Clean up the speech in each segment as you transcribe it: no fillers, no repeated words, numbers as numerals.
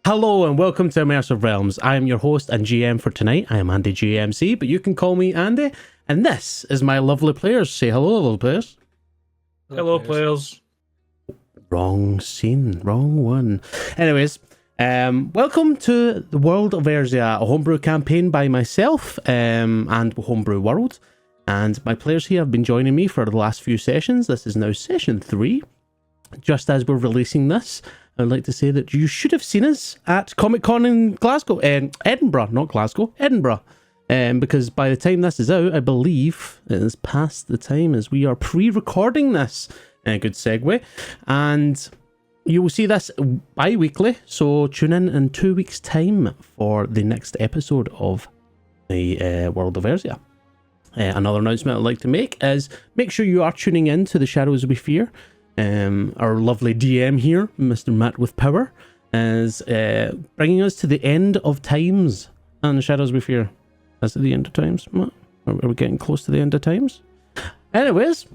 Hello and welcome to Immersive Realms. I am your host and GM for tonight. I am Andy GMC, but you can call me Andy. And this is my lovely players. Say hello, lovely players. Hello, players. Wrong scene, wrong one. Anyways, welcome to the World of Ersia, a homebrew campaign by myself and Homebrew World. And my players here have been joining me for the last few sessions. This is now session 3. Just as we're releasing this, I'd like to say that you should have seen us at Comic-Con in Glasgow, Edinburgh, not Glasgow, Edinburgh. Because by the time this is out, I believe it is past the time as we are pre-recording this. Good segue. And you will see this bi-weekly, so tune in 2 weeks' time for the next episode of the World of Ersia. Another announcement I'd like to make is make sure you are tuning in to the Shadows We Fear. Our lovely DM here, Mr. Matt with Power, is bringing us to the end of times on the Shadows We Fear. Is it the end of times, Matt? Are we getting close to the end of times? Anyways,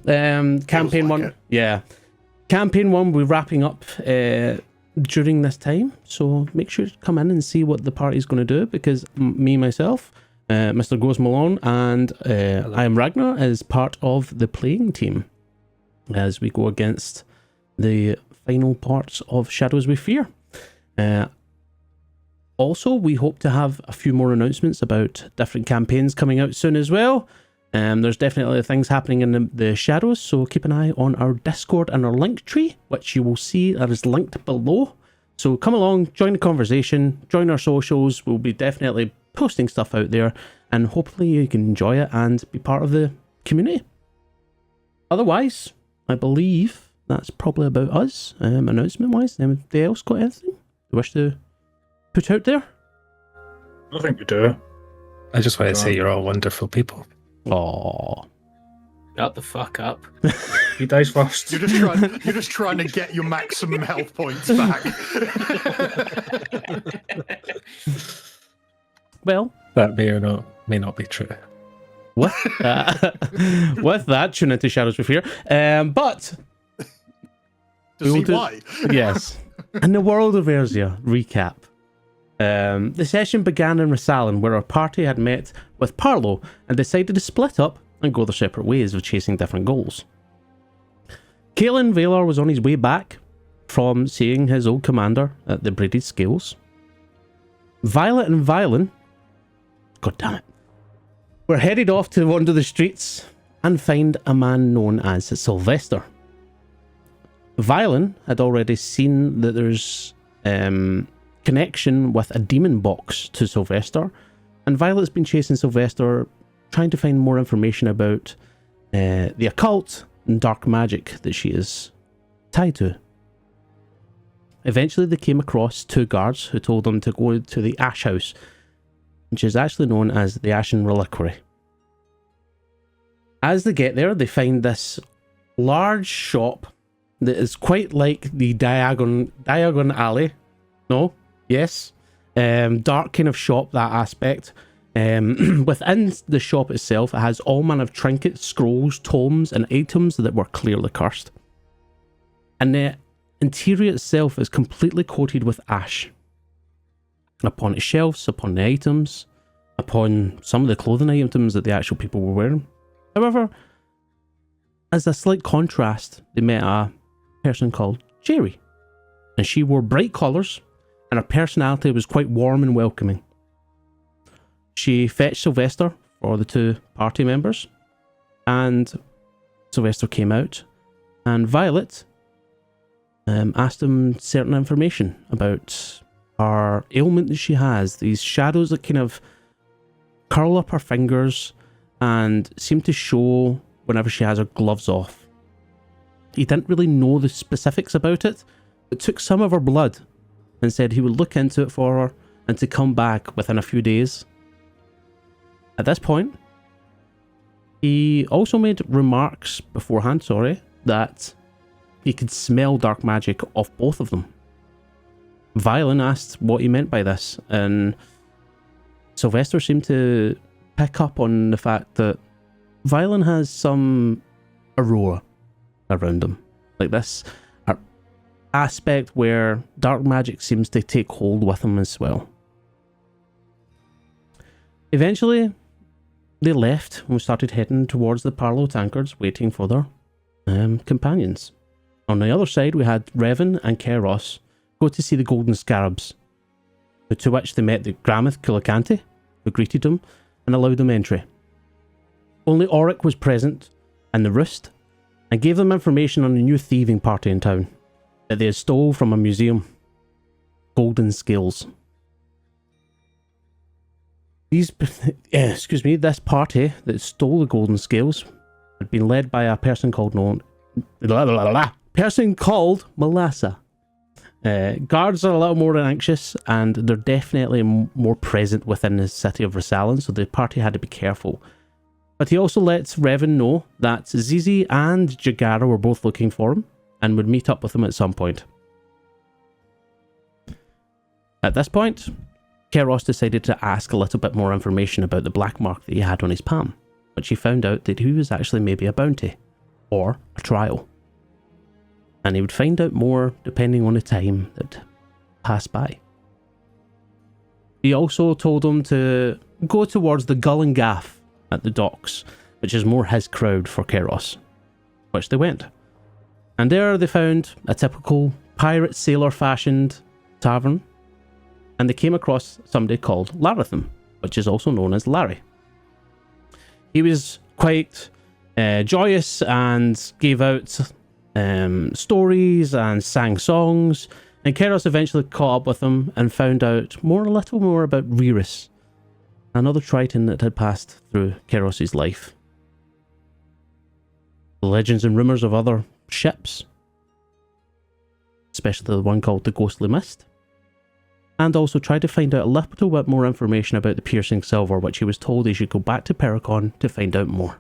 campaign one. It. Yeah. Campaign 1 we're wrapping up during this time. So make sure to come in and see what the party's going to do, because myself, Mr. Ghost Malone, and I am Ragnar, is part of the playing team as we go against the final parts of Shadows We Fear. Also, we hope to have a few more announcements about different campaigns coming out soon as well. There's definitely things happening in the shadows, so keep an eye on our Discord and our link tree, which you will see that is linked below. So come along, join the conversation, join our socials. We'll be definitely posting stuff out there, and hopefully you can enjoy it and be part of the community. Otherwise, I believe that's probably about us, announcement-wise. Anybody else got anything you wish to put out there? I think we do. I just want to say you're all wonderful people. Aww. Shut the fuck up. He dies first. You're just trying to get your maximum health points back. Well, that may not be true. With that, tune into Shadows We Fear. But to see why? Yes. In the World of Ersia recap, the session began in Rassalen, where our party had met with Parlo and decided to split up and go their separate ways of chasing different goals. Kaelin Valar was on his way back from seeing his old commander at the Braided Scales. Violet and Violin, god damn it, were headed off to wander the streets and find a man known as Sylvester. Violin had already seen that there's connection with a demon box to Sylvester, and Violet's been chasing Sylvester, trying to find more information about the occult and dark magic that she is tied to. Eventually they came across 2 guards who told them to go to the Ash House, which is actually known as the Ashen Reliquary. As they get there, they find this large shop that is quite like the Diagon Alley. No? Yes? Dark kind of shop, that aspect. Within the shop itself, it has all manner of trinkets, scrolls, tomes, and items that were clearly cursed. And the interior itself is completely coated with ash. Upon its shelves, upon the items, upon some of the clothing items that the actual people were wearing. However, as a slight contrast, they met a person called Jerry, and she wore bright colours, and her personality was quite warm and welcoming. She fetched Sylvester for the 2 party members, and Sylvester came out, and Violet asked him certain information about her ailment that she has, these shadows that kind of curl up her fingers and seem to show whenever she has her gloves off. He didn't really know the specifics about it, but took some of her blood and said he would look into it for her and to come back within a few days. At this point, he also made remarks beforehand, that he could smell dark magic off both of them. Violin asked what he meant by this, and Sylvester seemed to pick up on the fact that Violin has some aurora around him. Like this aspect where dark magic seems to take hold with him as well. Eventually, they left and started heading towards the parallel tankards, waiting for their companions. On the other side, we had Revan and Keros go to see the Golden Scarabs, to which they met the Gramath Kulikanti, who greeted them and allowed them entry. Only Auric was present, and the Roost, and gave them information on a new thieving party in town that they had stole from a museum. Golden Scales. This party that stole the Golden Scales had been led by a person called Melassa. Guards are a little more anxious, and they're definitely more present within the city of Rassalen, so the party had to be careful. But he also lets Revan know that Zizi and Jagara were both looking for him and would meet up with him at some point. At this point, Keros decided to ask a little bit more information about the black mark that he had on his palm, which he found out that he was actually maybe a bounty or a trial. And he would find out more depending on the time that passed by. He also told him to go towards the Gull and Gaff at the docks, which is more his crowd for Keros, which they went. And there they found a typical pirate sailor fashioned tavern, and they came across somebody called Laratham, which is also known as Larry. He was quite joyous and gave out stories and sang songs, and Keros eventually caught up with him and found out a little more about Reris, another Triton that had passed through Keros' life. The legends and rumours of other ships, especially the one called the Ghostly Mist, and also tried to find out a little bit more information about the Piercing Silver, which he was told he should go back to Pericon to find out more.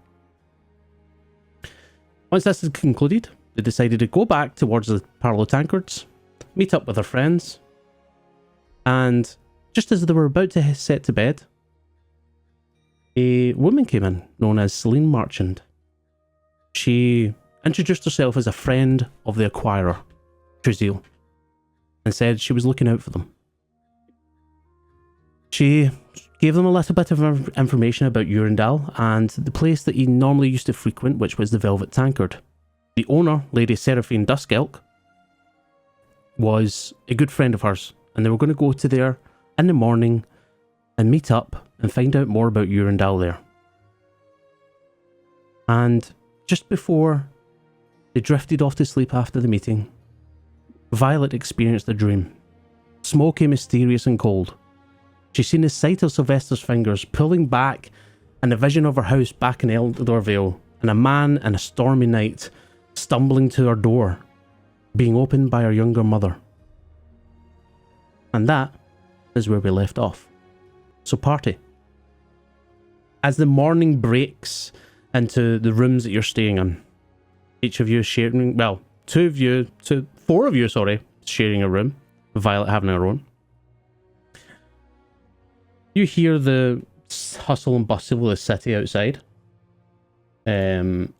Once this had concluded, they decided to go back towards the parallel tankards, meet up with their friends, and just as they were about to set to bed, a woman came in known as Celine Marchand. She introduced herself as a friend of the acquirer, Truzil, and said she was looking out for them. She gave them a little bit of information about Urindal and the place that he normally used to frequent, which was the Velvet Tankard. The owner, Lady Seraphine Duskelk, was a good friend of hers, and they were going to go to there in the morning and meet up and find out more about Urindal there. And just before they drifted off to sleep after the meeting, Violet experienced a dream. Smoky, mysterious and cold. She seen the sight of Sylvester's fingers pulling back and a vision of her house back in Eldor Vale, and a man in a stormy night stumbling to her door, being opened by her younger mother. And that is where we left off. So party. As the morning breaks into the rooms that you're staying in, each of you is sharing, well, four of you, sharing a room, Violet having her own. You hear the hustle and bustle of the city outside. And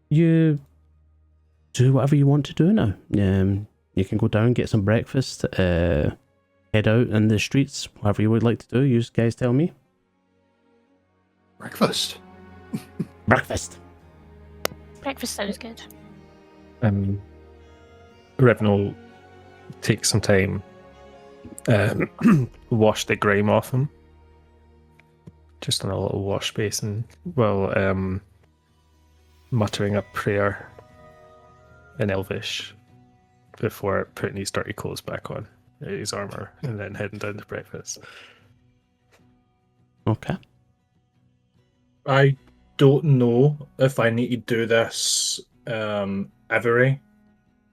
you do whatever you want to do now. You can go down, get some breakfast, head out in the streets, whatever you would like to do. You guys tell me. Breakfast. Breakfast. Breakfast sounds good. Revan will take some time, wash the grime off him, just in a little wash basin, while muttering a prayer in Elvish before putting his dirty clothes back on, his armor, and then heading down to breakfast. Okay. I don't know if I need to do this every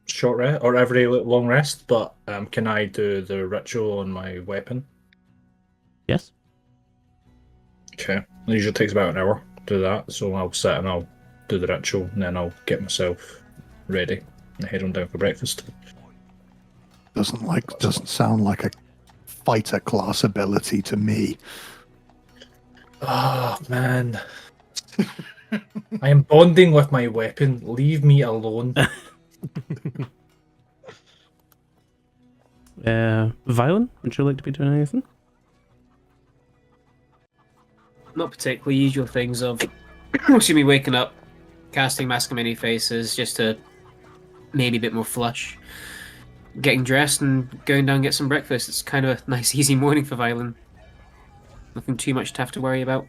short rest or every long rest, but can I do the ritual on my weapon? Yes. Okay. It usually takes about an hour to do that, so I'll sit and I'll do the ritual, and then I'll get myself ready and head on down for breakfast. Doesn't sound like a fighter class ability to me. Oh man. I am bonding with my weapon. Leave me alone. Violin, would you like to be doing anything? Not particularly usual things of excuse me, waking up, casting Mask of Many Faces just to maybe a bit more flush. Getting dressed and going down and get some breakfast. It's kind of a nice easy morning for Violin. Nothing too much to have to worry about.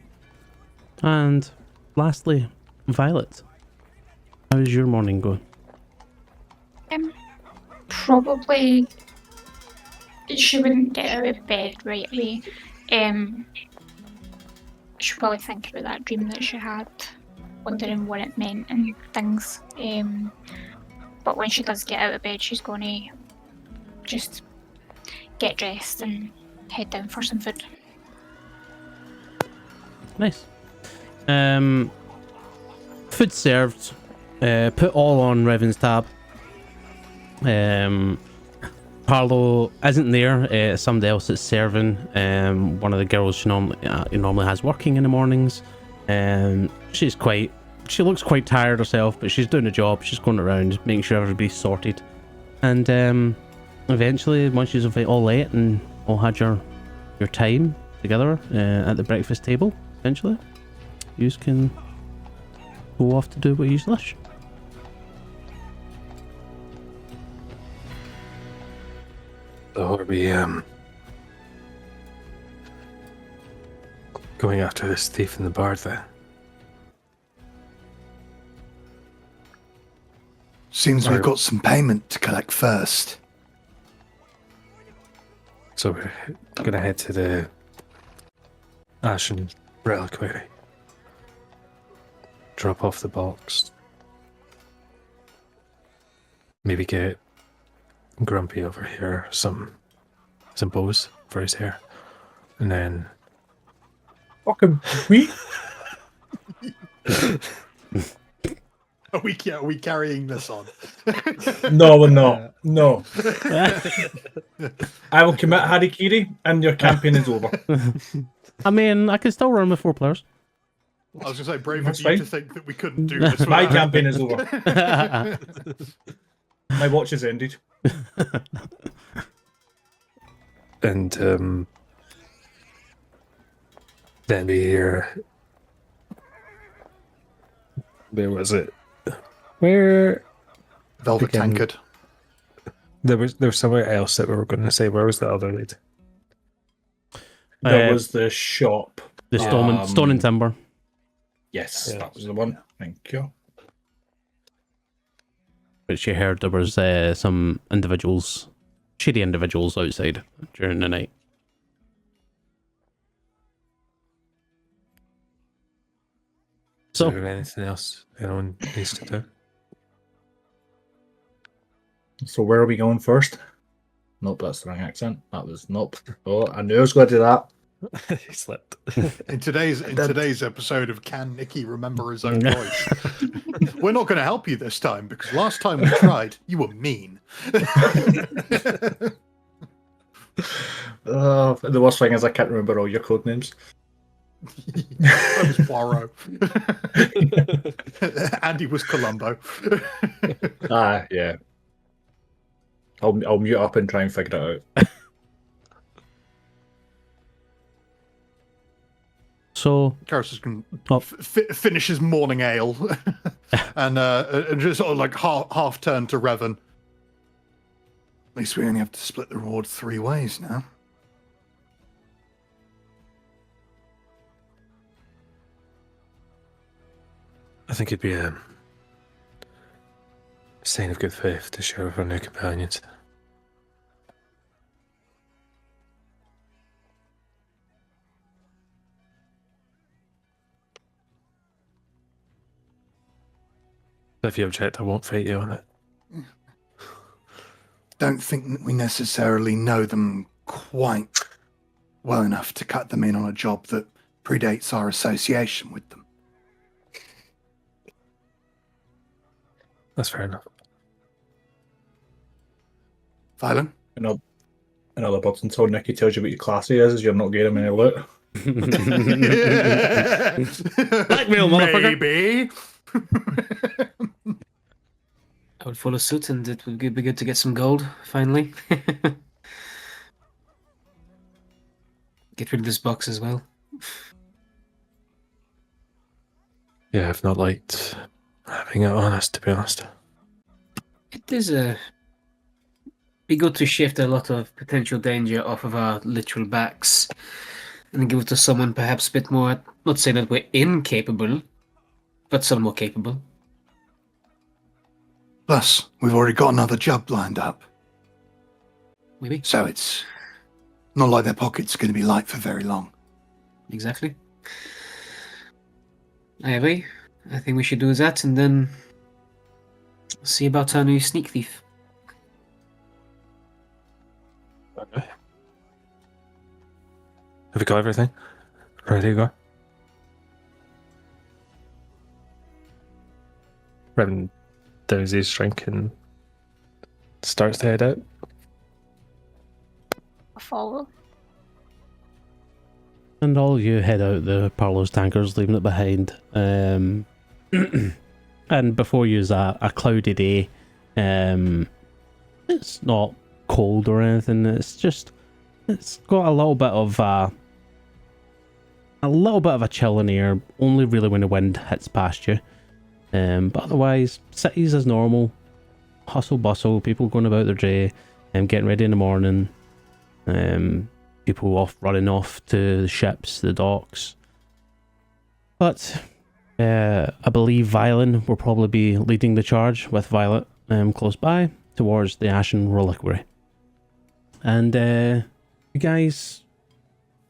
And lastly, Violet, how's your morning going? Probably she wouldn't get out of bed right away. She'll probably think about that dream that she had, wondering what it meant and things. But when she does get out of bed, she's going to just get dressed and head down for some food. Nice. Food served. Put all on Revan's tab. Parlo isn't there. Somebody else that's serving. One of the girls she normally has working in the mornings. She looks quite tired herself, but she's doing a job. She's going around making sure everybody's sorted. And eventually, once you've all ate and all had your time together at the breakfast table, eventually, you can go off to do what you wish. So are we going after this thief in the bard then? Seems we've got some payment to collect first. So we're gonna head to the Ashen Reliquary. Drop off the box. Maybe get Grumpy over here some bows for his hair. And then Fucking we. Are we carrying this on? No, we're not. No. I will commit Harikiri, and your campaign is over. I mean, I can still run with 4 players. I was going to say, brave That's of you fine. to think that we couldn't do this. My without- campaign is over. My watch has ended. and then we hear, where was it? Where Velvet Again. tankard. there was somewhere else that we were going to say. Where was the other lead? There was the shop. The Stone and Timber. Yes, Yeah. that was the one. Thank you. Which you heard there was some shady individuals outside during the night. Is there anything else anyone needs to do? So where are we going first? Nope, that's the wrong accent. That was nope. Oh, I knew I was going to do that. He slipped. In today's episode of Can Nicky Remember His Own Voice? We're not going to help you this time because last time we tried, you were mean. The worst thing is I can't remember all your code names. I was Poirot. Andy was Columbo. Yeah. I'll mute up and try and figure it out. So, Karis is going Oh. to finish his morning ale and just sort of like half turn to Revan. At least we only have to split the reward 3 ways now. I think it'd be a sign of good faith to share with our new companions. If you object, I won't fight you on it. Don't think that we necessarily know them quite well enough to cut them in on a job that predates our association with them. That's fair enough. Violen? Another button until Nicky tells you what your class is you're not getting him any loot. Blackmail, motherfucker. Maybe. I I'll follow suit, and it would be good to get some gold finally. Get rid of this box as well. Yeah, I've not liked having it on us, to be honest. It is be good to shift a lot of potential danger off of our literal backs and give it to someone perhaps a bit more. Not saying that we're incapable, but some more capable. Plus, we've already got another job lined up, Maybe. so it's not like their pocket's going to be light for very long. Exactly. I agree. I think we should do that and then see about our new sneak thief. Okay. Have we got everything? Ready to go? Revan does his drink and starts to head out. A follow. And all of you head out the Parlo's tankers, leaving it behind. And before you is a cloudy day. It's not cold or anything. It's got a little bit of a chill in the air. Only really when the wind hits past you. But otherwise, cities as normal. Hustle bustle, people going about their day, getting ready in the morning. People running off to the ships, the docks. But I believe Violin will probably be leading the charge with Violet close by towards the Ashen Reliquary. And you guys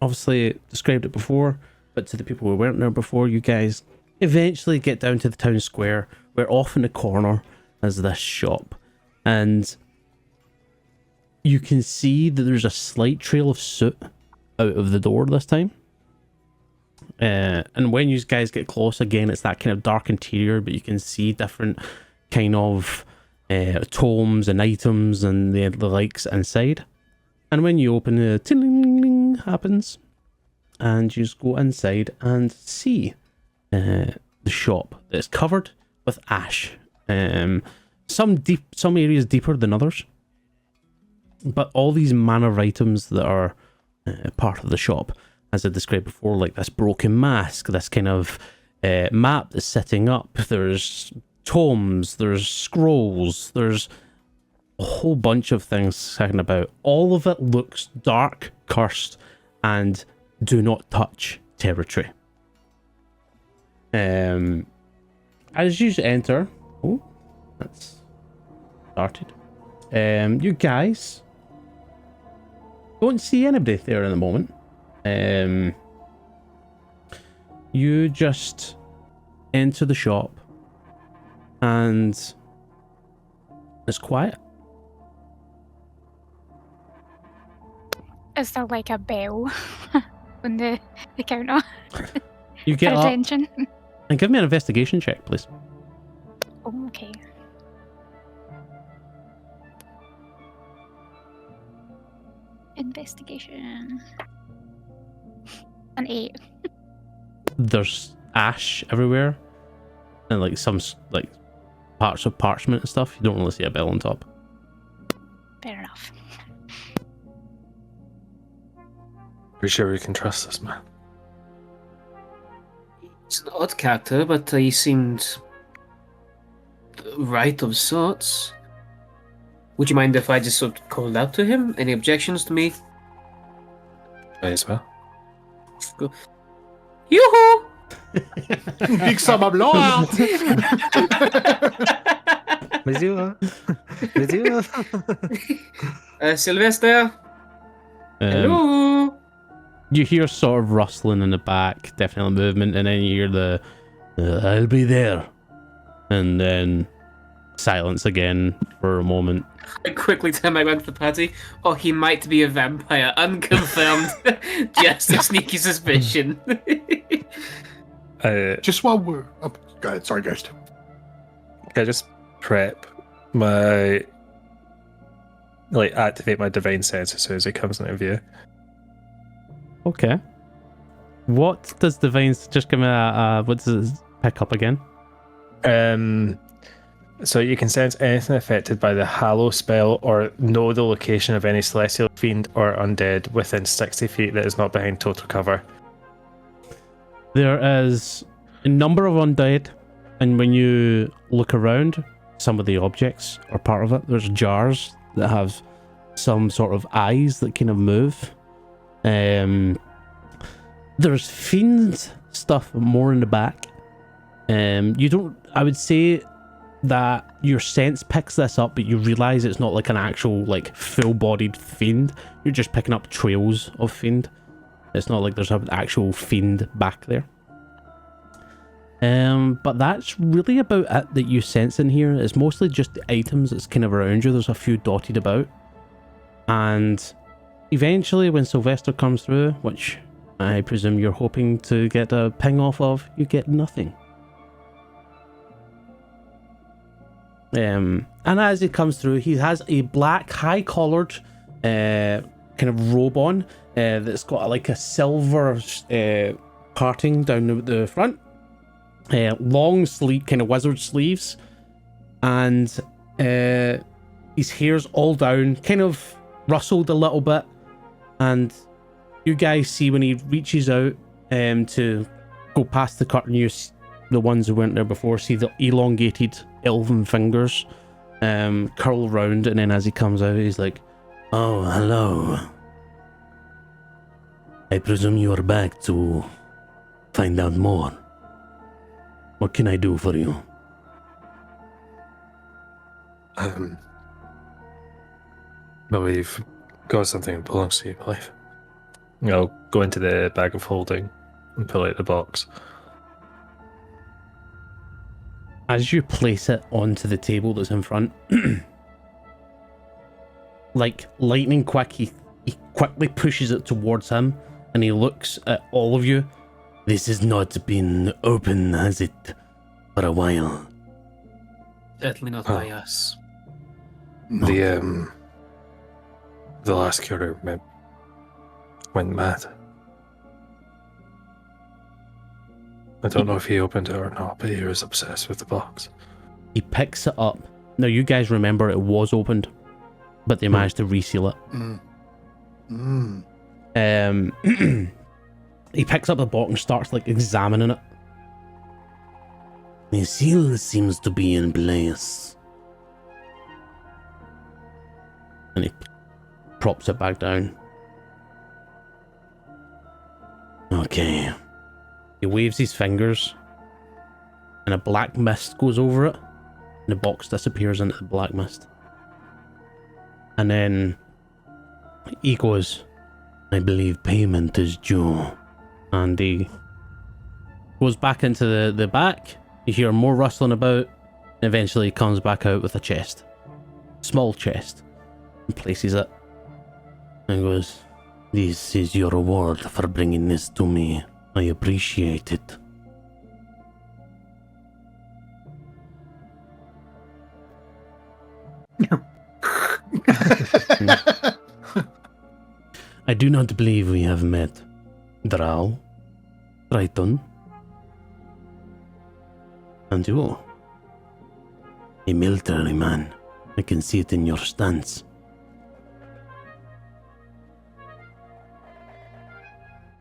obviously described it before, but to the people who weren't there before, you guys eventually get down to the town square, where off in the corner is this shop. And you can see that there's a slight trail of soot out of the door this time. And when you guys get close, again, it's that kind of dark interior, but you can see different kind of tomes and items and the likes inside. And when you open the ting happens, and you just go inside and see the shop that's covered with ash. Some areas deeper than others. But all these manner of items that are part of the shop, as I described before, like this broken mask, this kind of map that's sitting up, there's tomes, there's scrolls, there's a whole bunch of things sitting about. All of it looks dark, cursed, and do not touch territory. As you enter, oh, that's started. You guys don't see anybody there in the moment. You just enter the shop and it's quiet. Is there like a bell on the counter You for get up attention? and give me an investigation check, please. Oh, okay. Investigation. An 8. There's ash everywhere and like some like parts of parchment and stuff. You don't really see a bell on top. Fair enough. Are we sure we can trust this man? He's an odd character, but he seemed right of sorts. Would you mind if I just sort of called out to him? Any objections to me? May as well. Go. Yoo-hoo! Big summer blowout! Monsieur. Monsieur. Sylvester? Hello? You hear sort of rustling in the back, definitely movement, and then you hear the I'll be there. And then silence again for a moment. I quickly turn my back to the party. Oh, he might be a vampire. Unconfirmed. Just a sneaky suspicion. Just while we're... Oh, go ahead, sorry, Ghost. Can I just prep my... like, activate my divine sense as soon as it comes into view? Okay. What does Divine... Just give me a... what does it pick up again? So you can sense anything affected by the Hallow spell or know the location of any celestial fiend or undead within 60 feet that is not behind total cover. There is a number of undead, and when you look around, some of the objects are part of it. There's jars that have some sort of eyes that kind of move. There's fiend stuff more in the back. I would say that your sense picks this up, but you realize it's not like an actual like full-bodied fiend. You're just picking up trails of fiend. It's not like there's an actual fiend back there. But that's really about it that you sense in here. It's mostly just the items that's kind of around you. There's a few dotted about. And eventually when Sylvester comes through, which I presume you're hoping to get a ping off of, you get nothing. And as he comes through, he has a black high-collared kind of robe on that's got like a silver parting down the front. Long sleeve, kind of wizard sleeves, and his hair's all down, kind of rustled a little bit, and you guys see when he reaches out to go past the curtain, the ones who weren't there before see the elongated elven fingers curl round, and then as he comes out, he's like, "Oh, hello. I presume you are back to find out more. What can I do for you?" Well, we've got something that belongs to you, I believe. I'll go into the bag of holding and pull out the box. As you place it onto the table that's in front, like lightning quick, he quickly pushes it towards him, and he looks at all of you. "This has not been open, has it, for a while?" Certainly not by us. The last curator went mad. I don't know if he opened it or not, but he was obsessed with the box. He picks it up. Now, you guys remember it was opened, but they managed to reseal it. He picks up the box and starts like examining it. "The seal seems to be in place." And he props it back down. "Okay." He waves his fingers, and a black mist goes over it, and the box disappears into the black mist. And then he goes, "I believe payment is due." And he goes back into the back. You hear more rustling about, and eventually he comes back out with a chest. Small chest. And places it. And goes, "This is your reward for bringing this to me. I appreciate it." "I do not believe we have met. Drow, Triton, and you. A military man. I can see it in your stance."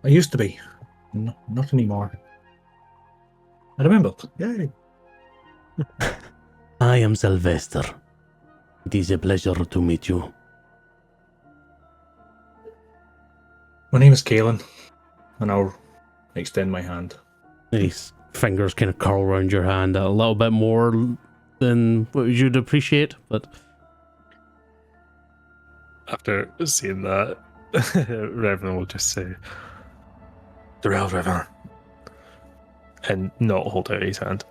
I used to be. No, not anymore. I remembered. Yay. "I am Sylvester. It is a pleasure to meet you." My name is Kalen, and I'll extend my hand. His fingers kind of curl around your hand a little bit more than what you'd appreciate, but After seeing that, Revan will just say, "Darrell Revan," and not hold out his hand.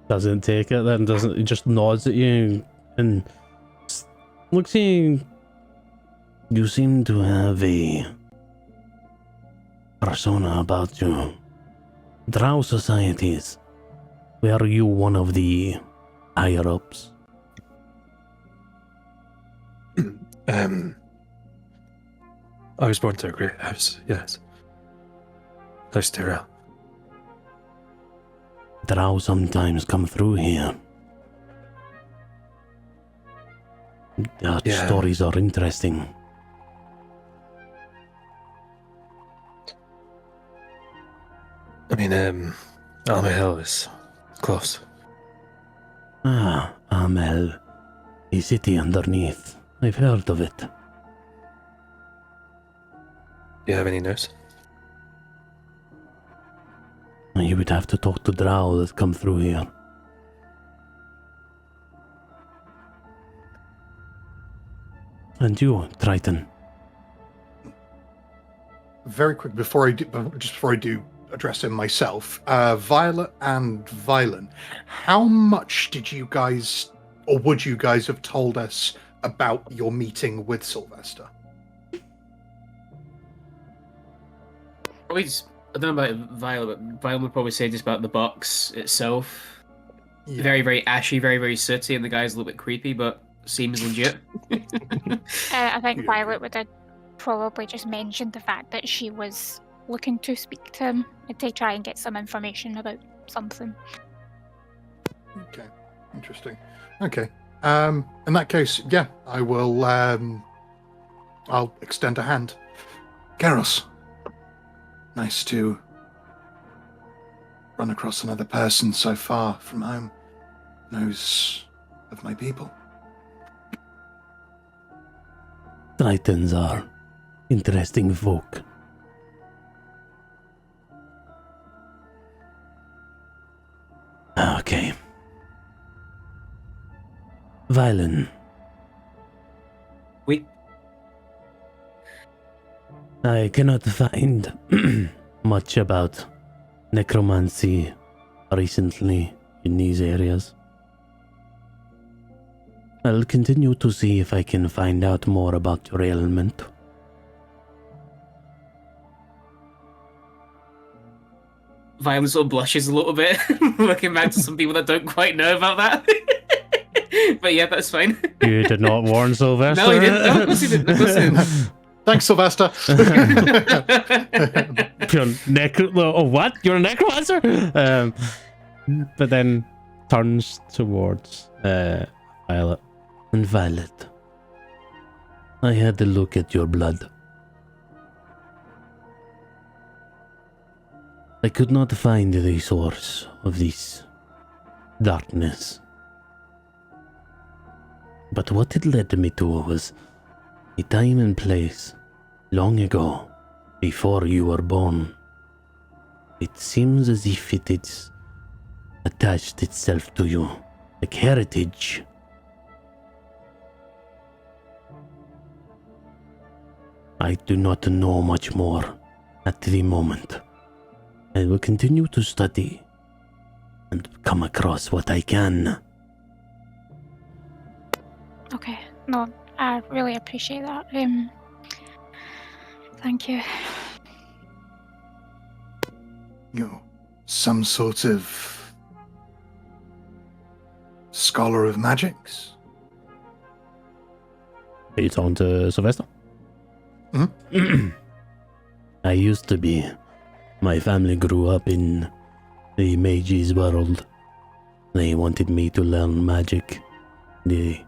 doesn't take it, then doesn't. He just nods at you and looks at you. "You seem to have a persona about you. Drow societies. Were you one of the higher ups?" I was born to a great house, yes. House Tyrell. drow sometimes come through here. Their Yeah. stories are interesting. I mean, Amahel is close. Ah, Amel. The city underneath. I've heard of it. Do you have any news? You would have to talk to drow that come through here. And you, Triton. Very quick before I do address him myself, Violet and Violen, how much did you guys, or would you guys have told us about your meeting with Sylvester? Probably just, I don't know about Violet, but Violet would probably say just about the box itself. Yeah. Very, very ashy, very, very sooty, and the guy's a little bit creepy, but seems legit. I think Yeah. Violet would have probably just mentioned the fact that she was looking to speak to him and to try and get some information about something. Okay, interesting. Okay, in that case, yeah, I will. I'll extend a hand. Garros, nice to run across another person so far from home. Knows of my people. Tritons are interesting folk. Okay. Violen, Wait, I cannot find much about necromancy recently in these areas. I'll continue to see if I can find out more about your ailment. Violet sort of blushes a little bit, looking back to some people that don't quite know about that. But yeah, that's fine. You did not warn Sylvester. No, he didn't. No, of course he didn't. Of course he didn't. Thanks, Sylvester. Oh, what? You're a necromancer? But then turns towards Violet. And Violet, I had to look at your blood. I could not find the source of this darkness. But what it led me to was a time and place long ago, before you were born. It seems as if it is attached itself to you, like heritage. I do not know much more at the moment. I will continue to study and come across what I can. Okay, no, I really appreciate that. Thank you. You're some sort of scholar of magics? Are you talking to Sylvester? I used to be. My family grew up in the mage's world. They wanted me to learn magic. They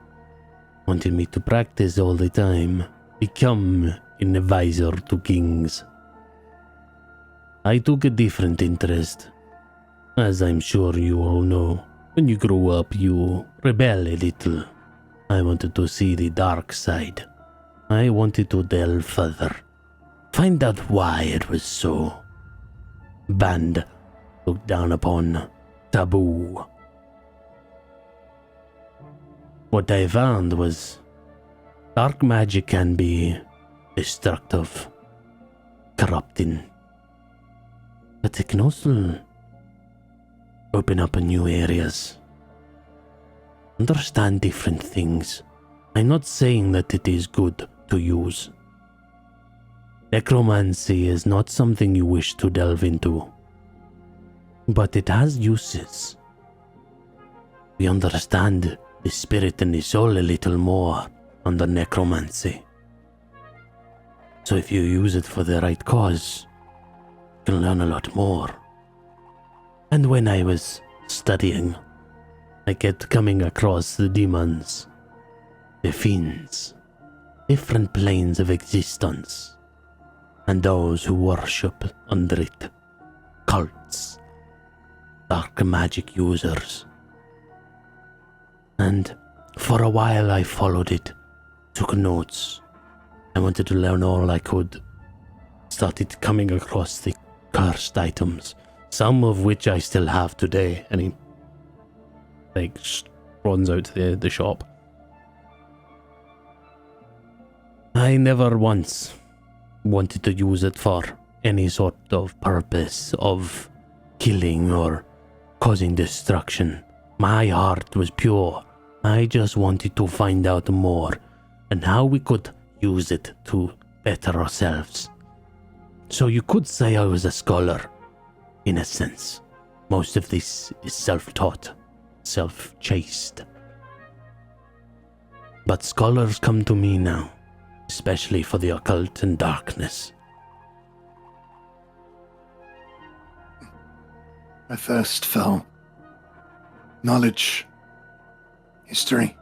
wanted me to practice all the time, become an advisor to kings. I took a different interest. As I'm sure you all know, when you grow up, you rebel a little. I wanted to see the dark side. I wanted to delve further. Find out why it was so banned, looked down upon, taboo. What I found was dark magic can be destructive, corrupting, but it can also open up new areas, understand different things. I'm not saying that it is good to use. Necromancy is not something you wish to delve into, but it has uses. We understand the spirit and the soul a little more under necromancy. So if you use it for the right cause, you can learn a lot more. And when I was studying, I kept coming across the demons, the fiends, different planes of existence, and those who worship under it, cults, dark magic users. And for a while I followed it, took notes. I wanted to learn all I could. Started coming across the cursed items, some of which I still have today. And he runs out to the shop. I never once wanted to use it for any sort of purpose of killing or causing destruction. My heart was pure. I just wanted to find out more and how we could use it to better ourselves. So you could say I was a scholar, in a sense. Most of this is self-taught, self-chased. But scholars come to me now, especially for the occult and darkness. My thirst fell. Knowledge. History.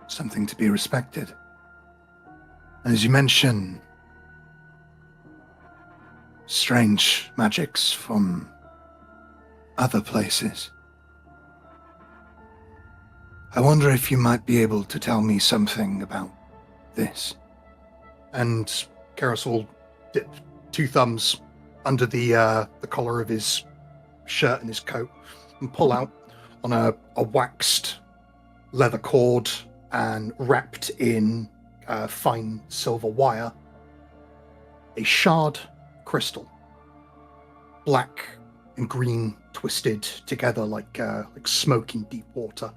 Something to be respected. And as you mention, strange magics from other places. I wonder if you might be able to tell me something about this. And Karis will dip 2 thumbs under the collar of his shirt and his coat and pull out on a waxed leather cord and wrapped in fine silver wire a shard crystal, black and green twisted together like smoke in deep water.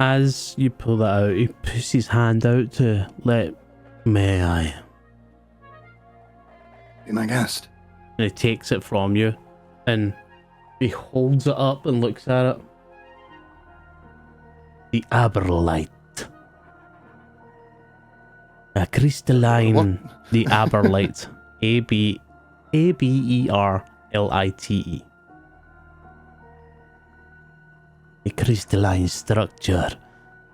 As you pull that out, he puts his hand out to let, may I? Be my guest. And he takes it from you and he holds it up and looks at it. The Aberlite. A crystalline, What? the Aberlite. Aberlite. A crystalline structure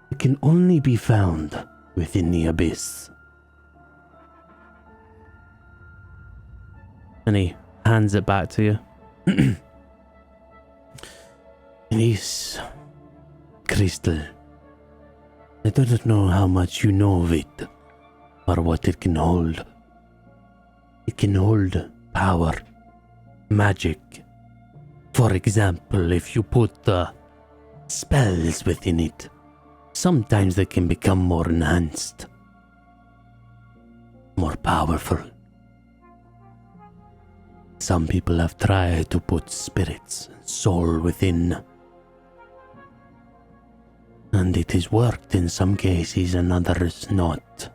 that can only be found within the abyss. And he hands it back to you. This crystal, I don't know how much you know of it, or what it can hold. It can hold power, magic. For example, if you put spells within it, sometimes they can become more enhanced, more powerful. Some people have tried to put spirits and soul within, and it has worked in some cases and others not.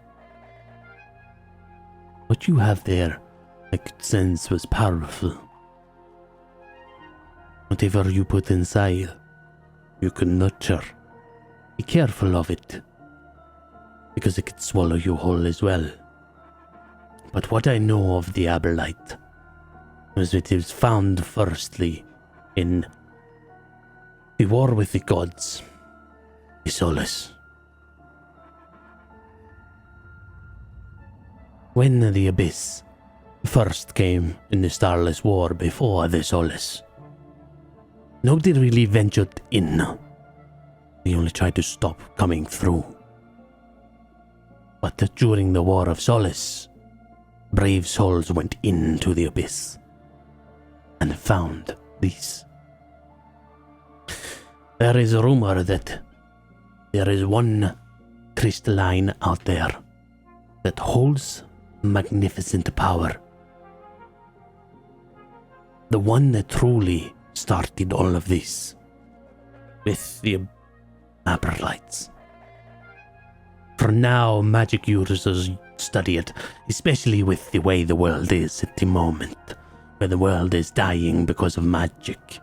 What you have there, I could sense, was powerful. Whatever you put inside, you could nurture. Be careful of it, because it could swallow you whole as well. But what I know of the Aberlite was that it was found firstly in the war with the gods, the Solace. When the Abyss first came in the Starless War before the Solace, nobody really ventured in. They only tried to stop coming through. But during the War of Solace, brave souls went into the Abyss and found these. There is a rumor that there is one crystalline out there that holds magnificent power. The one that truly started all of this with the Aberlites. For now, magic users study it, especially with the way the world is at the moment, where the world is dying because of magic.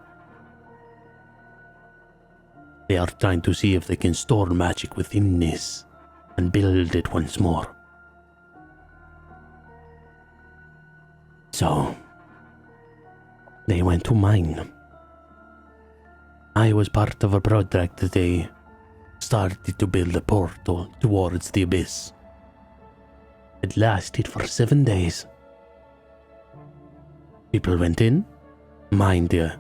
They are trying to see if they can store magic within this and build it once more. So, they went to mine. I was part of a project that they started to build a portal towards the abyss. It lasted for 7 days. People went in, mined there,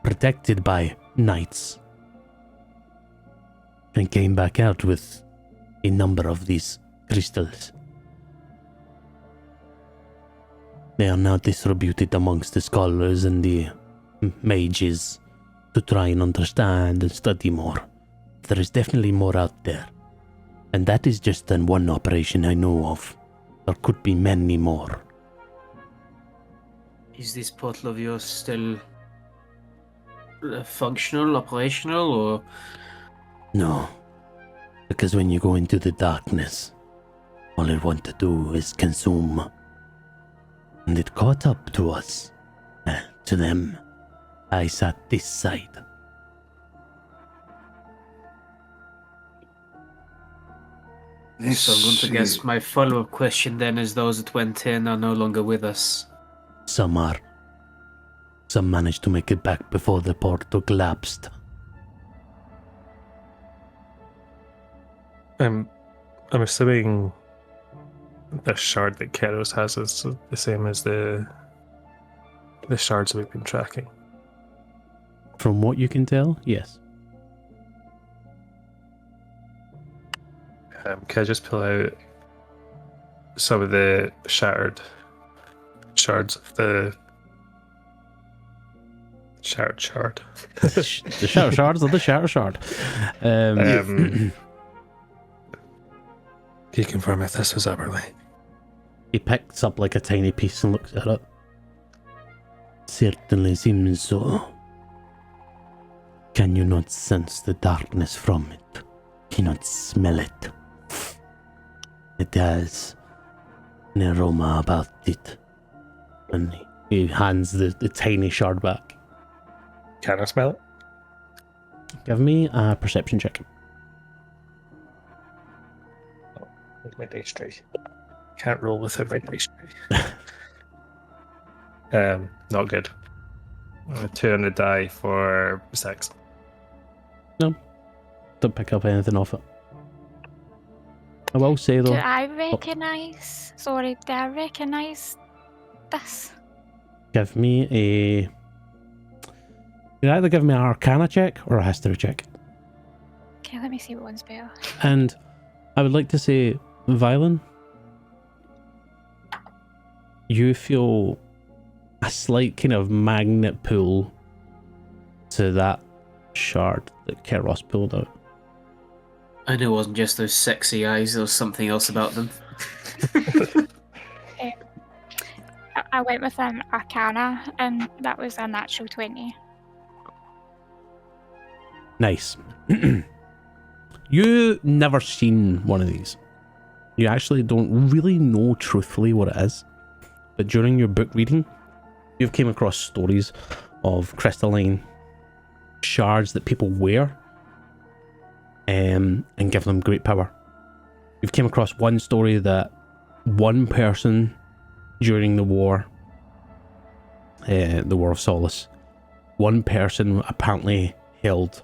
protected by knights, and came back out with a number of these crystals. They are now distributed amongst the scholars and the mages to try and understand and study more. There is definitely more out there. And that is just one operation I know of. There could be many more. Is this portal of yours still functional, operational, or? No. Because when you go into the darkness, all it wants to do is consume. And it caught up to us. To them. I sat this side. So I'm going to guess my follow-up question then is those that went in are no longer with us. Some are. Some managed to make it back before the portal collapsed. I'm assuming the shard that Keros has is the same as the shards we've been tracking. From what you can tell, yes. Can I just pull out some of the shattered shards of the shattered shard? The shattered shards of the shattered shard. Can you confirm if this was Everly? He picks up like a tiny piece and looks at it. Certainly seems so. Can you not sense the darkness from it? Can you not smell it? It has an aroma about it. And he hands the tiny shard back. Can I smell it? Give me a perception check. With my dice tray. Can't roll without my dice tray. Not good. 2 on the die for 6. Don't pick up anything off it. I will say though. Do I recognise? Sorry, do I recognise this? Give me a. You either give me an Arcana check or a History check. Okay, let me see what one's better. And I would like to say, Violen, you feel a slight kind of magnet pull to that shard that Keros pulled out. I know it wasn't just those sexy eyes, there was something else about them. I went with an Arcana, and that was a natural 20. Nice. You never seen one of these. You actually don't really know truthfully what it is. But during your book reading, you've came across stories of crystalline shards that people wear and give them great power. You've came across one story that one person during the War of Solace, one person apparently held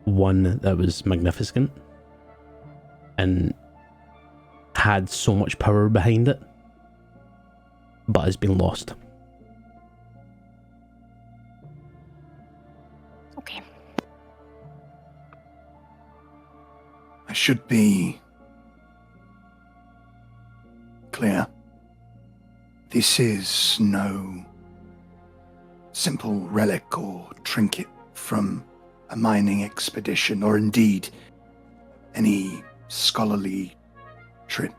one that was magnificent and had so much power behind it, but has been lost. Okay. I should be clear. This is no simple relic or trinket from a mining expedition, or indeed any scholarly trip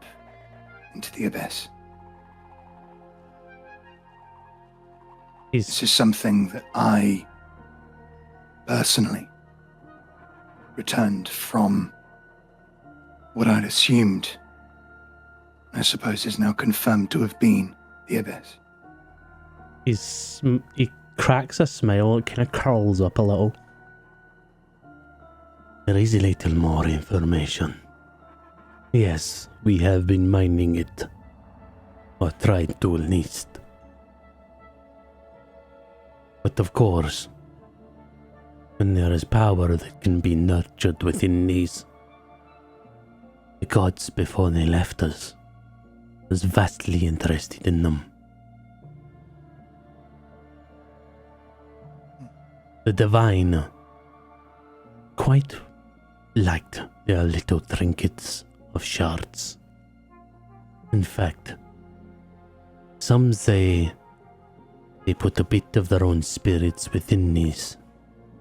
into the abyss. This is something that I personally returned from what I'd assumed, I suppose, is now confirmed to have been the abyss. He cracks a smile, it kind of curls up a little. There is a little more information. Yes, we have been mining it, or tried to at least. But of course, when there is power that can be nurtured within these, the gods before they left us was vastly interested in them. The divine quite liked their little trinkets of shards. In fact, some say they put a bit of their own spirits within these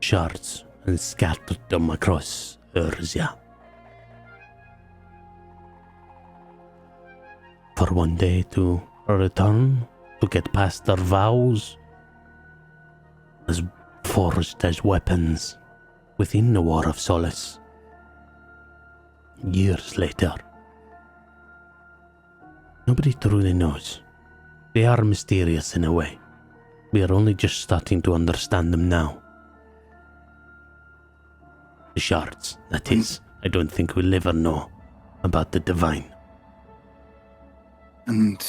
shards and scattered them across Ersia. For one day to return, to get past their vows, as forged as weapons within the War of Solace. Years later, nobody truly knows. They are mysterious in a way. We are only just starting to understand them now. The shards, that is. I don't think we'll ever know about the divine. And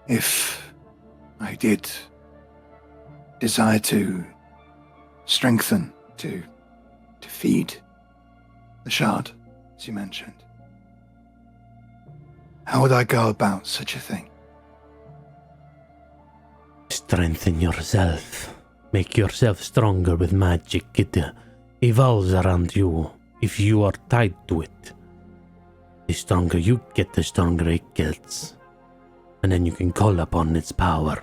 if I did desire to strengthen, to feed the shard, as you mentioned, how would I go about such a thing? Strengthen yourself. Make yourself stronger with magic. It evolves around you if you are tied to it. The stronger you get, the stronger it gets. And then you can call upon its power.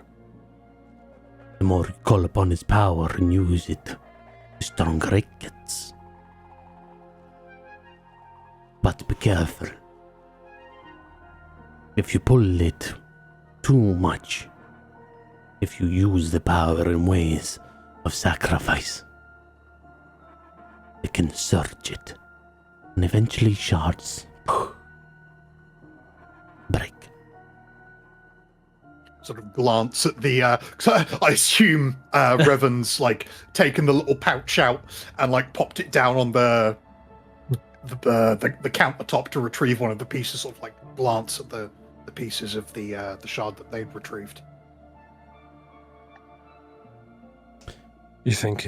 The more you call upon its power and use it, the stronger it gets. But be careful. If you pull it too much, if you use the power in ways of sacrifice, it can surge it, and eventually shards break. Sort of glance at the. So I assume Revan's like taken the little pouch out and like popped it down on the countertop to retrieve one of the pieces. Sort of like glance at the pieces of the shard that they'd retrieved. You think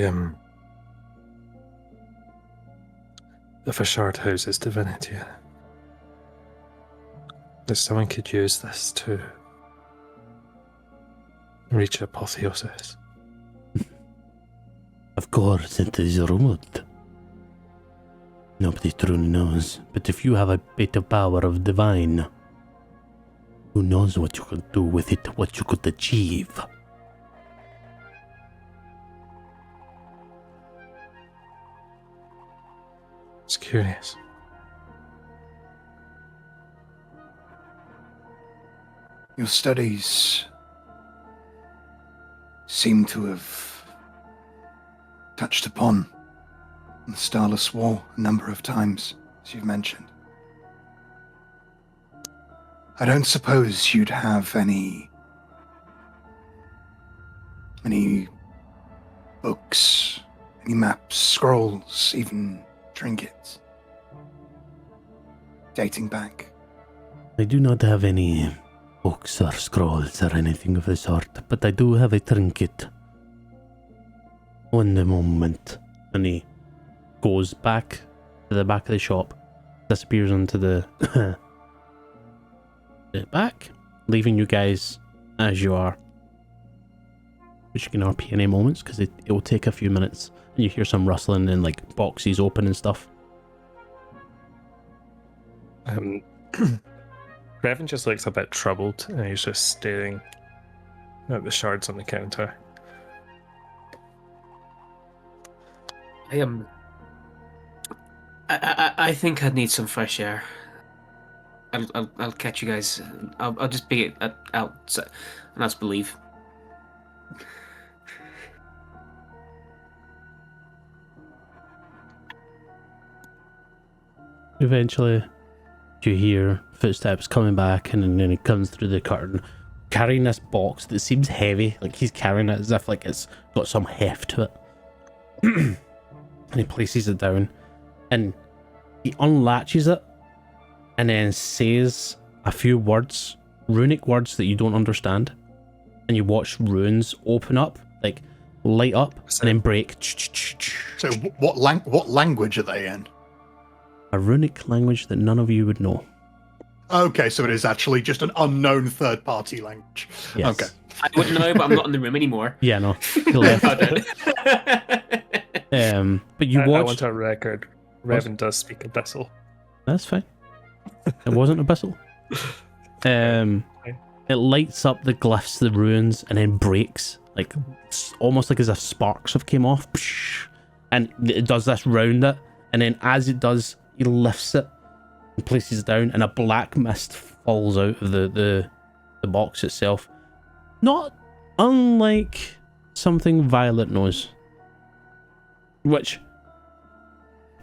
if a shard houses divinity, that someone could use this to reach apotheosis? Of course, it is rumored. Nobody truly knows, but if you have a bit of power of divine, who knows what you could do with it, what you could achieve. It's curious. Your studies seem to have touched upon the Starless War a number of times, as you've mentioned. I don't suppose you'd have any books, any maps, scrolls, even trinkets dating back. I do not have any books or scrolls or anything of the sort, but I do have a trinket. One moment, and he goes back to the back of the shop, disappears into the back, leaving you guys as you are. Which you can RP any moments, because it will take a few minutes, and you hear some rustling and like boxes open and stuff. Revan just looks a bit troubled, and he's just staring at the shards on the counter. I think I'd need some fresh air. I'll catch you guys. I'll just be out, and that's believe. Eventually, you hear footsteps coming back, and then he comes through the curtain, carrying this box that seems heavy. Like he's carrying it as if like it's got some heft to it. And he places it down, and he unlatches it, and then says a few words, runic words that you don't understand. and you watch runes open up, like light up, and then break. So what language are they in? A runic language that none of you would know. Okay, so it is actually just an unknown third-party language. Yes. Okay. I wouldn't know, but I'm not in the room anymore. Yeah, no. You left. But you I watch. want a record. Revan does speak Abyssal. That's fine. It wasn't Abyssal. It lights up the glyphs, the ruins, and then breaks, like almost like as if sparks have came off, and it does this round it, and then as it does, he lifts it and places it down, and a black mist falls out of the box itself. Not unlike something Violet knows. Which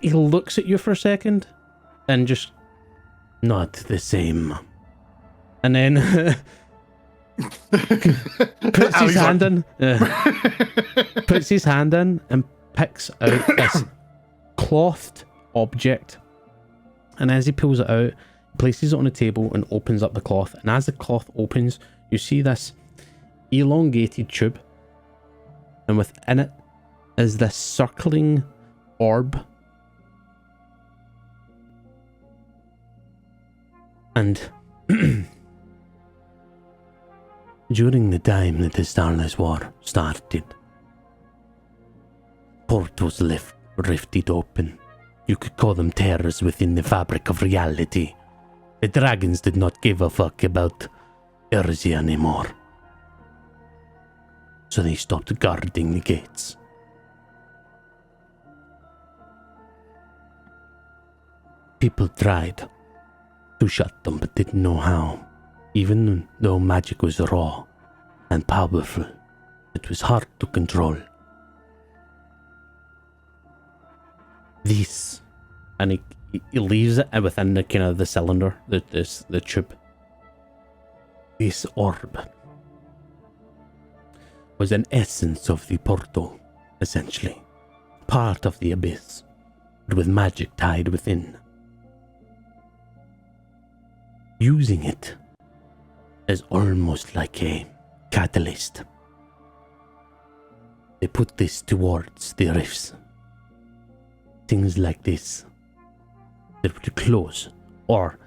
he looks at you for a second and just not the same. And then puts his hand in. Puts his hand in and picks out this clothed object. And as he pulls it out, he places it on a table and opens up the cloth. And as the cloth opens, you see this elongated tube. And within it is this circling orb. And during the time that the Starless War started, portals rifted open. You could call them tears within the fabric of reality. The dragons did not give a fuck about Ersia anymore. So they stopped guarding the gates. People tried to shut them but didn't know how. Even though magic was raw and powerful, it was hard to control. This, and he leaves it within the kind of the cylinder, the tube. This orb was an essence of the portal, essentially, part of the abyss, but with magic tied within. Using it is almost like a catalyst. They put this towards the rifts. Things like this that would close or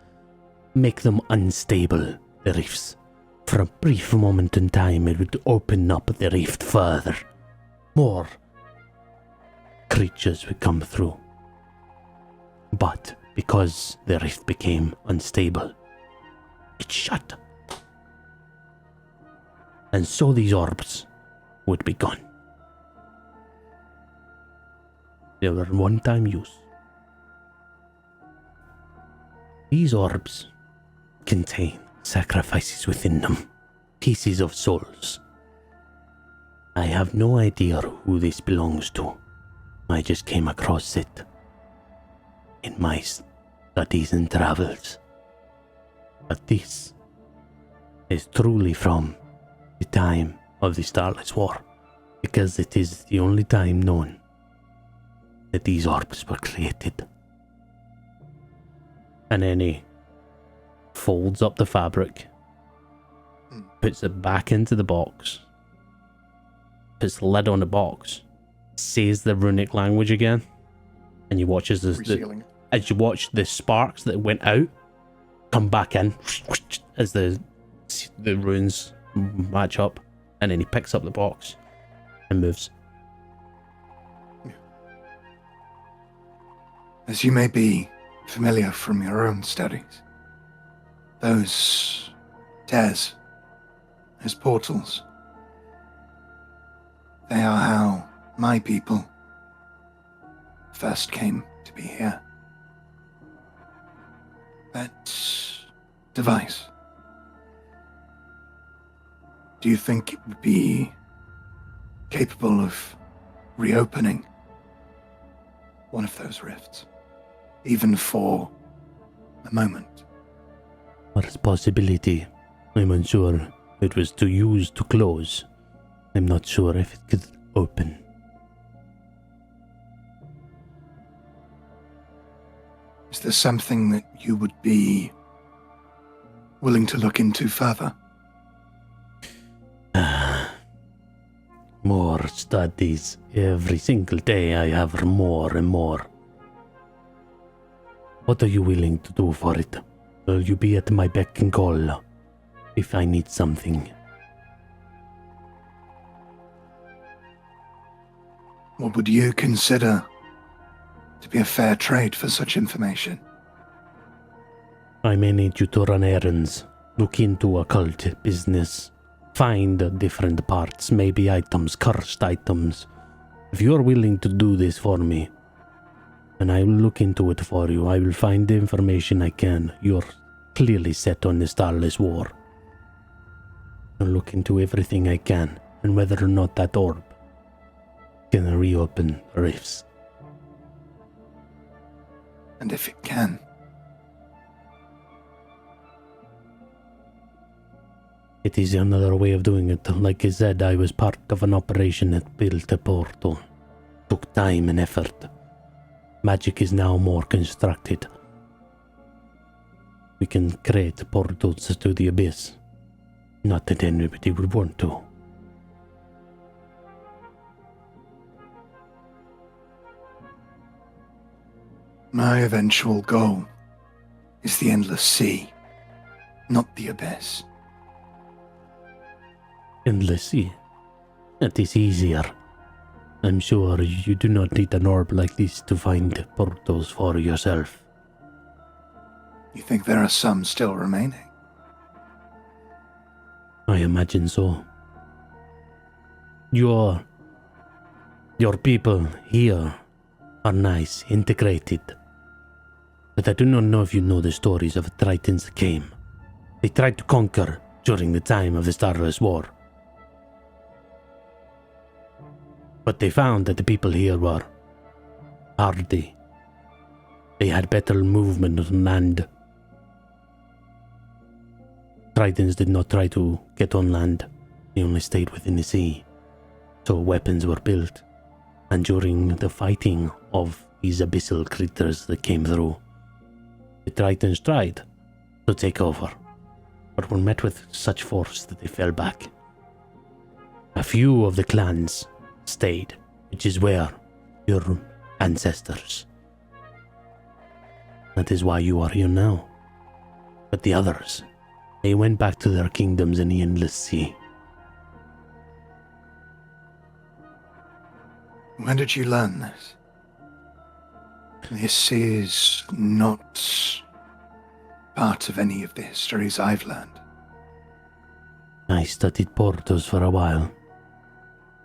make them unstable, the rifts. For a brief moment in time, it would open up the rift further. More creatures would come through. But because the rift became unstable, it shut. And so these orbs would be gone. They were one-time use. These orbs contain sacrifices within them, pieces of souls. I have no idea who this belongs to. I just came across it in my studies and travels. But this is truly from the time of the Starless War, because it is the only time known that these orbs were created. And then he folds up the fabric, puts it back into the box, puts the lid on the box, says the runic language again, and you watch as you watch the sparks that went out come back in as the runes match up, and then he picks up the box and moves. As you may be familiar from your own studies, those tears, those portals, they are how my people first came to be here. That device, do you think it would be capable of reopening one of those rifts, even for a moment? There's a possibility. I'm unsure. It was to use to close. I'm not sure if it could open. Is there something that you would be willing to look into further? More studies. Every single day I have more and more. What are you willing to do for it? Will you be at my beck and call if I need something? What would you consider to be a fair trade for such information? I may need you to run errands, look into occult business, find different parts, maybe items, cursed items. If you're willing to do this for me, and I will look into it for you, I will find the information I can. You're clearly set on the Starless War. I'll look into everything I can, and whether or not that orb can reopen the rifts. And if it can, it is another way of doing it. Like I said, I was part of an operation that built a portal. Took time and effort. Magic is now more constructed. We can create portals to the abyss. Not that anybody would want to. my eventual goal is the endless sea, not the abyss. Endless sea. That is easier. I'm sure you do not need an orb like this to find portals for yourself. You think there are some still remaining? I imagine so. Your people here are nice, integrated. But I do not know if you know the stories of Tritons that came. They tried to conquer during the time of the Starless War. But they found that the people here were hardy. They had better movement on land. Tritons did not try to get on land. They only stayed within the sea. So weapons were built. And during the fighting of these abyssal creatures that came through, the Tritons tried to take over, but were met with such force that they fell back. A few of the clans stayed, which is where your ancestors. That is why you are here now. But the others, they went back to their kingdoms in the Endless Sea. When did you learn this? This is not part of any of the histories I've learned. I studied portals for a while.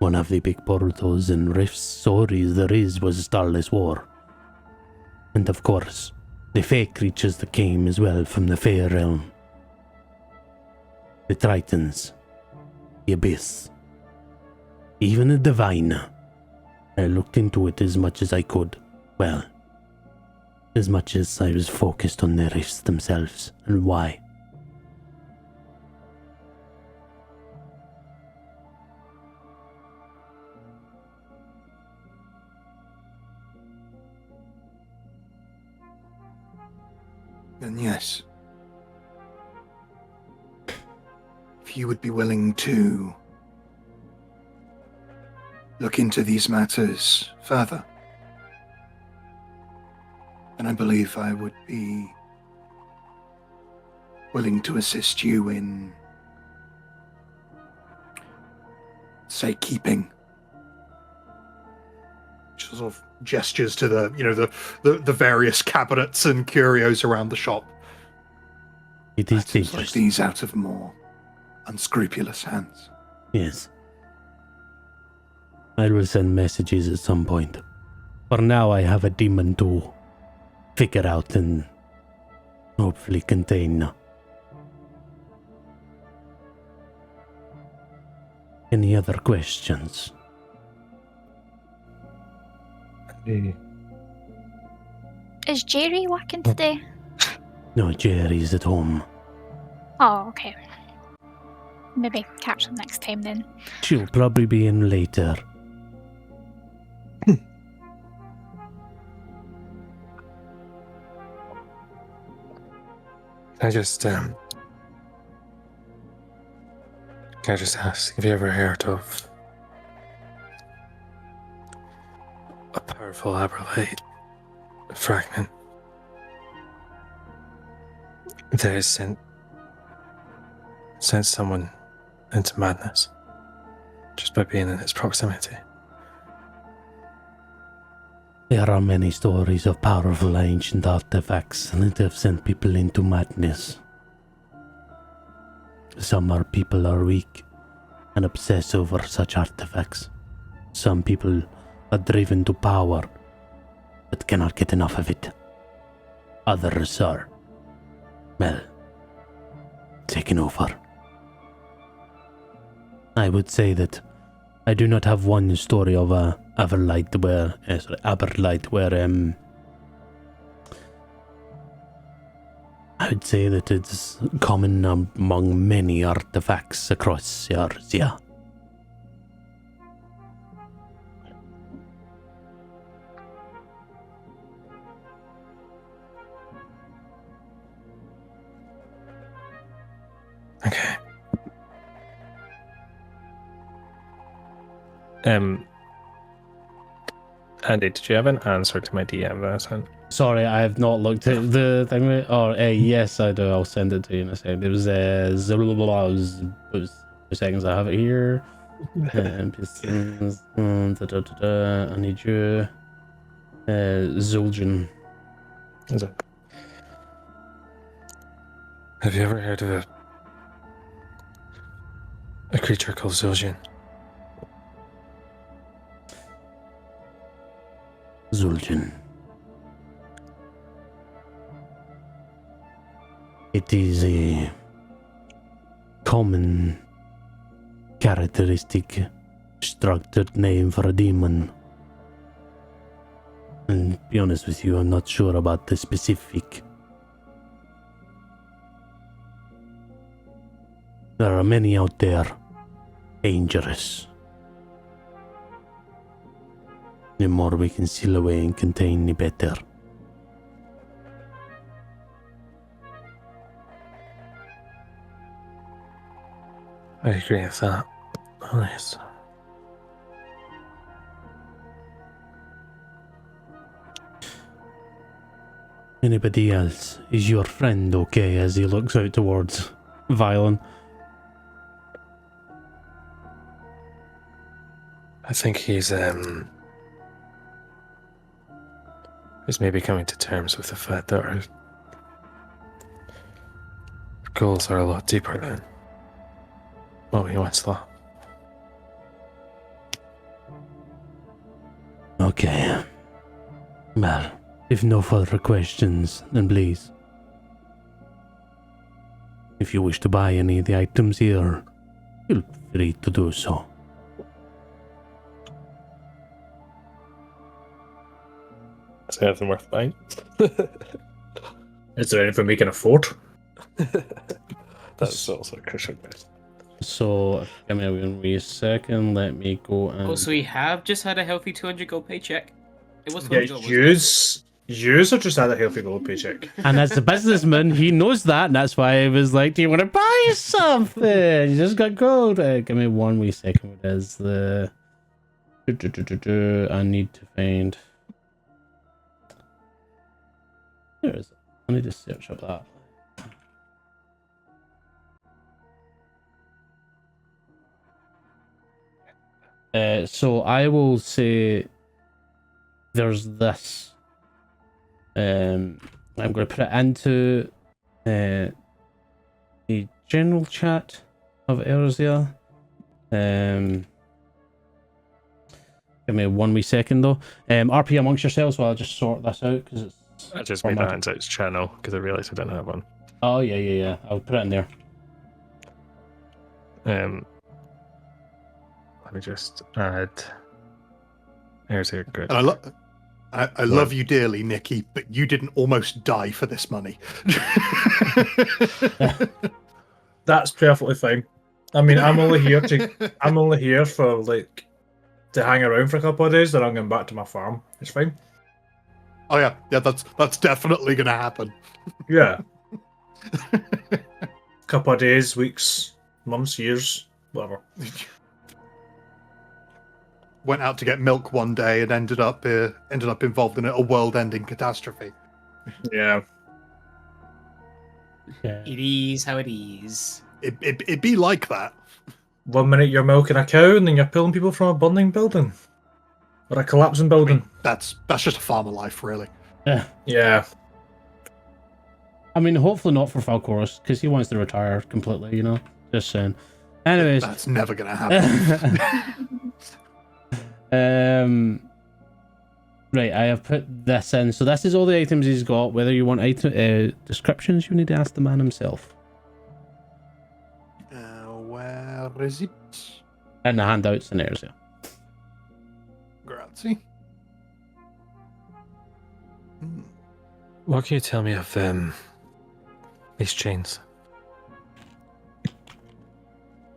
One of the big portals and rifts stories there is was Starless War. And of course, the fake creatures that came as well from the Fair Realm. The Tritons, the Abyss, even the Divine. I looked into it as much as I could. Well, as much as I was focused on the rifts themselves and why. Then yes. If you would be willing to look into these matters further, then I believe I would be willing to assist you in, say, keeping. Sort of gestures to the various cabinets and curios around the shop. It is Items dangerous. like these out of more unscrupulous hands. Yes. I will send messages at some point. For now, I have a demon to figure out and hopefully contain. Any other questions? Is Jerry working today? No, Jerry's at home. Oh, okay. Maybe catch him next time then. She'll probably be in later. Can I just ask, have you ever heard of powerful aberlite fragment that has sent someone into madness just by being in its proximity. There are many stories of powerful ancient artifacts that have sent people into madness. Some people are weak and obsess over such artifacts. Some people are driven to power but cannot get enough of it. Others are, well, taken over. I would say that I do not have one story of aberlite where I would say that it's common among many artifacts across Ersia. Okay. Andy, did you have an answer to my DM, Vincent? Sorry, I have not looked at the thing. Yes, I do. I'll send it to you in a second. It was 2 seconds. I have it here. I need you. Zul'jin. Is it? Have you ever heard of a creature called Zul'jin? Zul'jin. It is a common characteristic structured name for a demon. And to be honest with you, I'm not sure about the specific. There are many out there, dangerous. The more we can seal away and contain, the better. I agree with that. Honest. Anybody else? Is your friend okay? As he looks out towards Violin. I think he's maybe coming to terms with the fact that our goals are a lot deeper than what we once thought. Okay. Well, if no further questions, then please. If you wish to buy any of the items here, feel free to do so. Is there anything worth buying? Is there anything we can afford? That's also a crucial question. So, give me a wee second, let me go and... Also, we have just had a healthy 200 gold paycheck. It was Yeah, 200 gold, wasn't it? yous have just had a healthy gold paycheck. And as a businessman, he knows that, and that's why I was like, do you want to buy something? You just got gold. Give me 1 wee second. What is the... I need to find... Where is it? I need to search up that. So I will say there's this. I'm going to put it into the general chat of Ersia. Give me 1 wee second though. RP amongst yourselves while I just sort this out because it's. I just made that into its channel because I realised I didn't have one. Oh yeah. I'll put it in there. Let me just add. There's a good. And I love you dearly, Nikki, but you didn't almost die for this money. That's perfectly fine. I mean, I'm only here for like to hang around for a couple of days. Then I'm going back to my farm. It's fine. Oh yeah, that's definitely gonna happen. Yeah. Couple of days, weeks, months, years, whatever. went out to get milk one day and ended up involved in a world-ending catastrophe. Yeah. Yeah. It is how it is. It'd be like that. 1 minute you're milking a cow, and then you're pulling people from a burning building or a collapsing I building. mean, that's just a farmer life, really. Yeah. Yeah. I mean, hopefully not for Falcoros, because he wants to retire completely, you know? Just saying. Anyways. That's never gonna happen. Right, I have put this in. So this is all the items he's got. Whether you want item descriptions, you need to ask the man himself. Where is it? And the handouts and Ersia. Grazie. What can you tell me of these chains?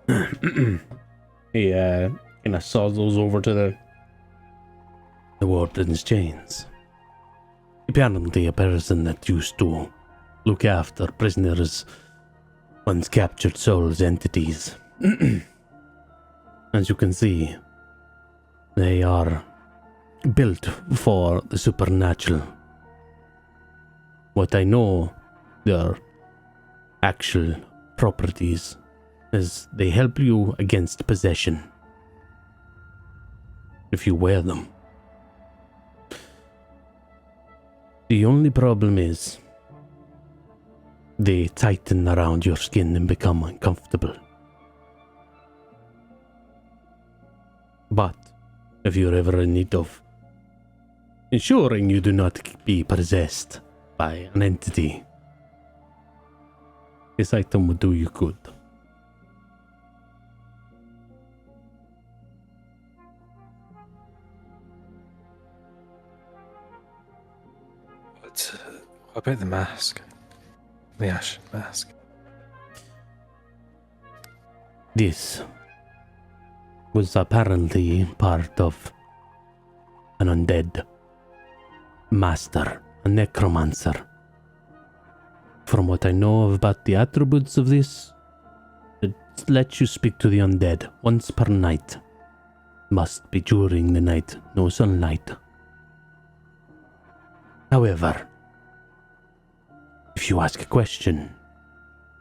He kind of saws those over to the warden's chains. Apparently a person that used to look after prisoners, once captured souls, entities. As you can see, they are built for the supernatural. What I know, their actual properties, is they help you against possession if you wear them. The only problem is they tighten around your skin and become uncomfortable. But if you're ever in need of ensuring you do not be possessed by an entity, this item would do you good. What about the mask? The ashen mask. This was apparently part of an undead master, a necromancer. From what I know about the attributes of this, it lets you speak to the undead once per night. Must be during the night, no sunlight. However, if you ask a question,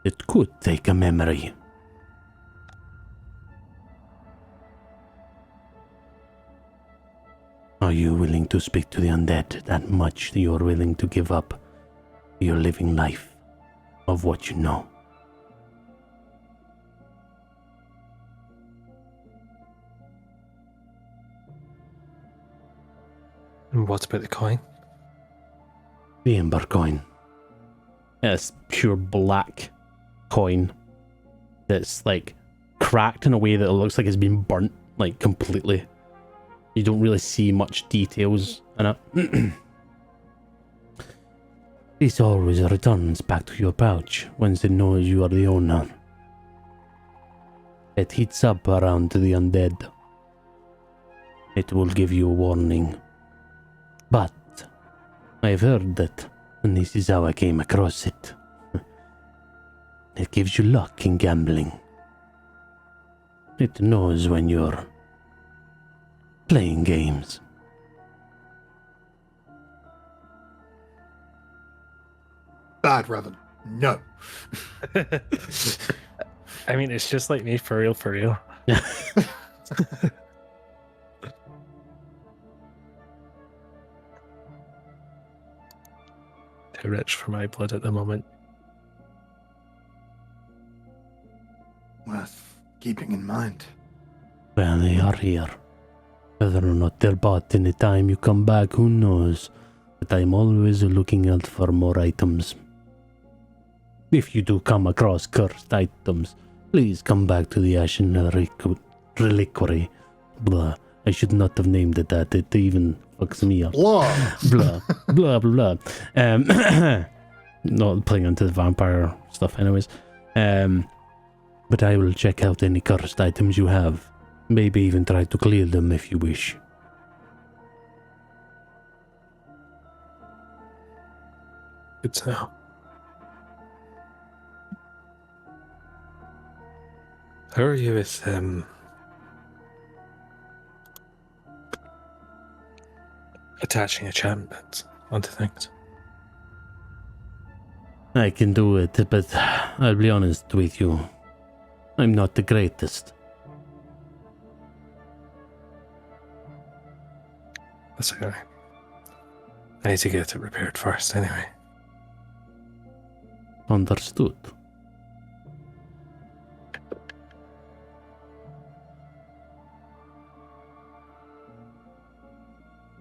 it could take a memory. Are you willing to speak to the undead that much that you're willing to give up your living life of what you know? And what about the coin? The Ember coin. It's pure black coin that's like cracked in a way that it looks like it's been burnt like completely. You don't really see much details in it. This always returns back to your pouch once it knows you are the owner. It heats up around the undead. It will give you a warning. But I've heard that, and this is how I came across it. It gives you luck in gambling. It knows when you're playing games. Bad, Revan. No. I mean, it's just like me, for real, for real. Too rich for my blood at the moment. Worth keeping in mind. Well, they are here. Whether or not they're bought in the time you come back, who knows? But I'm always looking out for more items. If you do come across cursed items, please come back to the Ashen Reliquary. Blah. I should not have named it that. It even fucks me up. Blah. Blah. Blah, blah, blah. Not playing into the vampire stuff anyways. But I will check out any cursed items you have. Maybe even try to clear them if you wish. Good to know. How are you with attaching enchantments onto things. I can do it, but I'll be honest with you. I'm not the greatest. That's okay. I need to get it repaired first, anyway. Understood.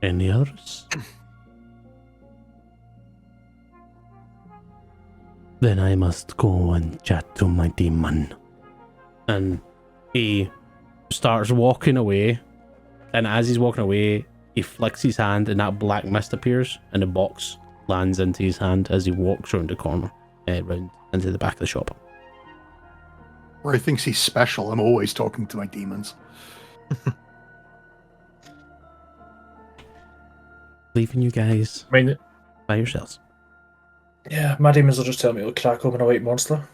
Any others? Then I must go and chat to my demon. And he starts walking away, and as he's walking away, he flicks his hand and that black mist appears and the box lands into his hand as he walks around the corner, round into the back of the shop. Where he thinks he's special. I'm always talking to my demons. Leaving you guys I mean, by yourselves. yeah, my demons will just tell me to crack open a white monster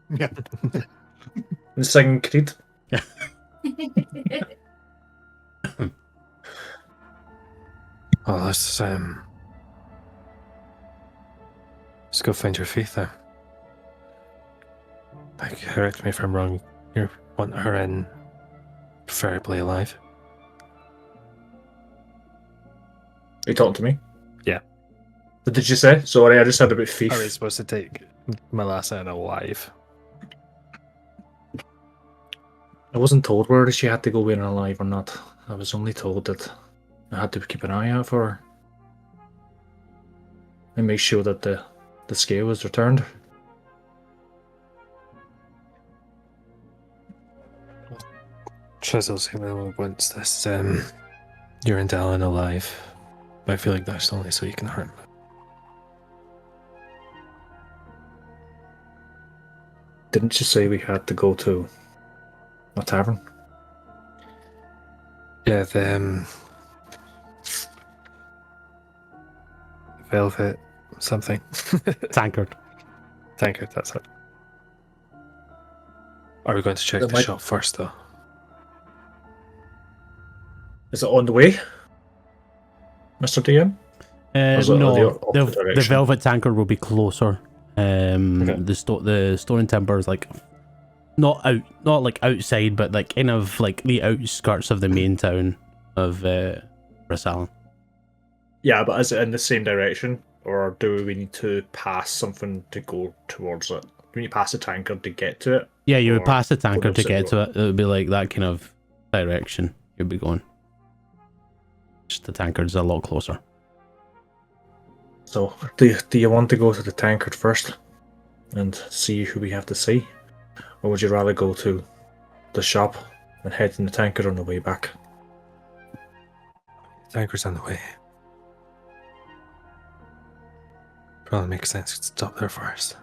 Yeah. and sing Creed. Oh, let's go find your faith then. Like, correct me if I'm wrong. You want her in, preferably alive. Are you talking to me? Yeah. What did you say? Sorry, I just had a bit thief. Are we supposed to take my last in alive? I wasn't told whether she had to go in alive or not. I was only told that I had to keep an eye out for her and make sure that the scale was returned. Chisel's who wants this you're in Dallin alive. But I feel like that's only so you can hurt him. Didn't you say we had to go to a tavern? Yeah, the Velvet something. Tankard. Tankard, that's it. Are we going to check That the might- shop first, though? Is it on the way, Mr. DM? Is it No, the opposite the direction? Velvet Tankard will be closer. Okay. The store and timber is like not like outside, but like kind of like the outskirts of the main town of Rassalen. Yeah, but is it in the same direction, or do we need to pass something to go towards it? Do we need to pass a tankard to get to it? Yeah, you would Or pass the tankard to opposite get to it. It would be like that kind of direction you'd be going. Just the tankard's a lot closer. So, do you want to go to the tankard first and see who we have to see, or would you rather go to the shop and head in the tankard on the way back? Tankard's on the way. Probably makes sense to stop there first.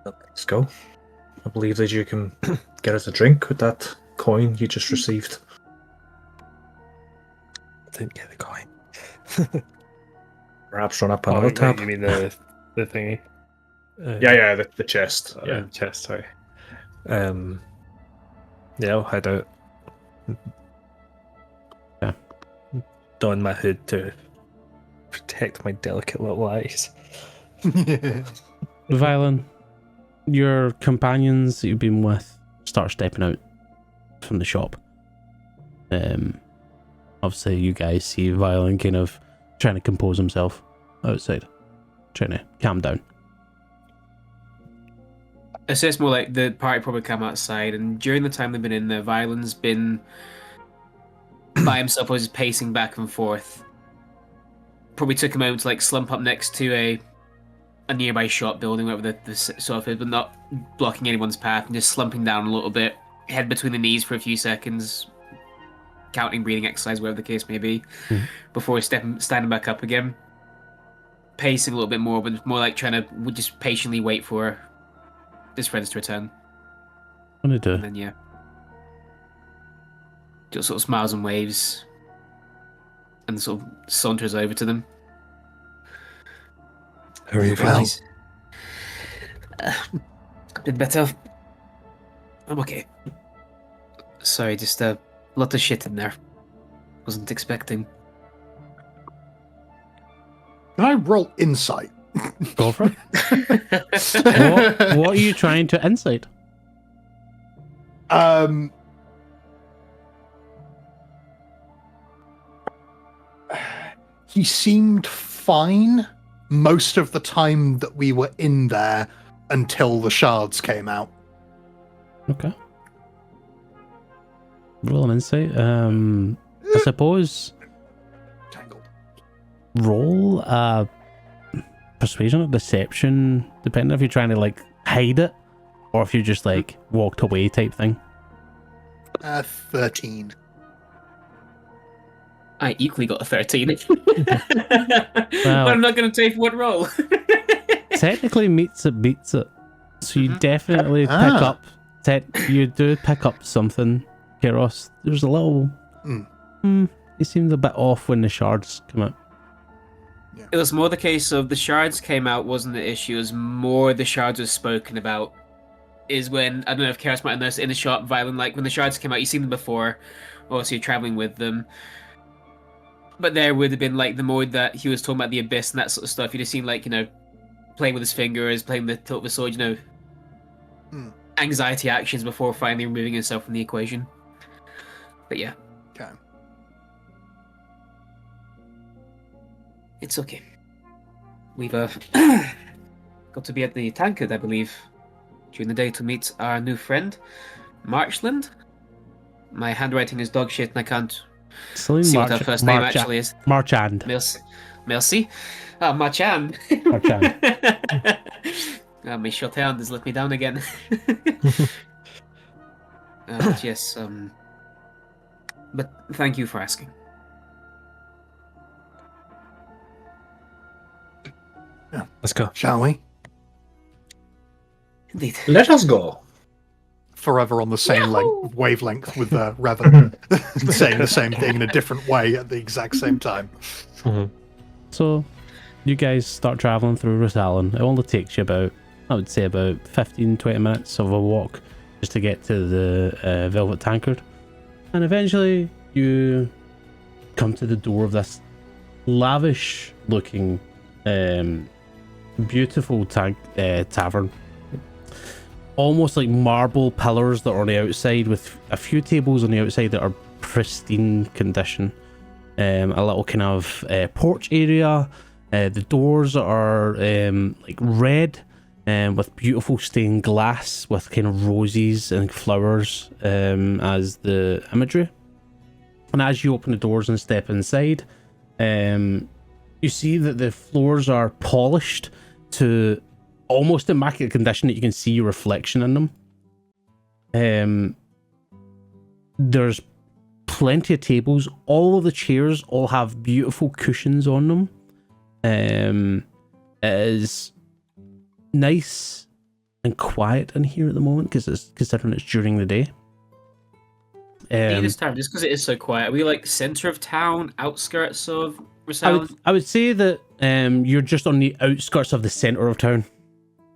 Let's go. I believe that you can get us a drink with that coin you just received. Didn't get the coin. Perhaps run up another tab. You mean the thingy? Yeah, the chest. Yeah. Chest, sorry. Yeah, I'll head out. Yeah. Don my hood to protect my delicate little eyes. Violin, your companions that you've been with start stepping out from the shop. Obviously, you guys see Violin kind of trying to compose himself outside, trying to calm down. So it's more like the party probably come outside, and during the time they've been in there, Violin's been by himself, always pacing back and forth. Probably took a moment to like slump up next to a nearby shop building, whatever the sort of is, but not blocking anyone's path, and just slumping down a little bit, head between the knees for a few seconds, counting breathing exercise, whatever the case may be, before standing back up again. Pacing a little bit more, but more like trying to just patiently wait for his friends to return. What do you do? And then, yeah. Just sort of smiles and waves, and sort of saunters over to them. How are you Well. feeling? A bit better. I'm okay. Sorry, just a lot of shit in there. Wasn't expecting. Can I roll insight? Go for it. What are you trying to insight? He seemed fine most of the time that we were in there until the shards came out. Okay. Roll an insight. I suppose Tangled. roll a persuasion or deception, depending if you're trying to like hide it or if you just like walked away type thing. 13. I equally got a 13. But I'm not going to take one roll. Technically meets it beats it. So you definitely pick up. You do pick up something, Keros. There's a little. It seemed a bit off when the shards come out. Yeah. It was more the case of the shards came out wasn't the issue. It was more the shards was spoken about. Is when I don't know if Keros might have noticed in the shop, Violent, like when the shards came out, you've seen them before. Also, you're traveling with them. But there would have been like the more that he was talking about the abyss and that sort of stuff. You'd have seen like, you know, playing with his fingers, playing the tilt of the sword, you know, anxiety actions before finally removing himself from the equation. But yeah. Okay. It's okay. We've got to be at the tankard, I believe, during the day to meet our new friend, Marchland. My handwriting is dog shit and I can't see what her first name actually is. Marchand. Merci. Ah, Marchand. Marchand. My shorthand has let me down again. Yes, but thank you for asking. Yeah. Let's go. Shall we? Indeed. Let us go. Forever on the same wavelength with Revan, saying the same thing in a different way at the exact same time. So, you guys start traveling through Rassalen. It only takes you about, I would say, about 15-20 minutes of a walk just to get to the Velvet Tankard. And eventually, you come to the door of this lavish-looking, beautiful tavern. Almost like marble pillars that are on the outside with a few tables on the outside that are pristine condition. A little kind of porch area. The doors are like red with beautiful stained glass with kind of roses and flowers as the imagery. And as you open the doors and step inside, you see that the floors are polished to almost immaculate condition that you can see your reflection in them. There's plenty of tables. All of the chairs all have beautiful cushions on them. It is nice and quiet in here at the moment considering it's during the day. This time, just because it is so quiet, are we like center of town, outskirts of Rassalen? I would say that you're just on the outskirts of the center of town.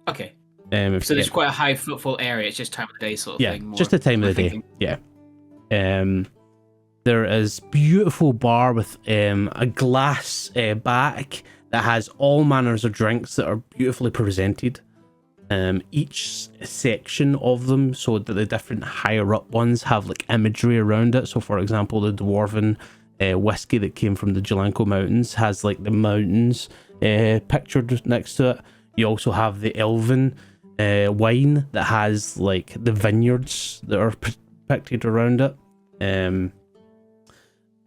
Okay. So there's quite a high footfall area. It's just time of the day sort of thing. Yeah, just the time of the day. Yeah. There is beautiful bar with a glass back that has all manners of drinks that are beautifully presented. Each section of them, so that the different higher up ones have like imagery around it. So for example, the dwarven whiskey that came from the Jelanko Mountains has like the mountains pictured next to it. You also have the elven wine that has like the vineyards that are depicted around it.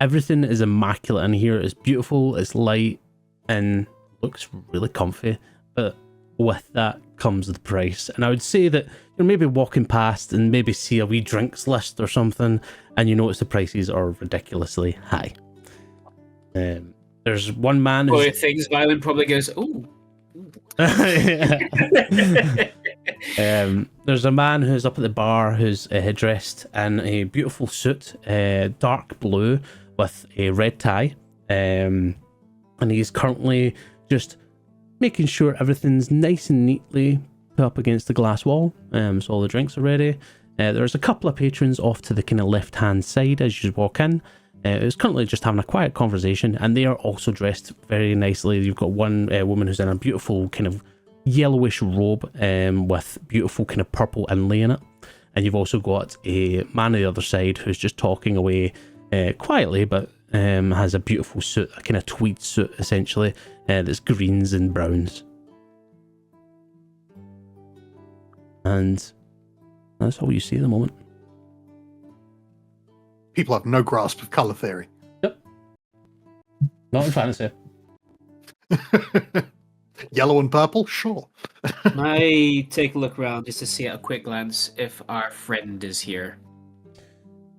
Everything is immaculate in here. It's beautiful, it's light, and looks really comfy. But with that comes the price. And I would say that you're maybe walking past and maybe see a wee drinks list or something, and you notice the prices are ridiculously high. There's one man who things Violent probably goes, ooh. There's a man who's up at the bar who's dressed in a beautiful suit, dark blue with a red tie, and he's currently just making sure everything's nice and neatly put up against the glass wall. So all the drinks are ready. There's a couple of patrons off to the kind of left hand side as you walk in. is currently just having a quiet conversation, and they are also dressed very nicely. You've got one woman who's in a beautiful kind of yellowish robe with beautiful kind of purple inlay in it, and you've also got a man on the other side who's just talking away quietly, but has a beautiful suit, a kind of tweed suit essentially, that's greens and browns. And that's all you see at the moment. People have no grasp of color theory. Not in fantasy. Yellow and purple, sure. I take a look around just to see at a quick glance if our friend is here.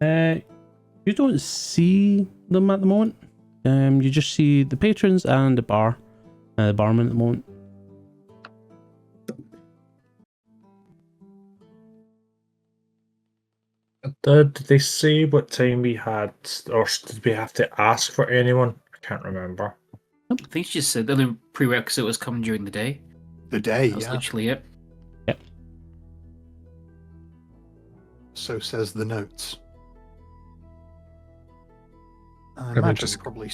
You don't see them at the moment. You just see the patrons and the barman at the moment. Did they say what time we had, or did we have to ask for anyone? I can't remember. I think she just said the only prerequisite was coming during the day. The day, That was yeah. literally it. So says the notes. I Can we imagine just probably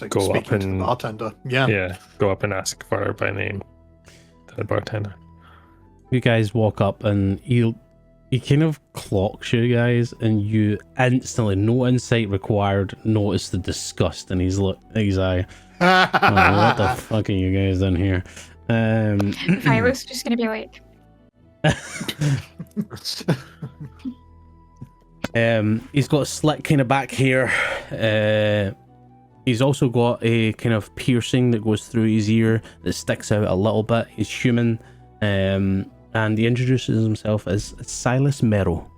go up speaking to the and- bartender. Yeah. Yeah, go up and ask for her by name to the bartender. You guys walk up and he kind of clocks you guys, and you instantly, no insight required, notice the disgust in his eye. Oh, what the fuck are you guys doing here? Violet's just gonna be like, He's got slick kind of back hair. He's also got a kind of piercing that goes through his ear that sticks out a little bit. He's human. And he introduces himself as Silas Merrow.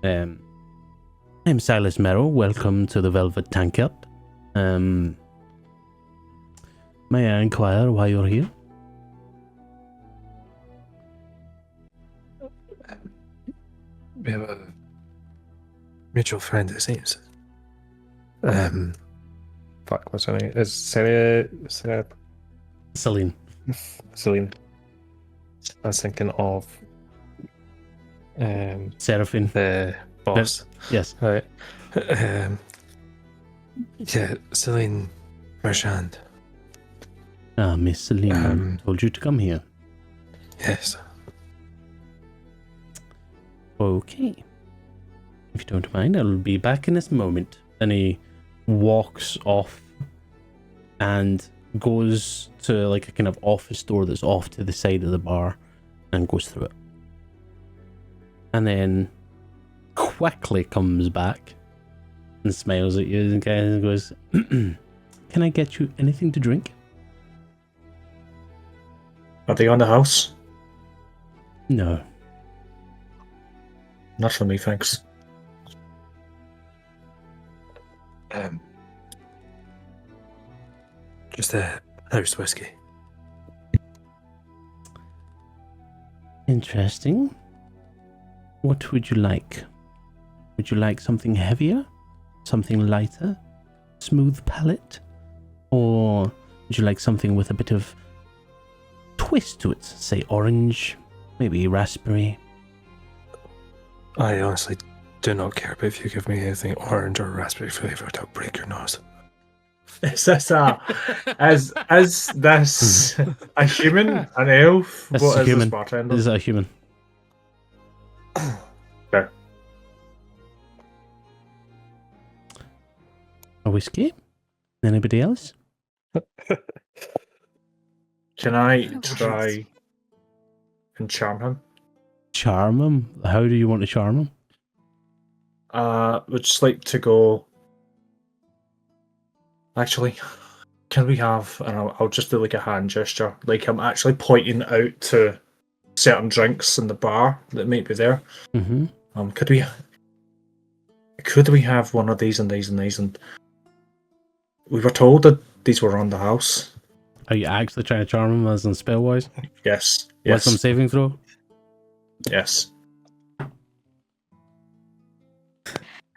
I'm Silas Merrow. Welcome to the Velvet Tankard. May I inquire why you're here? We have a mutual friend, it seems. Fuck, what's her name? Is Celine? Celine. I was thinking of Seraphine. the boss. Yes. Right. Yeah, Celine Marchand. Ah, Miss Celine told you to come here. Yes. Okay. If you don't mind, I'll be back in this moment. And he walks off and goes to like a kind of office door that's off to the side of the bar and goes through it. And then quickly comes back and smiles at you and goes, "Can I get you anything to drink?" Are they on the house? No. Not for me, thanks. Just a house whiskey. Interesting. What would you like? Would you like something heavier? Something lighter? Smooth palate? Or would you like something with a bit of twist to it? Say orange, maybe raspberry. I honestly do not care, but if you give me anything orange or raspberry flavored, I'll break your nose. Is this is this a human, an elf? This What is a is human. this bartender? Is that a human? Okay. A whiskey? Anybody else? Can I try and charm him? Charm him? How do you want to charm him? Would just like to go. Actually, can we have? And I'll just do like a hand gesture, like I'm actually pointing out to certain drinks in the bar that might be there. Mm-hmm. Could we have one of these and these and these? And we were told that these were on the house. Are you actually trying to charm him as in spell wise? Yes. Wisdom Yes. saving throw? Yes.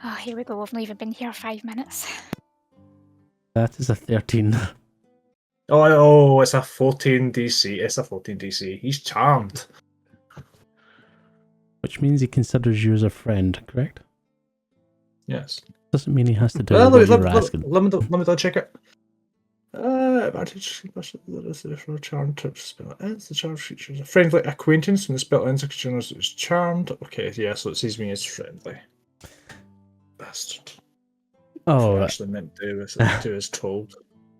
oh, here we go. I've not even been here 5 minutes. That is a 13. Oh, it's a 14 DC. It's a 14 DC. He's charmed. Which means he considers you as a friend, correct? Yes. Doesn't mean he has to do Well, what let you're me asking. double check it. Advantage for charm tips spell ends. The charm features a friendly acquaintance when the spell ends. A creature knows it's charmed. Okay, yeah, so it sees me as friendly. Bastard. Oh, I actually meant do as told.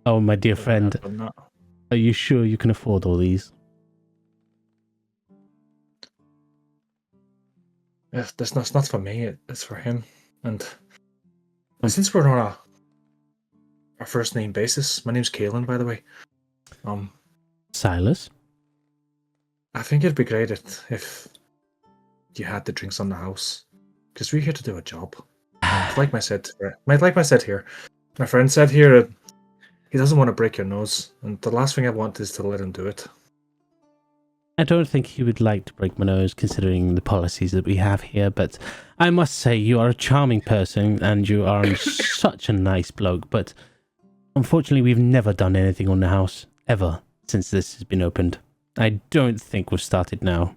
oh, my dear friend, I've done that. are you sure you can afford all these? That's not for me. It's for him. And since we're on a first name basis, my name's Kaelin, by the way. Silas? I think it'd be great if you had the drinks on the house, because we're here to do a job. And like I said here, my friend said here, he doesn't want to break your nose, and the last thing I want is to let him do it. I don't think he would like to break my nose considering the policies that we have here, but I must say you are a charming person and you are such a nice bloke, but unfortunately we've never done anything on the house, ever, since this has been opened. I don't think we've started now.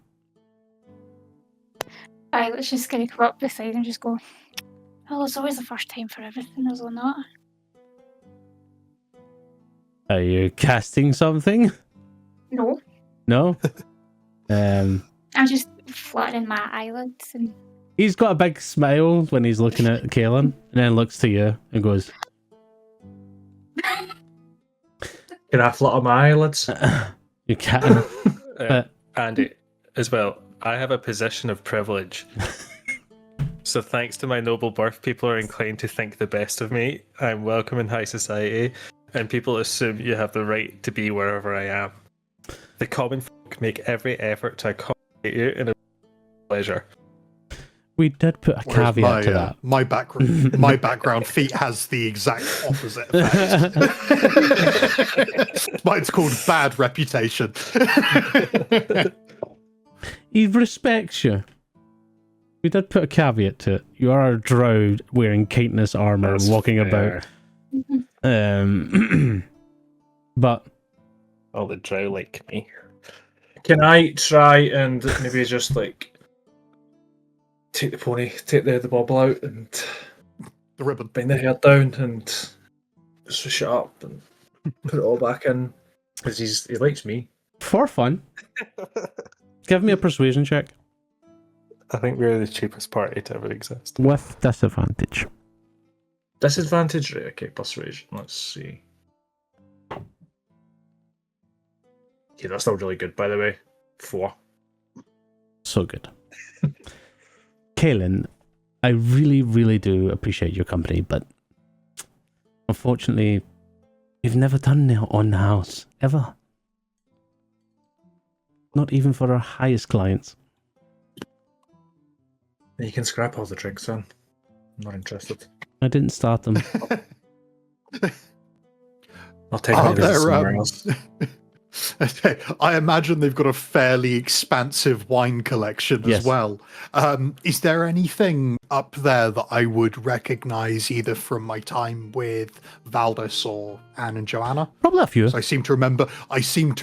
Let's just kind of come up beside and just go, well, it's always the first time for everything, is it not? Are you casting something? No. No? I'm just fluttering my eyelids and He's got a big smile when he's looking at Kaelin, and then looks to you and goes, Can I flutter my eyelids? you can. Andy, as well, I have a position of privilege. So thanks to my noble birth, people are inclined to think the best of me. I'm welcome in high society, and people assume you have the right to be wherever I am. The common folk make every effort to accommodate you in a pleasure. We did put a Whereas caveat to that. my background feat has the exact opposite effect. Mine's called bad reputation. He respects you. We did put a caveat to it. You are a drow wearing chitinous armor and That's walking fair. about. But All the drow like me. Can I try and maybe just like take the bauble out and The ribbon. bring the hair down and swish it up and put it all back in because he likes me. for fun, give me a persuasion check I think we're the cheapest party to ever exist. with disadvantage. Disadvantage, right? Okay, persuasion. Let's see. Yeah, that's still really good, by the way. 4. So good. Kaelin, I really, really do appreciate your company, but unfortunately, we've never done it on the house, ever. Not even for our highest clients. You can scrap all the drinks then. I'm not interested. I didn't start them. I'll take Are my there, somewhere else. I imagine they've got a fairly expansive wine collection Yes. as well. Is there anything up there that I would recognize either from my time with Valdis or Anne and Joanna? Probably a few. So I seem to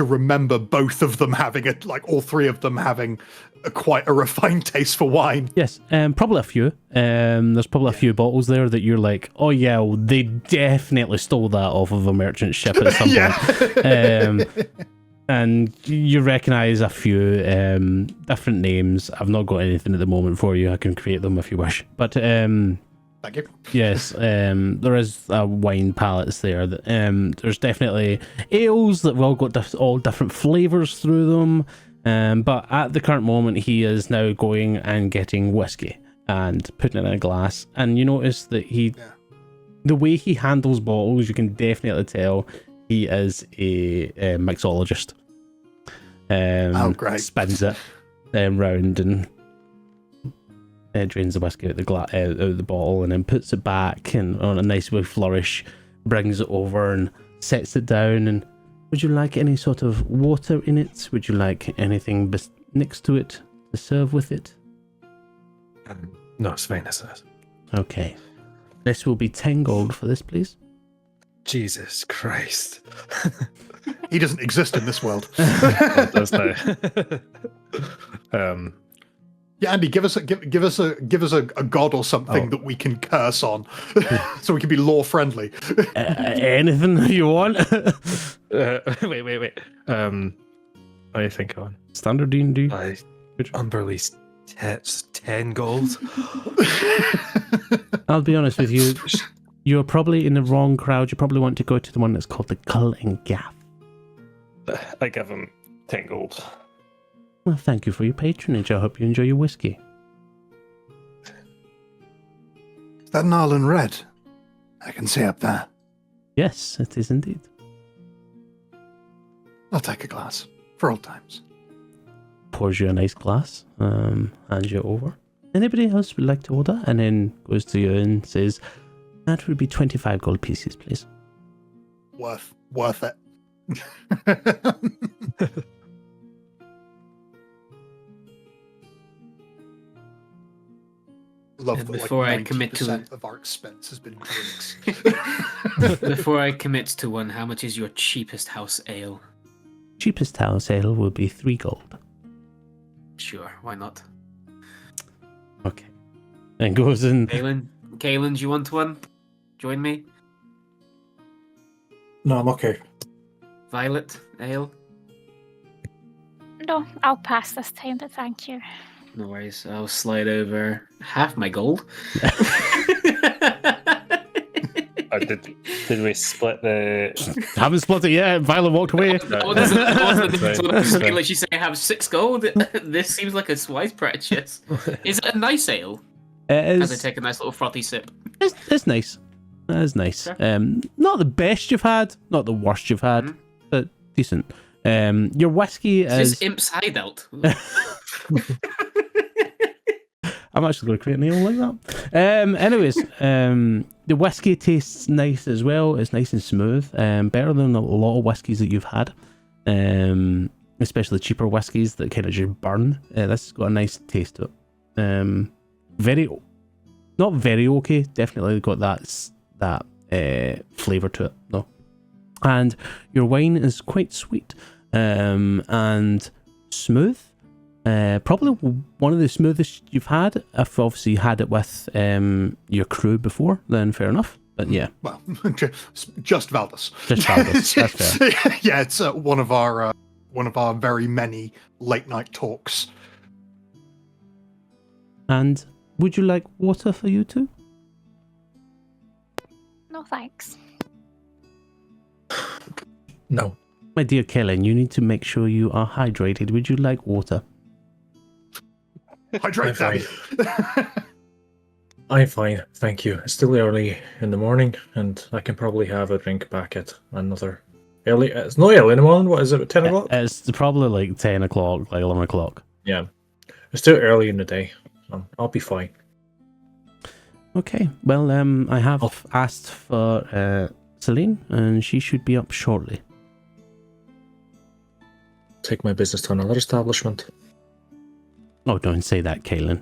remember both of them having all three of them having quite a refined taste for wine. Yes, probably a few. There's probably a few bottles there that you're like, oh yeah, well, they definitely stole that off of a merchant ship at some point. And you recognise a few different names. I've not got anything at the moment for you. I can create them if you wish. But Thank you. yes, there is wine palettes there. That, there's definitely ales that have all got all different flavours through them. But at the current moment, he is now going and getting whiskey and putting it in a glass. And you notice that the way he handles bottles, you can definitely tell he is a mixologist. Great. Spins it round and drains the whiskey out of the bottle and then puts it back and on a nice wee flourish, brings it over and sets it down. And would you like any sort of water in it? Would you like anything next to it to serve with it? No, it's fine as it is. Okay. This will be 10 gold for this, please. Jesus Christ. He doesn't exist in this world. It does now. Yeah, Andy, give us a god or something that we can curse on, so we can be law friendly. Anything you want. Wait. What do you think on? Standard D&D. Umberly's tits, 10 gold. I'll be honest with you. You're probably in the wrong crowd. You probably want to go to the one that's called the Gull and Gaff. I give him 10 gold. Well, thank you for your patronage. I hope you enjoy your whiskey. Is that an Arlen Red? I can see up there. Yes, it is indeed. I'll take a glass for old times. Pours you a nice glass, hands you over. Anybody else would like to order? And then goes to you and says, that would be 25 gold pieces, please. Worth it. Love And that, before I like, commit to 90% of our expense has been drinks. Before I commit to one, how much is your cheapest house ale? Cheapest house ale will be 3 gold. Sure, why not? Okay. And goes in. Kaylin, do you want one? Join me. No, I'm okay. Violet ale. No, I'll pass this time, but thank you. No worries. I'll slide over half my gold. Did we split the... Haven't split it yet. Violet walked away. Like she's saying, I have 6 gold. This seems like a wise purchase. Is it a nice ale? It As I is. take a nice little frothy sip. It's nice. It is nice. Okay. Not the best you've had, not the worst you've had, but decent. Your whiskey It's is. just Imp's Hideout. I'm actually going to create an ale like that. Anyways, the whiskey tastes nice as well. It's nice and smooth. Better than a lot of whiskies that you've had. Especially cheaper whiskies that kind of just burn. This has got a nice taste to it. Not very okay. Definitely got that flavour to it, though. And your wine is quite sweet and smooth. Probably one of the smoothest you've had. If obviously you had it with your crew before, then fair enough. But yeah, Well, just Valdus. just Valdus. That's fair. Yeah, it's one of our very many late night talks. And would you like water for you too? No thanks. No. My dear Kellen, you need to make sure you are hydrated. Would you like water? Hydrate that. I'm fine, thank you. It's still early in the morning, and I can probably have a drink back at another early. It's not early in the morning. What is it? 10 o'clock? It's probably like 10 o'clock, like 11 o'clock. Yeah, it's still early in the day. I'll be fine. Okay, well, I have asked for Celine, and she should be up shortly. Take my business to another establishment. Oh, don't say that, Kaylin.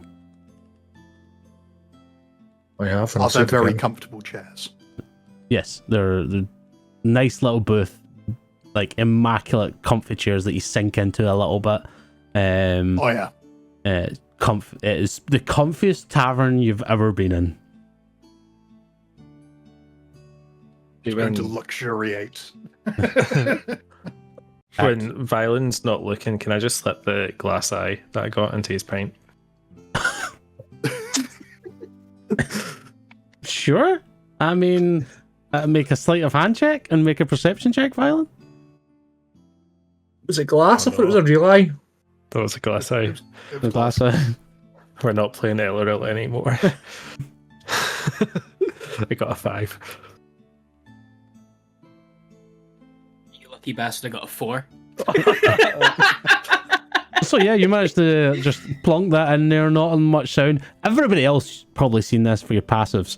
I have. and Are I'll they sit very again. comfortable chairs? Yes, they're nice little booth, like immaculate comfy chairs that you sink into a little bit. Oh yeah. It is the comfiest tavern you've ever been in. It's going to luxuriate. When Violin's not looking, can I just slip the glass eye that I got into his pint? Sure. I mean, make a sleight of hand check and make a perception check, Violin. Was it glass? Oh, I thought it was a real eye. That was a glass eye. The glass eye. We're not playing LRL anymore. I got a 5. You lucky bastard, I got a 4. So yeah, you managed to just plonk that in there, not on much sound. Everybody else probably seen this for your passives.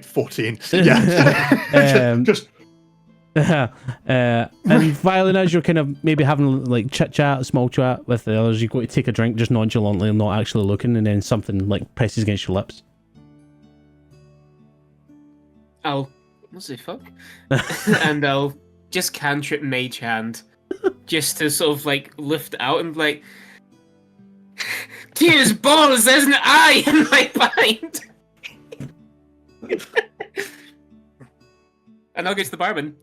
14. Yeah. just And Violin, as you're kind of maybe having like chit chat, small chat with the others, you go to take a drink just nonchalantly and not actually looking, and then something like presses against your lips. I'll what's the fuck? And I'll just cantrip mage hand, just to sort of like lift out and like Tears balls, there's an eye in my pint! And I'll go to the barman.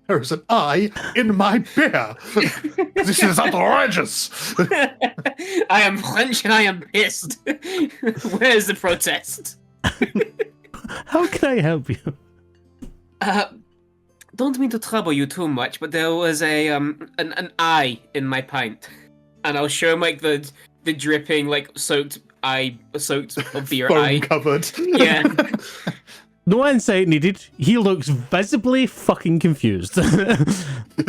There is an eye in my beer. This is outrageous. I am French and I am pissed. Where's the protest? How can I help you? Don't mean to trouble you too much, but there was an eye in my pint, and I'll show him like the dripping soaked beer Foam eye. covered. Yeah. No insight needed. He looks visibly fucking confused. No,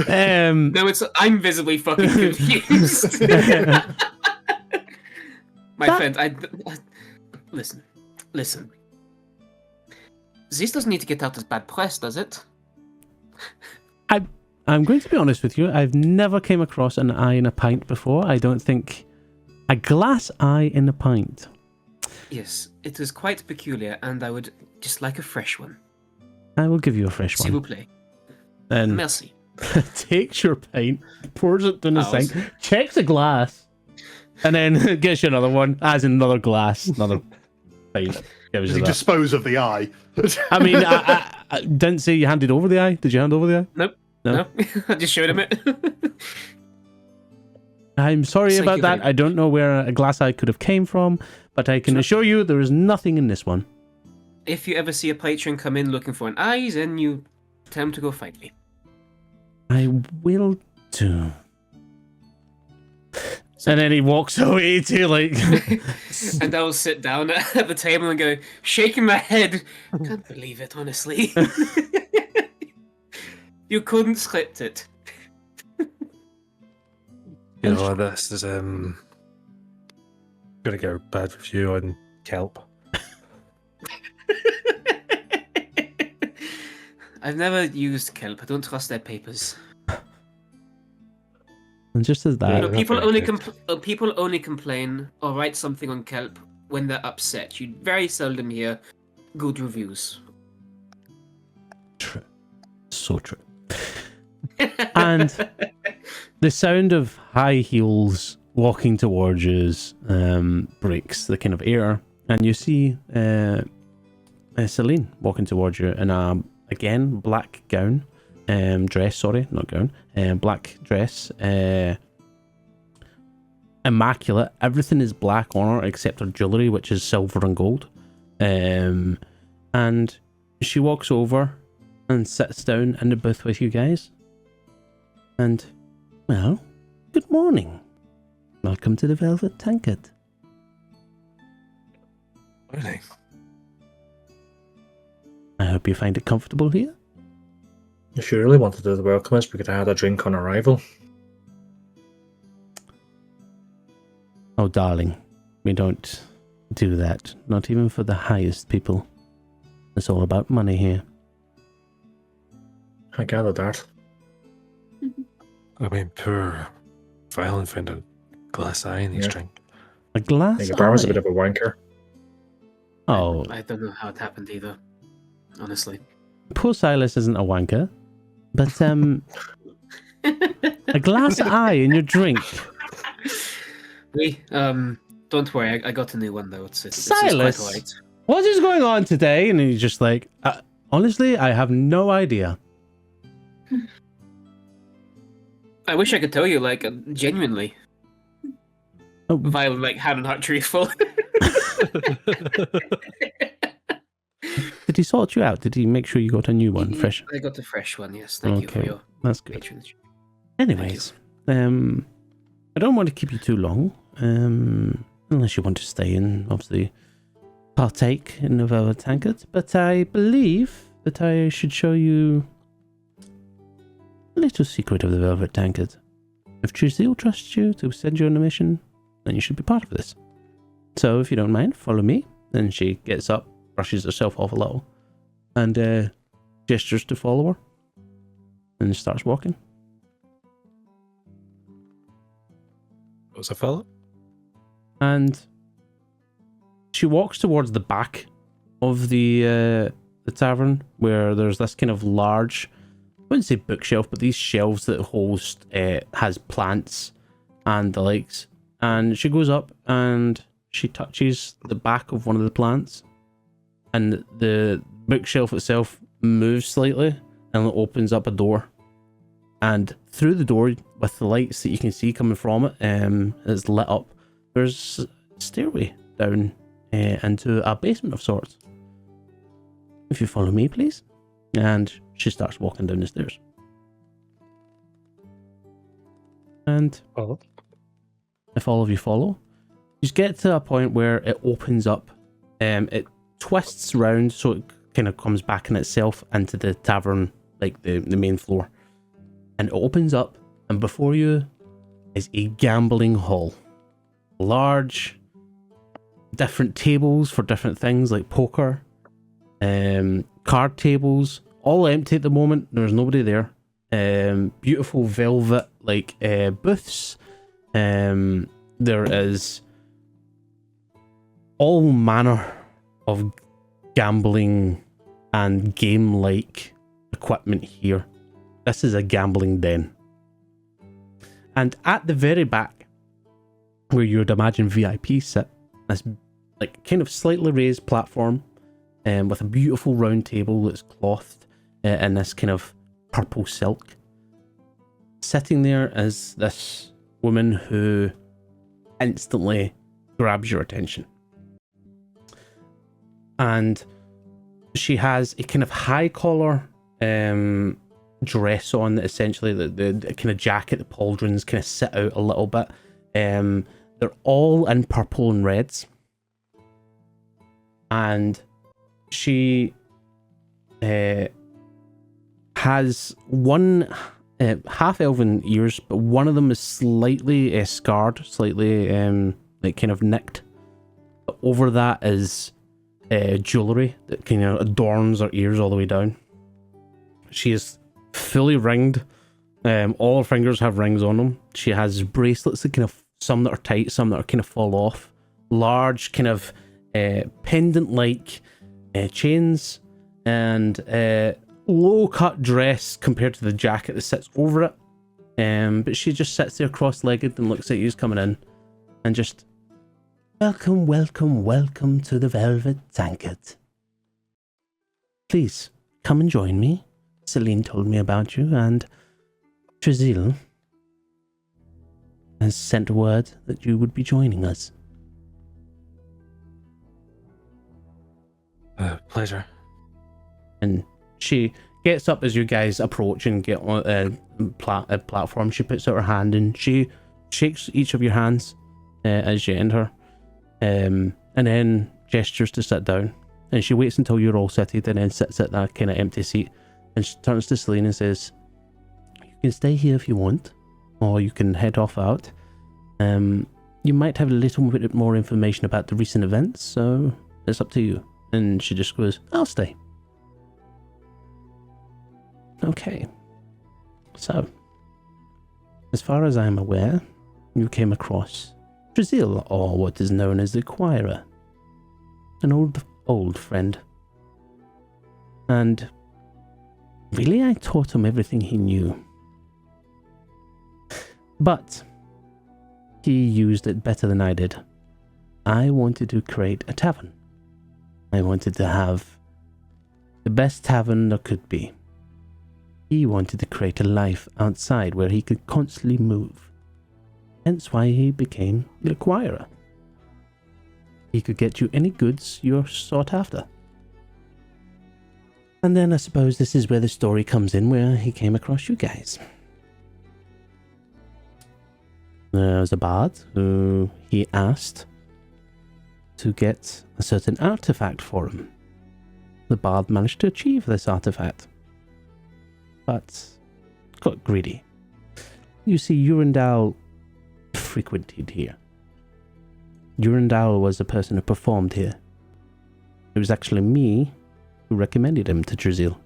I'm visibly fucking confused. My friend, listen. This doesn't need to get out as bad press, does it? I'm going to be honest with you. I've never came across an eye in a pint before. I don't think a glass eye in a pint. Yes, it is quite peculiar, and I would just like a fresh one. I will give you a fresh S'il vous one. plaît. And Merci. takes your pint, pours it down the sink, checks the glass, and then gets you another one, adds another glass, another pint. Gives Did you he that. dispose of the eye? I mean, I didn't say you handed over the eye. Did you hand over the eye? Nope. No? I just showed him it. I'm sorry Thank about you that. very I don't know where a glass eye could have came from, but I can Sure. assure you there is nothing in this one. If you ever see a patron come in looking for an eye, then you tell him to go find me. I will do. And then he walks away to And I'll sit down at the table and go, shaking my head. Can't believe it, honestly. You couldn't script it. You know, this is gonna get a bad review on kelp. I've never used kelp. I don't trust their papers. And just as that, No, not people very only good. people only complain or write something on kelp when they're upset. You very seldom hear good reviews. true. So true. And the sound of high heels walking towards you breaks the kind of air, and you see Celine walking towards you in a, again, black gown, dress, sorry, not gown, black dress, immaculate. Everything is black on her except her jewellery, which is silver and gold. And she walks over and sits down in the booth with you guys. And, well, good morning. Welcome to the Velvet Tankard. Really? I hope you find it comfortable here. If you really wanted to do the welcomers, we could have had a drink on arrival. Oh, darling, we don't do that. Not even for the highest people. It's all about money here. I gathered that. I mean, poor Violent found a glass eye in his Yeah. drink. A glass I think Barman's a eye? bit of a wanker. Oh, I don't know how it happened either. Honestly. poor Silas isn't a wanker. But, a glass eye in your drink. Don't worry, I got a new one though. It's Silas! quite alright. What is going on today? And he's just like, honestly, I have no idea. I wish I could tell you, genuinely. Oh, Violent, hand on heart truthful. did he sort you out? Did he make sure you got a new one, fresh? I got a fresh one, yes. Thank you for Okay, your that's good. patronage. Anyways, I don't want to keep you too long, unless you want to stay and obviously partake in the Velvet Tankard. But I believe that I should show you a little secret of the Velvet Tankard. If Trusil trusts you to send you on a mission, then you should be part of this. So if you don't mind, follow me. Then she gets up, brushes herself off a little, and gestures to follow her, and starts walking. Was a fella? And she walks towards the back of the tavern, where there's this kind of large wouldn't say bookshelf, but these shelves that host has plants and the likes. And she goes up and she touches the back of one of the plants, and the bookshelf itself moves slightly, and it opens up a door. And through the door, with the lights that you can see coming from it, it's lit up. There's a stairway down into a basement of sorts. If you follow me, please. And she starts walking down the stairs. And Oh. if all of you follow, you get to a point where it opens up. It twists round, so it kind of comes back in itself into the tavern, like the main floor. And it opens up, and before you is a gambling hall. Large, different tables for different things like poker, card tables, all empty at the moment. There's nobody there. Beautiful velvet like booths. There is all manner of gambling and game-like equipment here. This is a gambling den. And at the very back, where you would imagine VIP sit, this like kind of slightly raised platform, with a beautiful round table that's clothed in this kind of purple silk. Sitting there is this woman who instantly grabs your attention. And she has a kind of high collar dress on, that essentially the kind of jacket, the pauldrons kind of sit out a little bit. They're all in purple and reds. And she has one half elven ears, but one of them is slightly scarred, slightly like kind of nicked. But over that is jewellery that kind of adorns her ears all the way down. She is fully ringed. All her fingers have rings on them. She has bracelets that kind of, some that are tight, some that are kind of fall off. Large kind of pendant-like chains, and low-cut dress compared to the jacket that sits over it. But she just sits there cross-legged and looks at you coming in, and just, welcome, welcome, welcome to the Velvet Tankard. Please, come and join me. Celine told me about you, and Trazil has sent word that you would be joining us. Pleasure. And she gets up as you guys approach and get on a platform. She puts out her hand and she shakes each of your hands as you enter, and then gestures to sit down. And she waits until you're all seated and then sits at that kind of empty seat. And she turns to Celine and says, "You can stay here if you want, or you can head off out. You might have a little bit more information about the recent events, so it's up to you." And she just goes, "I'll stay." Okay. So, as far as I'm aware, you came across Trazil, or what is known as the Acquirer. An old friend. And really, I taught him everything he knew. But he used it better than I did. I wanted to create a tavern. I wanted to have the best tavern there could be. He wanted to create a life outside where he could constantly move. Hence why he became the Acquirer. He could get you any goods you're sought after. And then I suppose this is where the story comes in, where he came across you guys. There was a bard who he asked to get a certain artifact for him. The bard managed to achieve this artifact, but got greedy. You see, Urundal frequented here. Urundal was the person who performed here. It was actually me who recommended him to Trazil.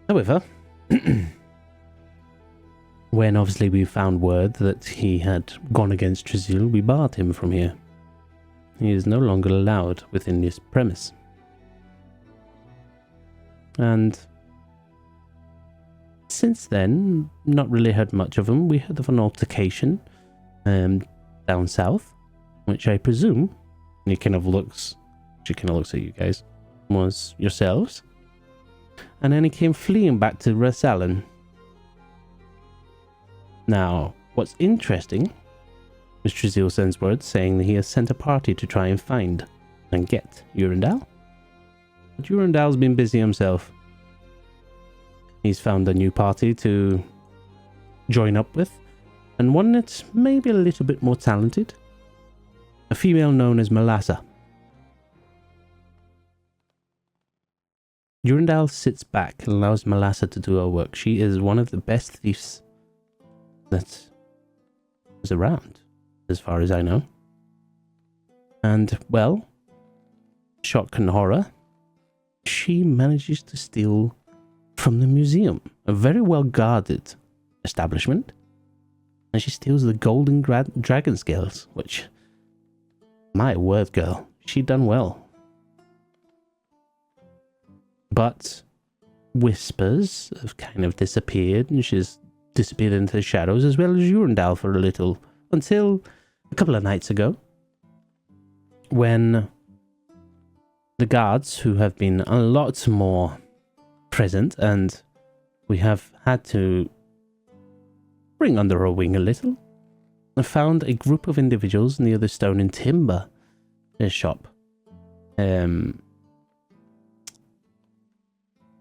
However, when obviously we found word that he had gone against Trazil, we barred him from here. He is no longer allowed within this premise. And since then, not really heard much of them. We heard of an altercation down south, which I presume, she kind of looks at you guys, was yourselves. And then he came fleeing back to Rassalen. Now, what's interesting, Mr. Zeal sends word saying that he has sent a party to try and find and get Urundal. But Urundal's been busy himself. He's found a new party to join up with, and one that's maybe a little bit more talented. A female known as Melassa. Urundal sits back and allows Melassa to do her work. She is one of the best thieves that is around, as far as I know. And, well, shock and horror, she manages to steal from the museum, a very well guarded establishment, and she steals the golden dragon scales, which, my word, girl, she done well. But whispers have kind of disappeared, and she's disappeared into the shadows, as well as Urundal for a little, until a couple of nights ago, when the guards, who have been a lot more present, and we have had to bring under our wing a little, found a group of individuals near the stone and timber shop.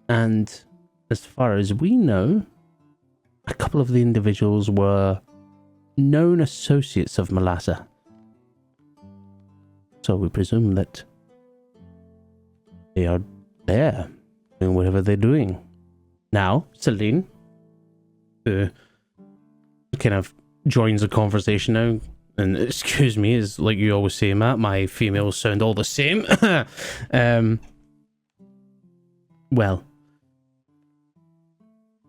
And as far as we know, a couple of the individuals were known associates of Melassa. So we presume that they are there, doing whatever they're doing. Now, Celine, who kind of joins the conversation now, and excuse me, is like you always say, Matt, my females sound all the same. Well,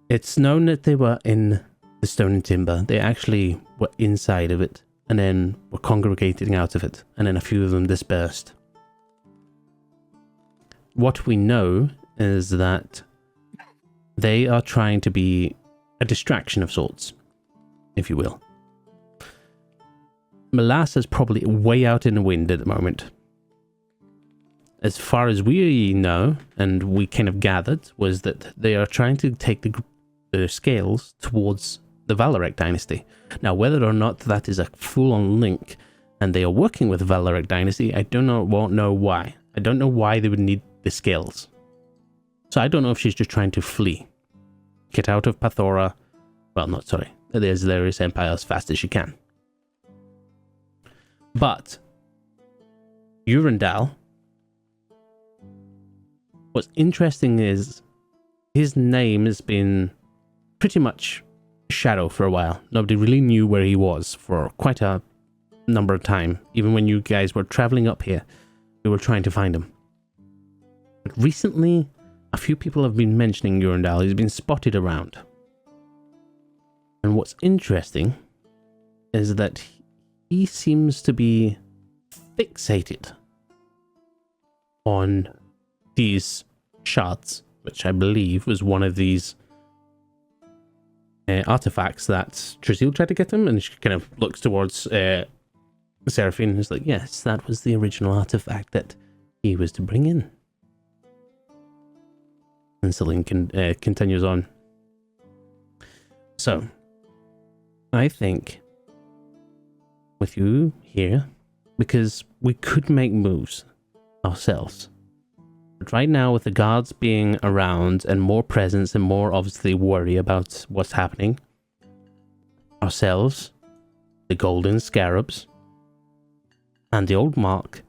it's known that they were in the stone and timber. They actually were inside of it, and then were congregating out of it, and then a few of them dispersed. What we know is that they are trying to be a distraction of sorts, if you will. Melassa's probably way out in the wind at the moment. As far as we know, and we kind of gathered, was that they are trying to take the scales towards the Valorek dynasty. Now, whether or not that is a full-on link, and they are working with Valorek dynasty, I won't know why. I don't know why they would need the scales. So I don't know if she's just trying to flee. Get out of Pathora. Well, not sorry. There's Larius Empire as fast as she can. But Urundal, what's interesting is his name has been pretty much shadow for a while. Nobody really knew where he was for quite a number of time. Even when you guys were traveling up here, we were trying to find him. But recently, a few people have been mentioning Urundal. He's been spotted around. And what's interesting is that he seems to be fixated on these shards, which I believe was one of these artifacts that Trazil tried to get him, and she kind of looks towards Seraphine and is like, yes, that was the original artifact that he was to bring in. And Celine continues on. So, I think with you here, because we could make moves ourselves. But right now, with the guards being around and more presence and more obviously worry about what's happening, ourselves, the Golden Scarabs, and the Old Mark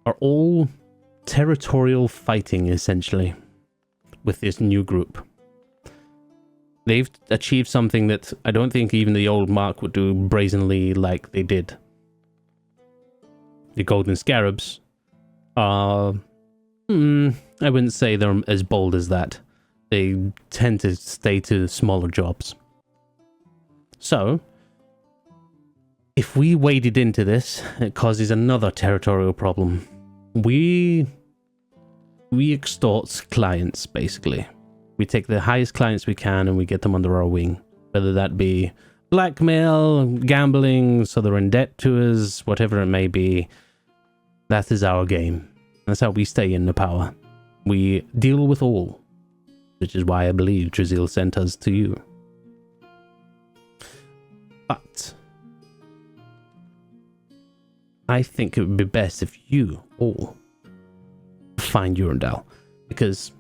are all territorial fighting, essentially, with this new group. They've achieved something that I don't think even the Old Mark would do brazenly like they did. The Golden Scarabs are... I wouldn't say they're as bold as that. They tend to stay to smaller jobs. So, if we waded into this, it causes another territorial problem. We We extort clients, basically. We take the highest clients we can and we get them under our wing. Whether that be blackmail, gambling, so they're in debt to us, whatever it may be. That is our game. That's how we stay in the power. We deal with all. Which is why I believe Trazil sent us to you. But I think it would be best if you all find Urundal. Because,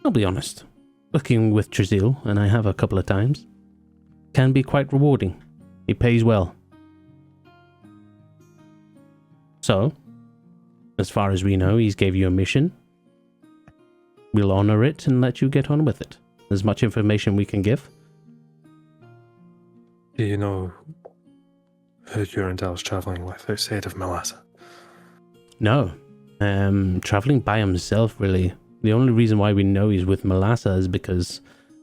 I'll be honest, working with Trazil, and I have a couple of times, can be quite rewarding. He pays well. So, as far as we know, he's gave you a mission. We'll honor it and let you get on with it. As much information we can give. Do you know who Urundal's traveling with outside of Melassa? No. Traveling by himself, really. The only reason why we know he's with Melassa is because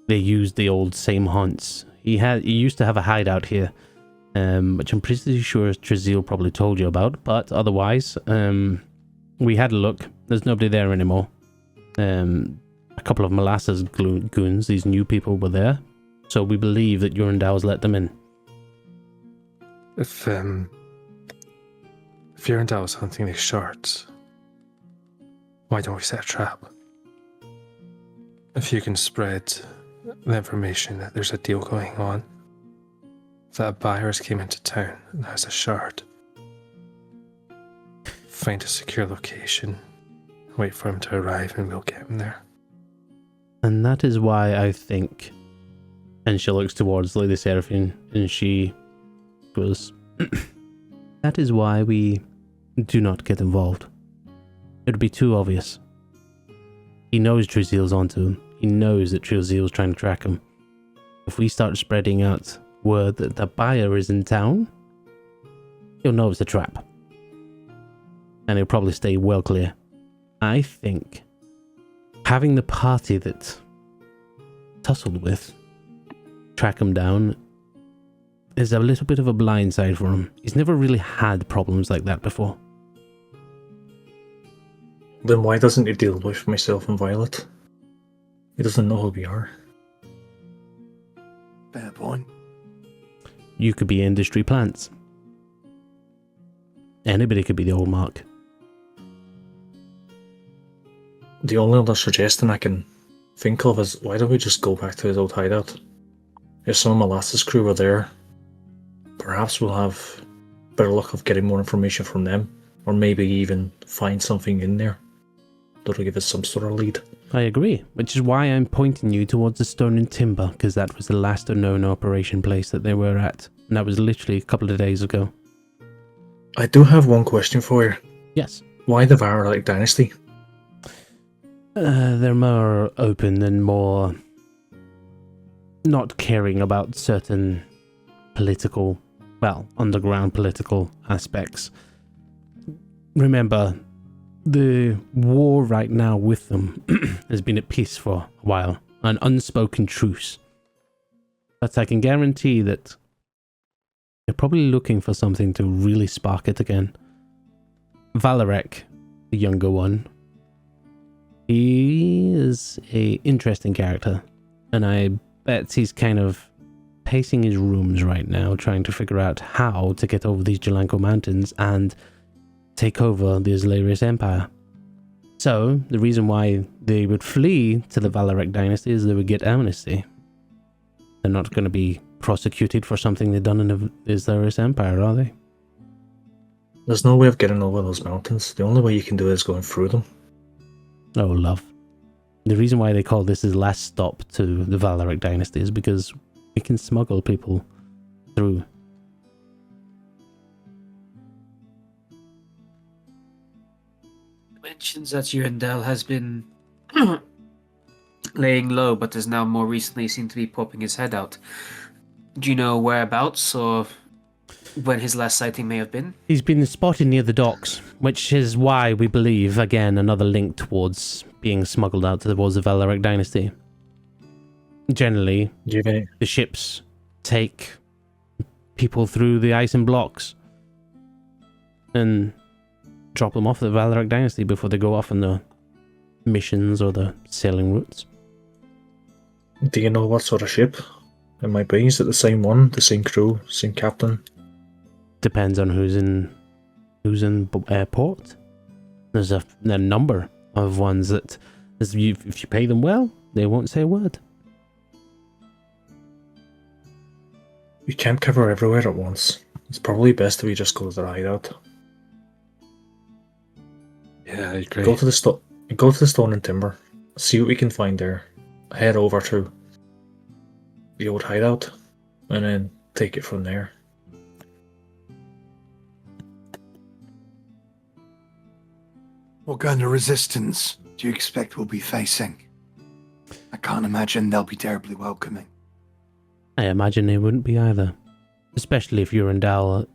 they used the old same haunts. He used to have a hideout here, which I'm pretty sure Trazil probably told you about, but otherwise, we had a look. There's nobody there anymore. A couple of Melassa's goons, these new people, were there, so we believe that Urundal's let them in. If Urundal's hunting these shards, why don't we set a trap? If you can spread the information that there's a deal going on, that a buyer has came into town and has a shard, find a secure location, wait for him to arrive, and we'll get him there. And that is why I think, and she looks towards Lady Seraphine, and she goes, that is why we do not get involved. It would be too obvious. He knows Trazil's onto him. He knows that Trazil's trying to track him. If we start spreading out word that the buyer is in town, he'll know it's a trap. And he'll probably stay well clear. I think having the party that tussled with track him down is a little bit of a blindside for him. He's never really had problems like that before. Then why doesn't he deal with myself and Violet? He doesn't know who we are. Fair point. You could be industry plants. Anybody could be the old Mark. The only other suggestion I can think of is, why don't we just go back to his old hideout? If some of Melassa's crew were there, perhaps we'll have better luck of getting more information from them, or maybe even find something in there that'll give us some sort of lead. I agree, which is why I'm pointing you towards the Stone and Timber, because that was the last unknown operation place that they were at, and that was literally a couple of days ago. I do have one question for you. Yes. Why the Varelic Dynasty? They're more open and more not caring about certain political, well, underground political aspects. Remember, the war right now with them has been at peace for a while, an unspoken truce. But I can guarantee that they're probably looking for something to really spark it again. Valorek, the younger one, he is a interesting character, and I bet he's kind of pacing his rooms right now, trying to figure out how to get over these Jalanko mountains and take over the Islarius Empire. So, the reason why they would flee to the Valorek dynasty is they would get amnesty. They're not going to be prosecuted for something they've done in the Islarius Empire, are they? There's no way of getting over those mountains. The only way you can do it is going through them. Oh, love. The reason why they call this his last stop to the Valorek dynasty is because we can smuggle people through. Mentions that Urundal has been laying low, but has now more recently seemed to be popping his head out. Do you know whereabouts or when his last sighting may have been? He's been spotted near the docks, which is why we believe, again, another link towards being smuggled out towards the Valorek dynasty. Generally, the ships take people through the ice and blocks and drop them off the Valorek dynasty before they go off on the missions or the sailing routes. Do you know what sort of ship it might be? Is it the same one, the same crew, same captain? Depends on who's in port. There's a number of ones that, if you pay them well, they won't say a word. We can't cover everywhere at once. It's probably best if we just go to the hideout. Yeah, I agree. Go to the stone and timber. See what we can find there. Head over to the old hideout, and then take it from there. What kind of resistance do you expect we'll be facing? I can't imagine they'll be terribly welcoming. I imagine they wouldn't be either. Especially if Urandal,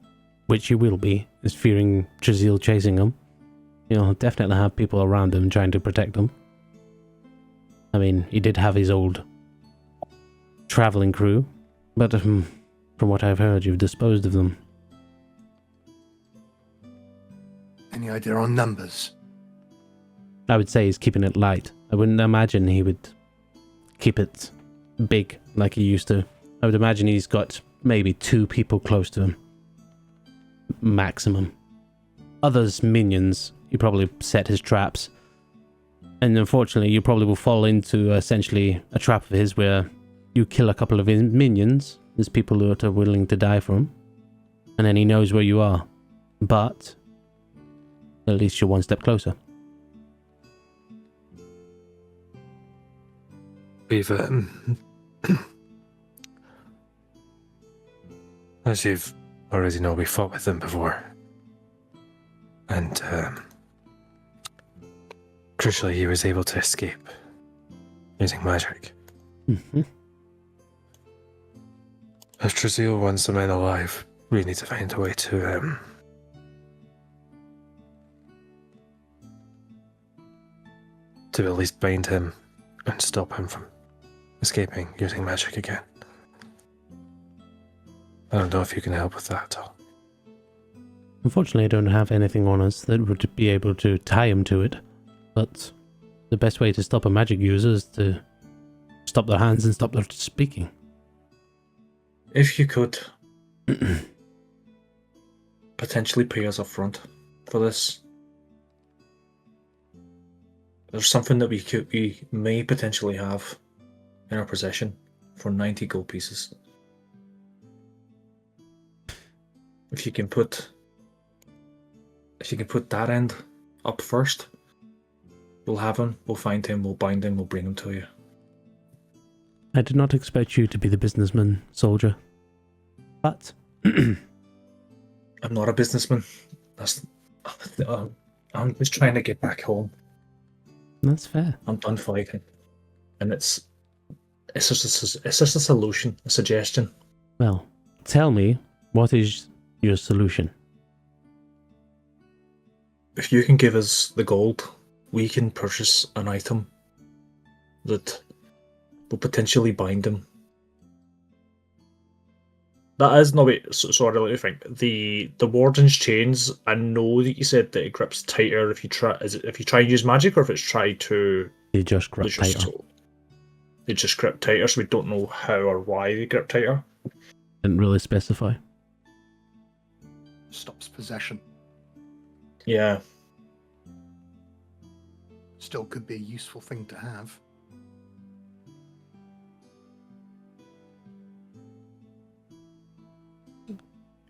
which you will be, is fearing Trazil chasing them. You'll definitely have people around him trying to protect them. I mean, he did have his old traveling crew, but from what I've heard, you've disposed of them. Any idea on numbers? I would say he's keeping it light. I wouldn't imagine he would keep it big like he used to. I would imagine he's got maybe 2 people close to him. Maximum. Others, minions, he probably set his traps. And unfortunately, you probably will fall into essentially a trap of his where you kill a couple of his minions. There's people who are willing to die for him. And then he knows where you are. But at least you're one step closer. We've, as you've already know, we fought with them before. And, crucially, he was able to escape using magic. Mm-hmm. If Trazil wants the men alive, we need to find a way to at least bind him and stop him from escaping using magic again. I don't know if you can help with that at all. Unfortunately, I don't have anything on us that would be able to tie him to it. But the best way to stop a magic user is to stop their hands and stop their speaking. If you could potentially pay us up front for this. There's something that we may potentially have in our possession for 90 gold pieces. If you can put that end up first, we'll have him, we'll find him, we'll bind him, we'll bring him to you. I did not expect you to be the businessman, soldier. But I'm not a businessman. I'm just trying to get back home. that's fair. I'm done fighting, and it's just a solution, a suggestion. Well, tell me, what is your solution? If you can give us the gold, we can purchase an item that will potentially bind him. That is no wait. Sorry, let me think. The warden's chains. I know that you said that it grips tighter if you try. Is it if you try and use magic, or if it's tried to? They just grip tighter. They just grip tighter, so we don't know how or why they grip tighter. Didn't really specify. Stops possession. Yeah. Still could be a useful thing to have.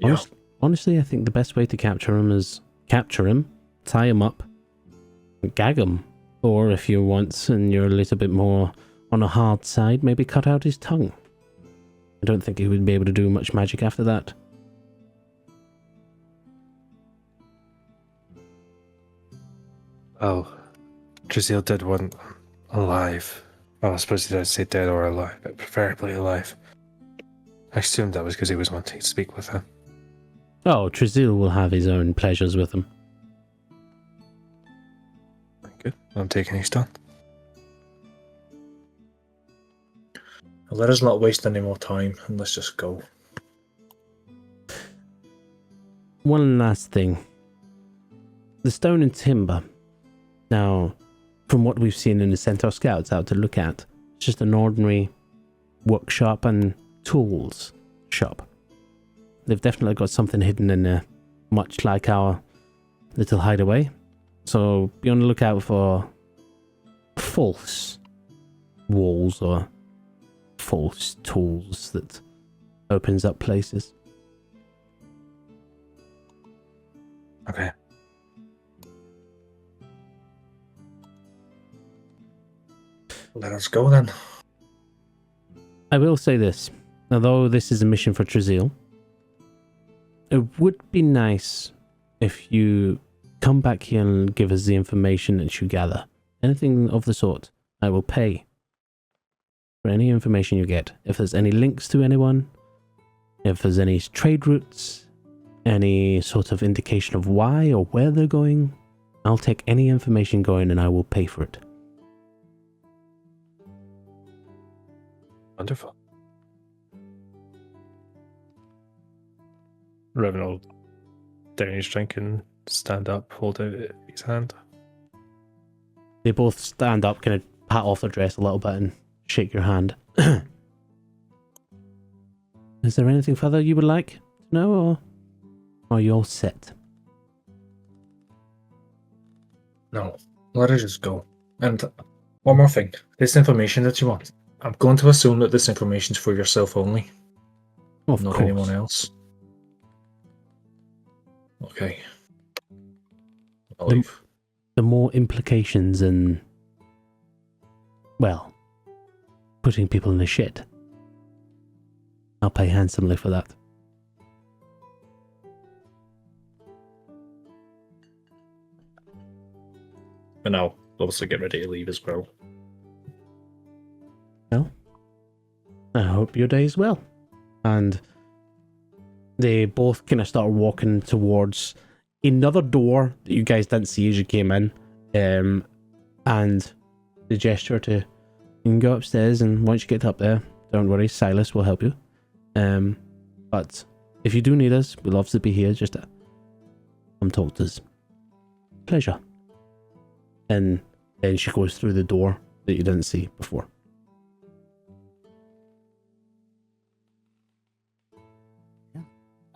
Yeah. Honestly, I think the best way to capture him is capture him, tie him up, gag him. Or if you want and you're a little bit more on a hard side, maybe cut out his tongue. I don't think he would be able to do much magic after that. Well, Trazil did want alive. Well, I suppose he did say dead or alive, but preferably alive. I assumed that was because he was wanting to speak with him. Oh, Trazil will have his own pleasures with him. Good. I'm taking his stand. Let us not waste any more time, and let's just go. One last thing. The stone and timber. Now, from what we've seen in the Centaur Scouts out to look at, it's just an ordinary workshop and tools shop. They've definitely got something hidden in there, much like our little hideaway. So be on the lookout for false walls or false tools that opens up places. Okay. Let us go then. I will say this, although this is a mission for Trazil, it would be nice if you come back here and give us the information that you gather. Anything of the sort, I will pay for any information you get. If there's any links to anyone, if there's any trade routes, any sort of indication of why or where they're going, I'll take any information going and I will pay for it. Wonderful. Revan will down his drink and stand up, hold out his hand. They both stand up, kind of pat off their dress a little bit and shake your hand. Is there anything further you would like to know, or are you all set? No, let us just go. And one more thing. This information that you want, I'm going to assume that this information is for yourself only. Of not course. anyone else. Okay. I'll leave. The more implications and, well, putting people in the shit, I'll pay handsomely for that. And I'll obviously get ready to leave as well. Well, I hope your day is well. And they both kind of start walking towards another door that you guys didn't see as you came in. And the gesture to, you can go upstairs, and once you get up there, don't worry, Silas will help you. But if you do need us, we'll obviously be here. Just come talk to us. Pleasure. And then she goes through the door that you didn't see before.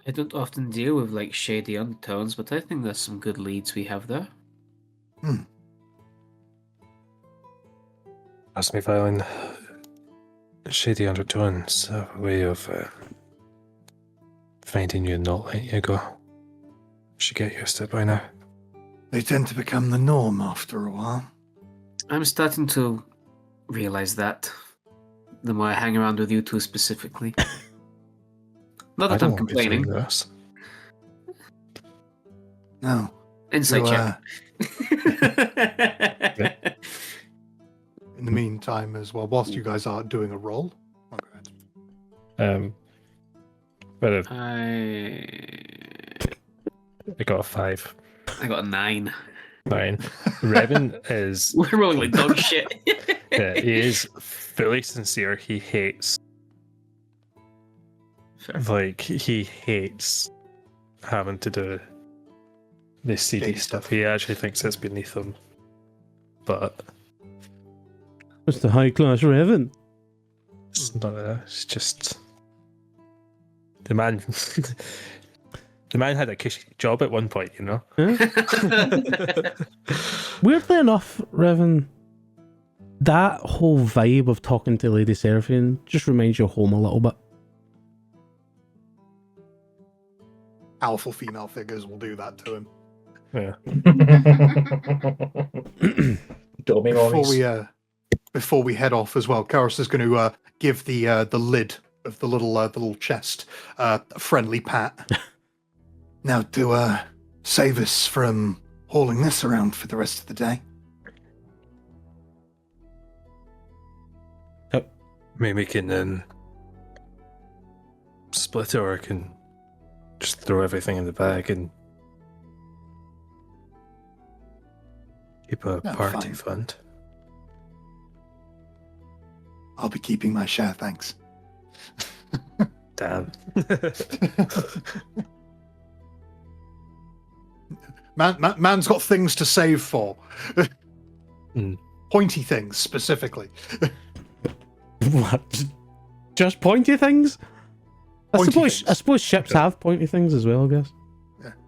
I don't often deal with like shady undertones, but I think there's some good leads we have there. Ask me, Valen. Shady undertones, a way of finding you and not letting you go. Should get used to it by now. They tend to become the norm after a while. I'm starting to realize that the more I hang around with you two specifically. Not that I'm complaining. No. Insight check. In the meantime, as well, whilst you guys are doing a roll, oh, go ahead. But I got a 5. got a 9. 9. Revan is... We're rolling like dog shit. Yeah, he is fully sincere. He hates... Fair. Like, he hates having to do this CD Shady stuff. stuff. He actually thinks it's beneath him. But What's the high class Revan? it's not that. It's just... The man... The man had a cushy job at one point, you know? Weirdly enough, Revan, that whole vibe of talking to Lady Seraphine just reminds you of home a little bit. Alpha female figures will do that to him. Yeah. Before we head off as well, Karis is going to give the lid of the little chest a friendly pat. Now to save us from hauling this around for the rest of the day. Maybe we can split it, or I can just throw everything in the bag and keep a No, party fine. fund. I'll be keeping my share, thanks. Damn. Man's got things to save for. Pointy things specifically. What? Just pointy things? Pointy I things. suppose ships have pointy things as well, I guess.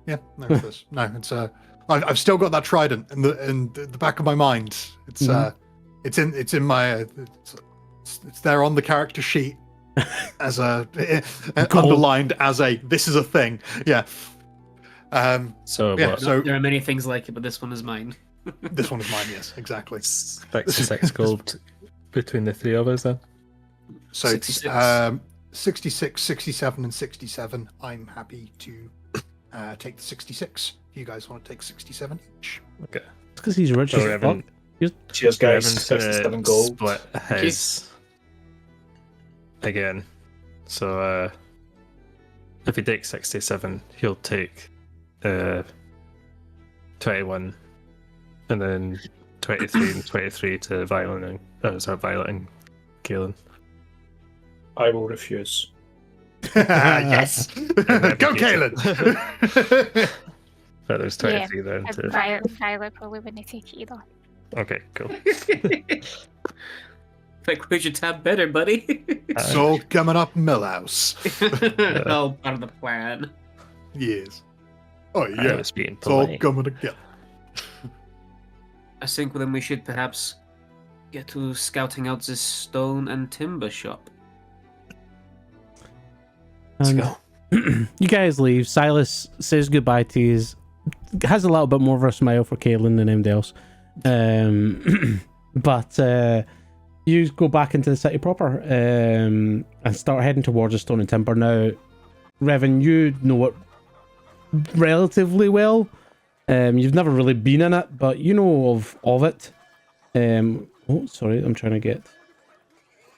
Yeah. No, it is. No, it's I've still got that trident in the back of my mind. It's it's in my it's there on the character sheet as underlined as a this is a thing. Yeah. So Yeah, what? so- There are many things like it, but this one is mine. This one is mine. Yes, exactly. 66 gold between the three of us then. So 66. it's 66, 67, and 67. I'm happy to take the 66. If you guys want to take 67 each. Okay. It's because he's rich So as fuck. Cheers, guys. Evan's gonna 67 gold. split his again. So if he takes 67, he'll take 21, and then 23 and 23 to Violet and Kaelin. I will refuse. Yes. Go, Kaelin. But there's 23 then. And To... Violet probably wouldn't take it either. Okay, cool. Like, where's your tab better, buddy? It's all coming up Millhouse. All part of the plan. Yes. Oh I yeah. was being It's all polite. coming together. I think then we should perhaps get to scouting out this stone and timber shop. Let's And go. you guys leave. Silas says goodbye to you. Has a little bit more of a smile for Kaelin than anybody else. But you go back into the city proper and start heading towards the stone and timber. Now, Revan, you know it relatively well. You've never really been in it, but you know of it. Oh, sorry, I'm trying to get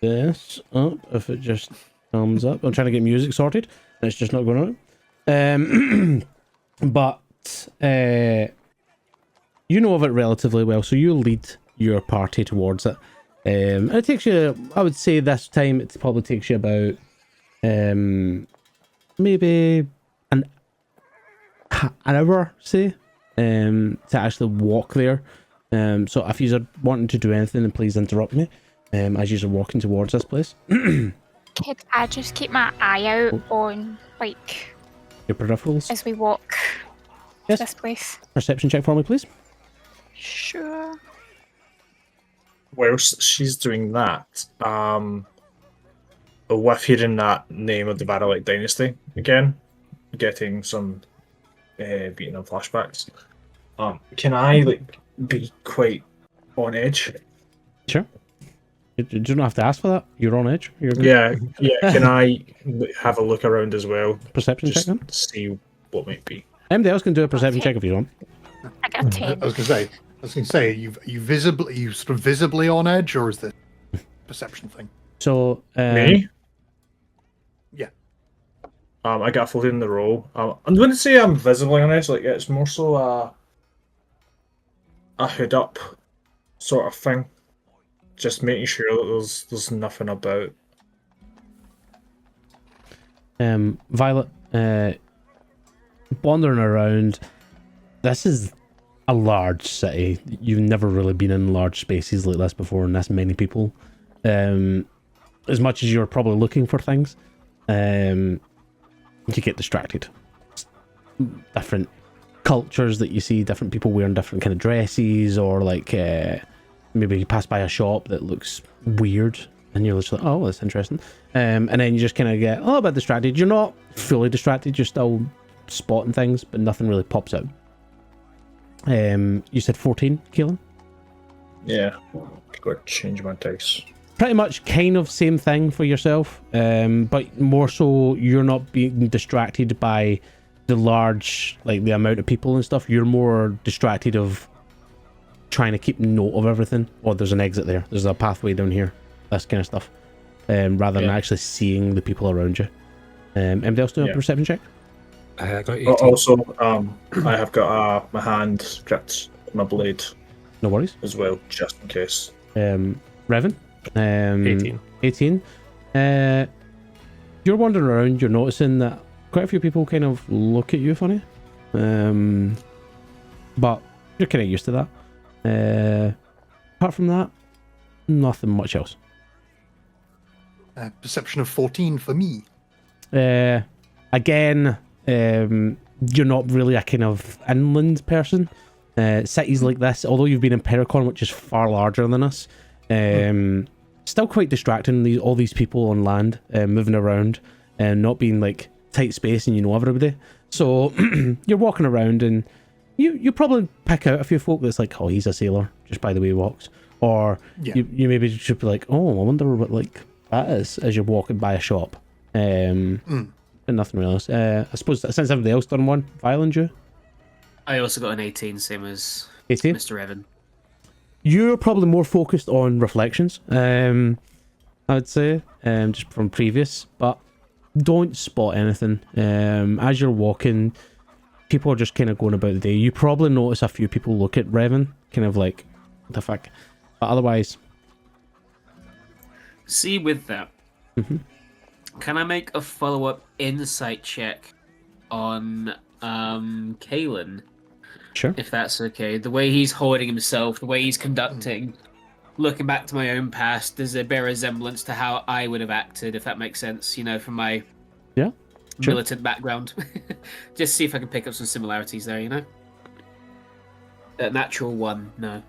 this up. If it just comes up, I'm trying to get music sorted, and it's just not going on. But you know of it relatively well, so you lead your party towards it. And it takes you, I would say this time, it probably takes you about maybe an hour, say, to actually walk there. So if you're wanting to do anything, then please interrupt me as you're walking towards this place. Could I just keep my eye out on, like, Your peripherals. as we walk Yes. to this place? Perception check for me, please. Sure. Whilst she's doing that, with hearing that name of the Varalite dynasty again, getting some beating of flashbacks, can I be quite on edge? Sure. You don't have to ask for that. You're on edge. You're good. Yeah. Can I have a look around as well? Perception check Just then. see what might be. Anybody else can do a perception Okay. check if you want. I got a 10. I was gonna say, are you sort of visibly on edge, or is this a perception thing? So Me? Yeah. I got a 14 in the roll. I'm going to say I'm visibly on edge. Like, it's more so a hood up sort of thing. Just making sure that there's nothing about. Violet, wandering around. This is a large city. You've never really been in large spaces like this before, and this many people. As much as you're probably looking for things, you get distracted. Different cultures that you see, different people wearing different kind of dresses, or like maybe you pass by a shop that looks weird, and you're just like, oh, that's interesting. And then you just kind of get a little bit distracted. You're not fully distracted, you're still spotting things, but nothing really pops out. You said 14, Keelan? Yeah. Got to change my dice. Pretty much kind of same thing for yourself, but more so you're not being distracted by the large, like the amount of people and stuff. You're more distracted of trying to keep note of everything. Oh, there's an exit there. There's a pathway down here. This kind of stuff. Rather than actually seeing the people around you. Anybody else do a perception check? I got 18. Also, I have got my hand gripped, my blade No worries. as well, just in case. Revan? 18. 18. You're wandering around, you're noticing that quite a few people kind of look at you funny. But you're kind of used to that. apart from that, nothing much else. Perception of 14 for me. Again, you're not really a kind of inland person. Cities like this, although you've been in Pericon, which is far larger than us, still quite distracting. All these people on land moving around and not being like tight space, and you know everybody. So you're walking around, and you probably pick out a few folk that's like, oh, he's a sailor just by the way he walks, or you maybe should be like, oh, I wonder what like that is as you're walking by a shop. But nothing really else. I suppose since everybody else done one, Violent, you? I also got an 18, same as 18? Mr. Evan. You're probably more focused on reflections, I would say, just from previous, but don't spot anything. As you're walking, people are just kind of going about the day. You probably notice a few people look at Revan, kind of like, what the fuck? But otherwise... See, with that, can I make a follow-up insight check on Kalen? Sure. If that's okay. The way he's holding himself, the way he's conducting, looking back to my own past, does it bear resemblance to how I would have acted, if that makes sense, you know, from my militant background? Just see if I can pick up some similarities there, you know? A natural one, no.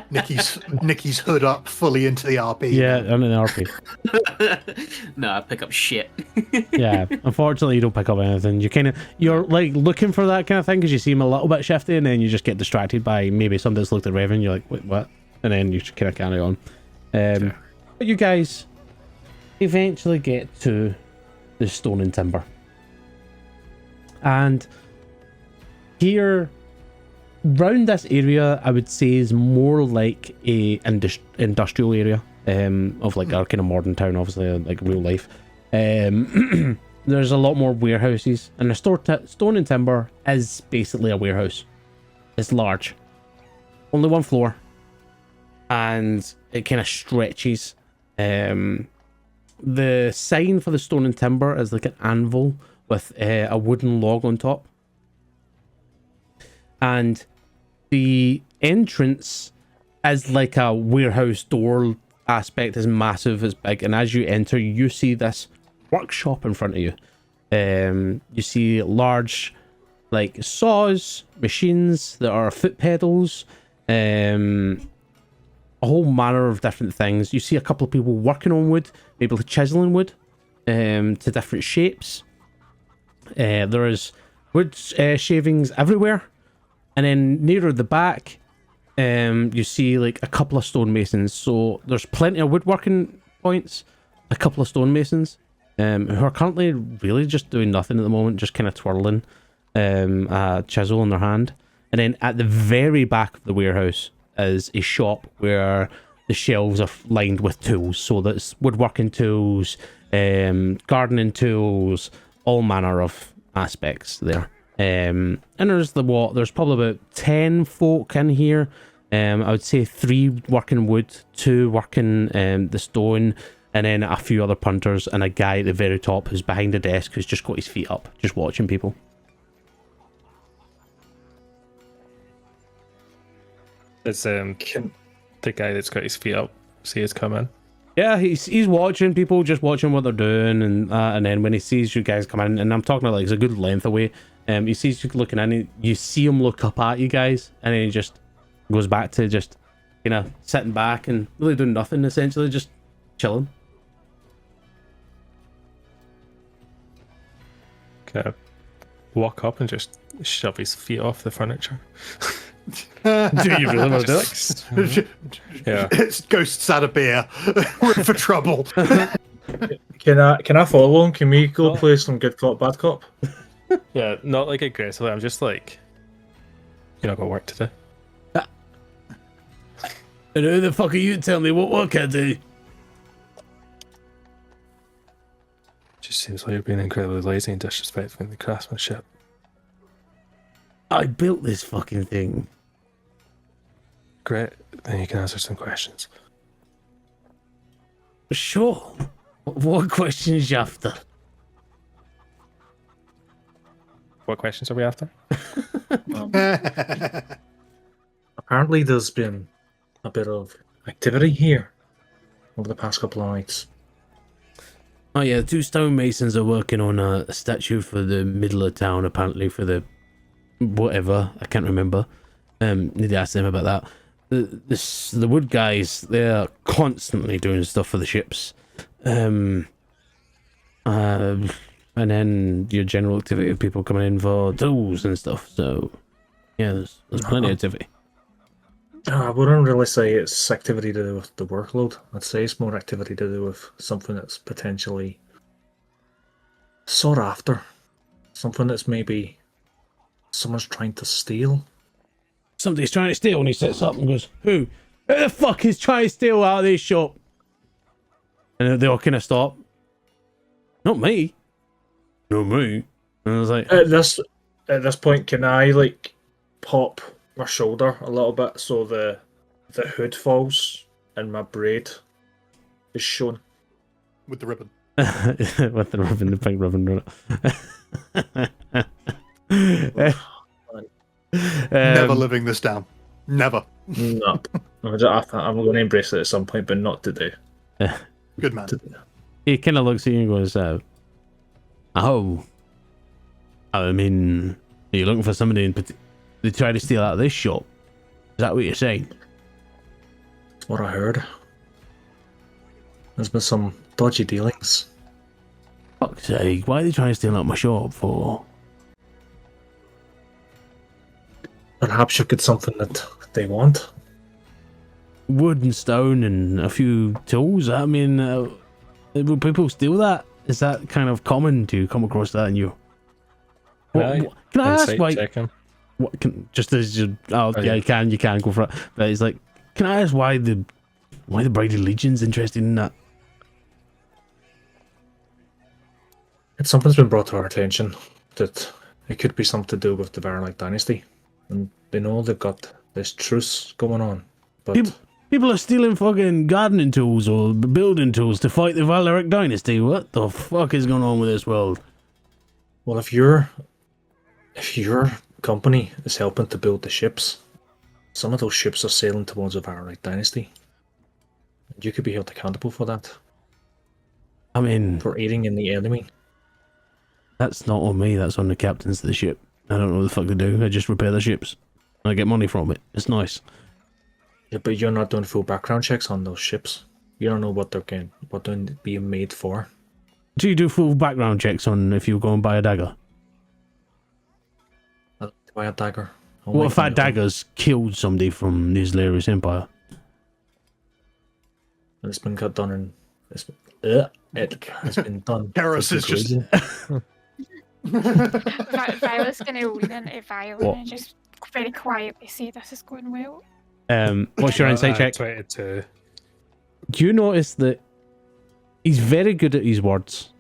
Nikki's hood up fully into the RP. Yeah, I'm in the RP. No, I pick up shit. Yeah, unfortunately you don't pick up anything. You're like looking for that kind of thing because you seem a little bit shifty, and then you just get distracted by maybe somebody that's looked at Raven. You're like, wait, what? And then you kind of carry on. But you guys eventually get to the Stone and Timber, and here, round this area, I would say is more like a industrial area of like our kind of modern town, obviously, like real life. There's a lot more warehouses, and the Stone and Timber is basically a warehouse. It's large, only one floor, and it kind of stretches. The sign for the Stone and Timber is like an anvil with a wooden log on top. And the entrance is like a warehouse door aspect, is massive, is big, and as you enter you see this workshop in front of you. You see large like saws, machines that are foot pedals, a whole manner of different things. You see a couple of people working on wood, maybe chiseling wood to different shapes. There is wood shavings everywhere. And then nearer the back, you see like a couple of stonemasons. So there's plenty of woodworking points, a couple of stonemasons, who are currently really just doing nothing at the moment, just kind of twirling a chisel in their hand. And then at the very back of the warehouse is a shop where the shelves are lined with tools. So that's woodworking tools, gardening tools, all manner of aspects there. And there's probably about 10 folk in here. I would say 3 working wood, 2 working the stone, and then a few other punters, and a guy at the very top who's behind the desk who's just got his feet up, just watching people. It's the guy that's got his feet up see us come in. Yeah, he's watching people, just watching what they're doing, and then when he sees you guys come in, and I'm talking like it's a good length away, he sees you looking in, you see him look up at you guys, and then he just goes back to just, you know, sitting back and really doing nothing, essentially, just chilling. Okay. Walk up and just shove his feet off the furniture. Do you really want to do it? Yeah. It's Ghosts out of beer. We're in for trouble. Can I follow him? Can we go play some good cop, bad cop? Yeah, not like aggressively. I'm just like, you know, got work to do. And who the fuck are you to tell me what work I do? Just seems like you're being incredibly lazy and disrespectful in the craftsmanship. I built this fucking thing. Great, then you can answer some questions. Sure. What questions you after? What questions are we after? Apparently there's been a bit of activity here over the past couple of nights. Oh yeah, 2 stonemasons are working on a statue for the middle of town, apparently for the whatever, I can't remember. Need to ask them about that. The wood guys, they're constantly doing stuff for the ships. And then your general activity of people coming in for tools and stuff. So yeah, there's plenty of activity. I wouldn't really say it's activity to do with the workload. I'd say it's more activity to do with something that's potentially sought after. Something that's maybe someone's trying to steal. Somebody's trying to steal, and he sits up and goes, Who the fuck is trying to steal out of this shop? And they all kind of stop. Not me. No, me. And I was like, At this point, can I like pop my shoulder a little bit so the hood falls and my braid is shown with the ribbon. with the ribbon, the pink ribbon. Never living this down. Never. No, I'm going to embrace it at some point, but not today. Good man. He kind of looks at you and goes, "Oh, I mean, are you looking for somebody to try to steal out of this shop? Is that what you're saying?" That's what I heard. There's been some dodgy dealings. Fuck's sake, why are they trying to steal out my shop for? Perhaps you get something that they want. Wood and stone and a few tools. I mean, will people steal that? Is that kind of common to come across that in you? Can I ask why? What can just as you? Oh yeah, you can go for it. But it's like, can I ask why the Brady Legion's interested in that? It's something's been brought to our attention that it could be something to do with the Varalite dynasty, and they know they've got this truce going on. But people are stealing fucking gardening tools or building tools to fight the Valeric dynasty. What the fuck is going on with this world? Well, if your company is helping to build the ships, some of those ships are sailing towards the Varalite dynasty. You could be held accountable for that. I mean, for aiding in the enemy. That's not on me. That's on the captains of the ship. I don't know what the fuck they do. I just repair the ships. I get money from it. It's nice. Yeah, but you're not doing full background checks on those ships. You don't know what they're being made for. Do you do full background checks on if you go and buy a dagger? Buy a dagger. What if that dagger's killed somebody from the Islarius Empire? And it's been cut done and it has been done. Garrus is just... Violet's going to lean into Violet and just very quietly say, "This is going well." What's your insight check? 22. Do you notice that he's very good at his words?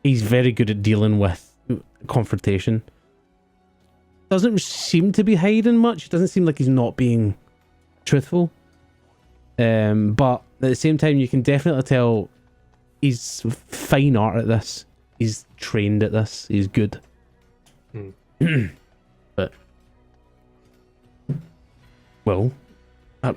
He's very good at dealing with confrontation. Doesn't seem to be hiding much. Doesn't seem like he's not being truthful. But at the same time, you can definitely tell he's fine art at this. He's trained at this. He's good. But well, I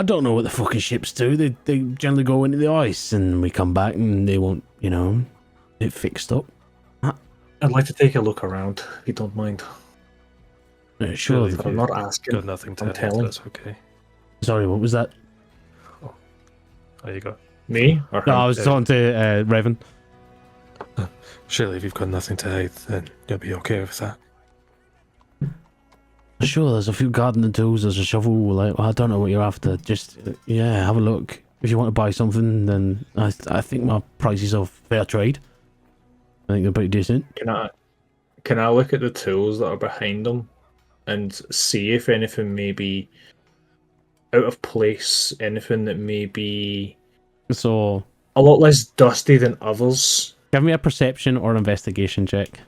don't know what the fucking ships do. They generally go into the ice and we come back and they won't, get fixed up. I'd like to take a look around, if you don't mind. Sure. I'm not asking. Got nothing to I'm telling. That's okay. Sorry, what was that? There you go. Me? Or No, I was talking to Revan. Surely if you've got nothing to hide, then you'll be okay with that. Sure, there's a few gardening tools, there's a shovel, like, I don't know what you're after. Just, have a look. If you want to buy something, then I think my prices are fair trade. I think they're pretty decent. Can I look at the tools that are behind them and see if anything may be out of place, anything that may be So a lot less dusty than others? Give me a perception or investigation check.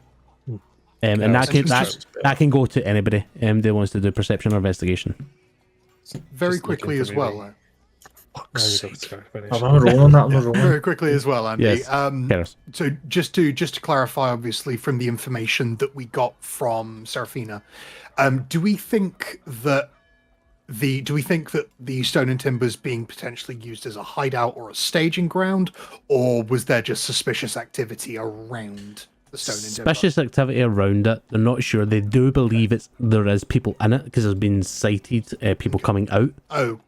And that can go to anybody that wants to do perception or investigation. Very Just quickly looking as for well. maybe- Fuck's sake. Finish. I'm rolling on that. I'm rolling. Very quickly as well, Andy. Yes. Garrus. So just to clarify, obviously, from the information that we got from Seraphina, do we think that do we think that the stone and timber is being potentially used as a hideout or a staging ground, or was there just suspicious activity around the stone and timber? Suspicious activity around it. They're not sure. They do believe there is people in it because there's been sighted people coming out Oh,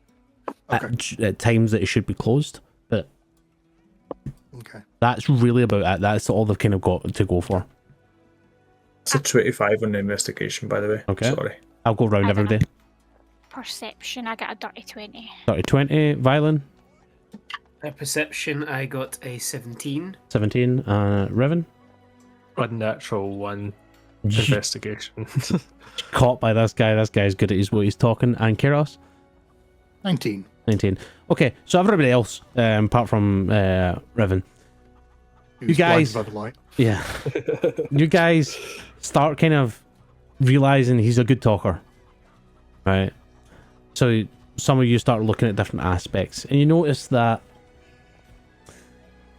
okay. at times that it should be closed. But Okay. that's really about it. That's all they've kind of got to go for. It's a 25 on the investigation, by the way. Okay. Sorry. I'll go round I every got day. Perception, I got a dirty 20. 20, Violin, At perception, I got a 17. 17, Revan. Unnatural 1 investigation. Caught by this guy. This guy's good at what he's talking. And Keros, 19. 19. Okay, so everybody else, apart from Revan, Who's guys- blinded by the light. yeah, you guys start kind of realizing he's a good talker, right? So some of you start looking at different aspects, and you notice that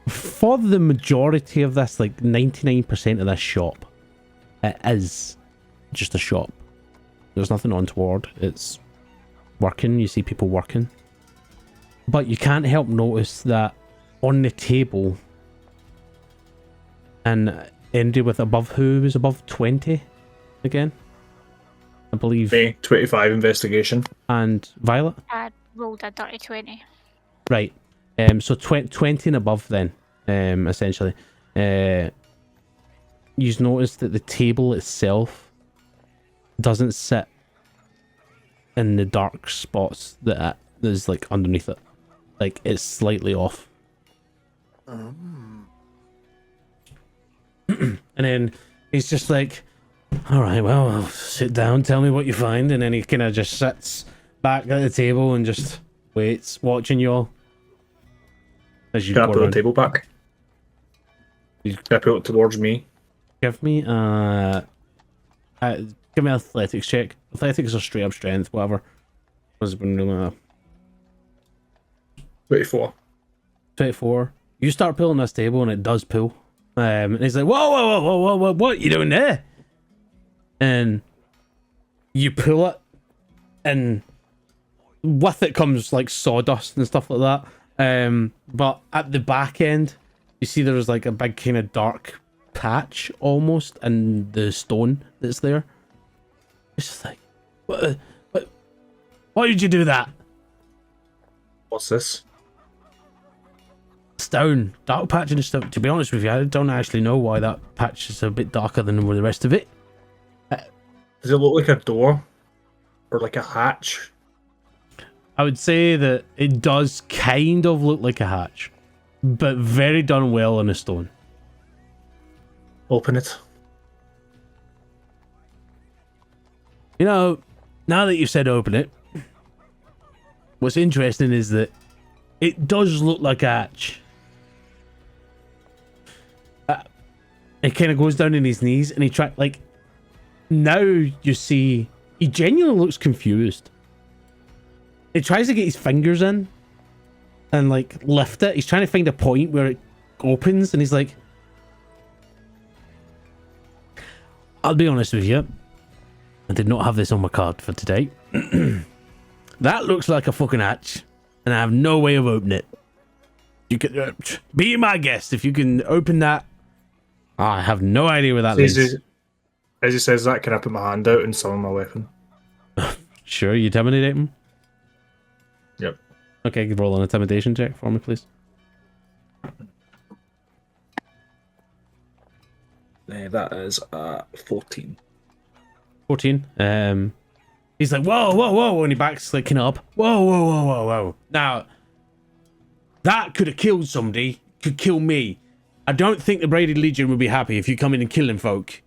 for the majority of this, like 99% of this shop, it is just a shop. There's nothing untoward. It's working. You see people working. But you can't help notice that on the table, and ended with above, who was above 20 again? I believe. Me, 25 investigation. And Violet? I rolled a dirty 20. Right. So 20 and above then, essentially. You notice that the table itself doesn't sit in the dark spots that is like underneath it. Like it's slightly off. And then he's just like, all right, well, I'll sit down, tell me what you find. And then he kind of just sits back at the table and just waits, watching you all. As you Can I go put the around. table back? Can I put it towards me? Give me an athletics check. Athletics or straight up strength, whatever. Doesn't really matter. 24. 24. You start pulling this table and it does pull. And he's like, whoa, what are you doing there? And you pull it, and with it comes like sawdust and stuff like that. But at the back end, you see there's like a big kind of dark patch almost in the stone that's there. It's just like, why did you do that? What's this? Stone, dark patch in the stone. To be honest with you, I don't actually know why that patch is a bit darker than the rest of it. Does it look like a door? Or like a hatch? I would say that it does kind of look like a hatch, but very done well in a stone. Open it. You know, now that you've said open it, what's interesting is that it does look like a hatch. It kind of goes down on his knees and he now you see he genuinely looks confused. He tries to get his fingers in and like lift it. He's trying to find a point where it opens and he's like, I'll be honest with you, I did not have this on my card for today. That looks like a fucking hatch and I have no way of opening it. You can be my guest if you can open that. I have no idea where that leads. As he says that, can I put my hand out and summon my weapon? Sure, you intimidate him? Yep. Okay, roll an intimidation check for me, please. That is 14. 14. He's like, whoa, and he backs like kind of up. Whoa. Now, that could have killed somebody. Could kill me. I don't think the Braided Legion would be happy if you come in and killing folk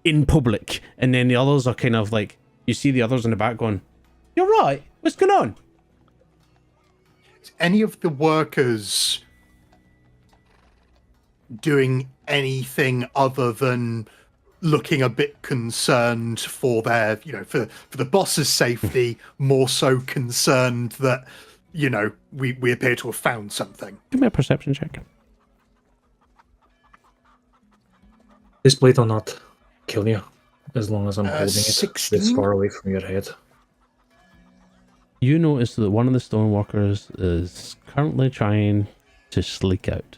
in public. And then the others are kind of like, you see the others in the back going, you're right, what's going on? Is any of the workers doing anything other than looking a bit concerned for their, for the boss's safety, more so concerned that, we appear to have found something? Give me a perception check. This blade will not kill you as long as I'm holding it 16? this far away from your head. You notice that one of the stoneworkers is currently trying to sleek out.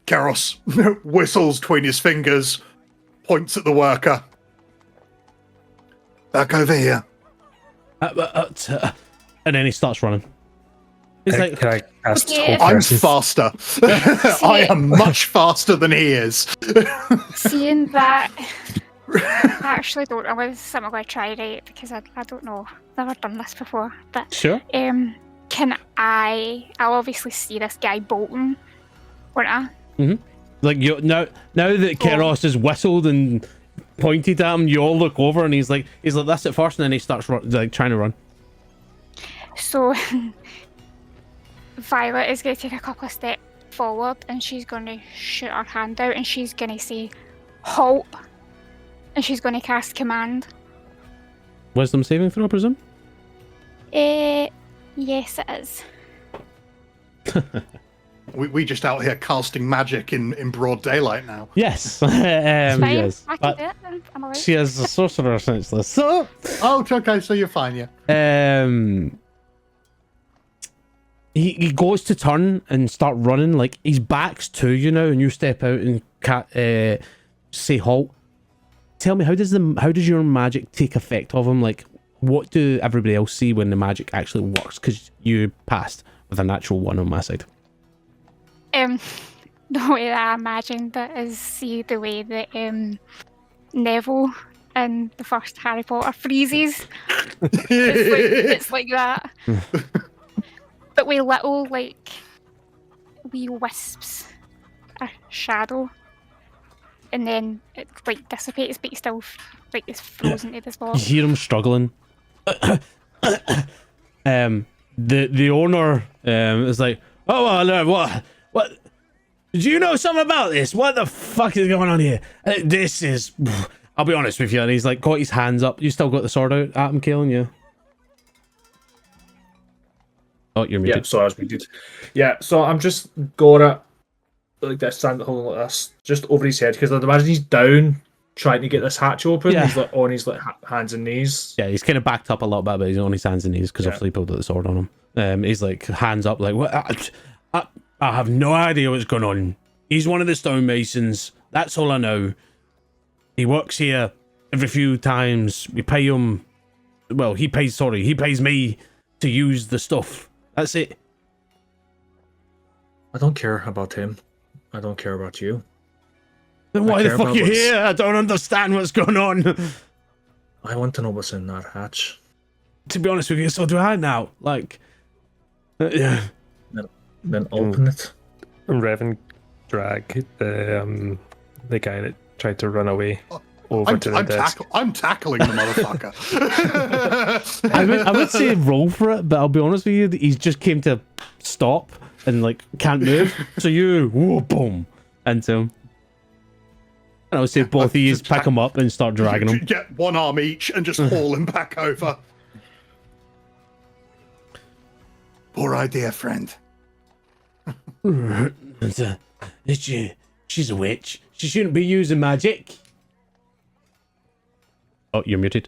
Garros whistles between his fingers, points at the worker. Back over here. And then he starts running. He's Can, like, can I cast Okay. hold I'm person? faster. I am much faster than he is. Seeing that, I actually don't know whether this is something I'm going to try, right? Because I don't know. I've never done this before. But sure. can I'll obviously see this guy bolting, won't I? Like you now that Keros has whistled and pointed at him, you all look over and he's like that's it first, and then he starts like trying to run. So Violet is going to take a couple of steps forward and she's going to shoot her hand out and she's going to say, halt! And she's going to cast command. Wisdom saving throw, I presume? Yes, it is. We just out here casting magic in broad daylight now. Yes. Fine, Yes. I can But do it. I'm alright. she is a sorcerer senseless. So Oh, okay, so you're fine, yeah. he goes to turn and start running, like his back's to you now, and you step out and say halt. Tell me, how does your magic take effect of him? Like, what do everybody else see when the magic actually works? Because you passed with a natural 1 on my side. The way that I imagined it is see the way that Neville in the first Harry Potter freezes. It's like that. But with little, like, wee wisps of shadow. And then it, like, dissipates, but you still, like, it's frozen to the You spot. hear him struggling. The owner is like, oh well, no, what? Do you know something about this? What the fuck is going on here? This is, I'll be honest with you. And he's like got his hands up. You still got the sword out at him, Kaelin, yeah? Oh, you're muted. Yeah, so I was muted. Yeah, so I'm just going at like this, stand holding like this, just over his head, because I'd imagine he's down trying to get this hatch open. Yeah. He's like on his like hands and knees. Yeah, he's kind of backed up a little bit, but he's on his hands and knees because obviously he pulled out the sword on him. He's like hands up, like, what? I have no idea what's going on. He's one of the stonemasons. That's all I know. He works here every few times. We pay him. Well, he pays me to use the stuff. That's it. I don't care about him. I don't care about you. Then why the care fuck about you what's- here? I don't understand what's going on. I want to know what's in that hatch. To be honest with you, so do I now. Like, yeah. Then open it. Revan drag the guy that tried to run away over to the desk. I'm tackling the motherfucker. I would say roll for it, but I'll be honest with you, he just came to stop and like can't move. So you, whoa, boom, into him. And I would say both of you pick him up and start dragging him. Get one arm each and just haul him back over. Poor idea, friend. She's a witch. She shouldn't be using magic. Oh, you're muted.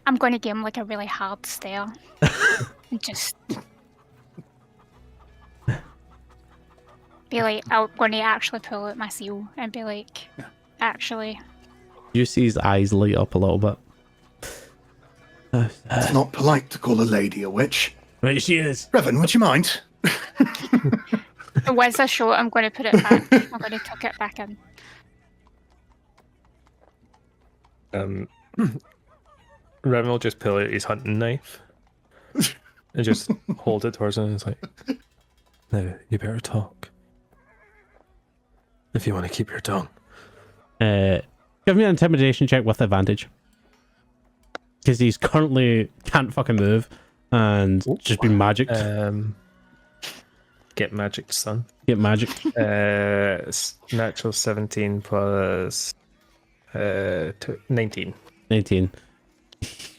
I'm going to give him like a really hard stare. And just be like, I'm going to actually pull out my seal and be like, actually. You see his eyes light up a little bit. It's not polite to call a lady a witch. Right, she is. Revan, would you mind? Where's the shot? I'm going to put it back. I'm going to tuck it back in. Revan will just pull out his hunting knife and just hold it towards him and it's like, no, you better talk. If you want to keep your tongue. Give me an intimidation check with advantage. Because he's currently can't fucking move and just be magic. Get magic, son. Get magic. Natural 17 plus 19. 19.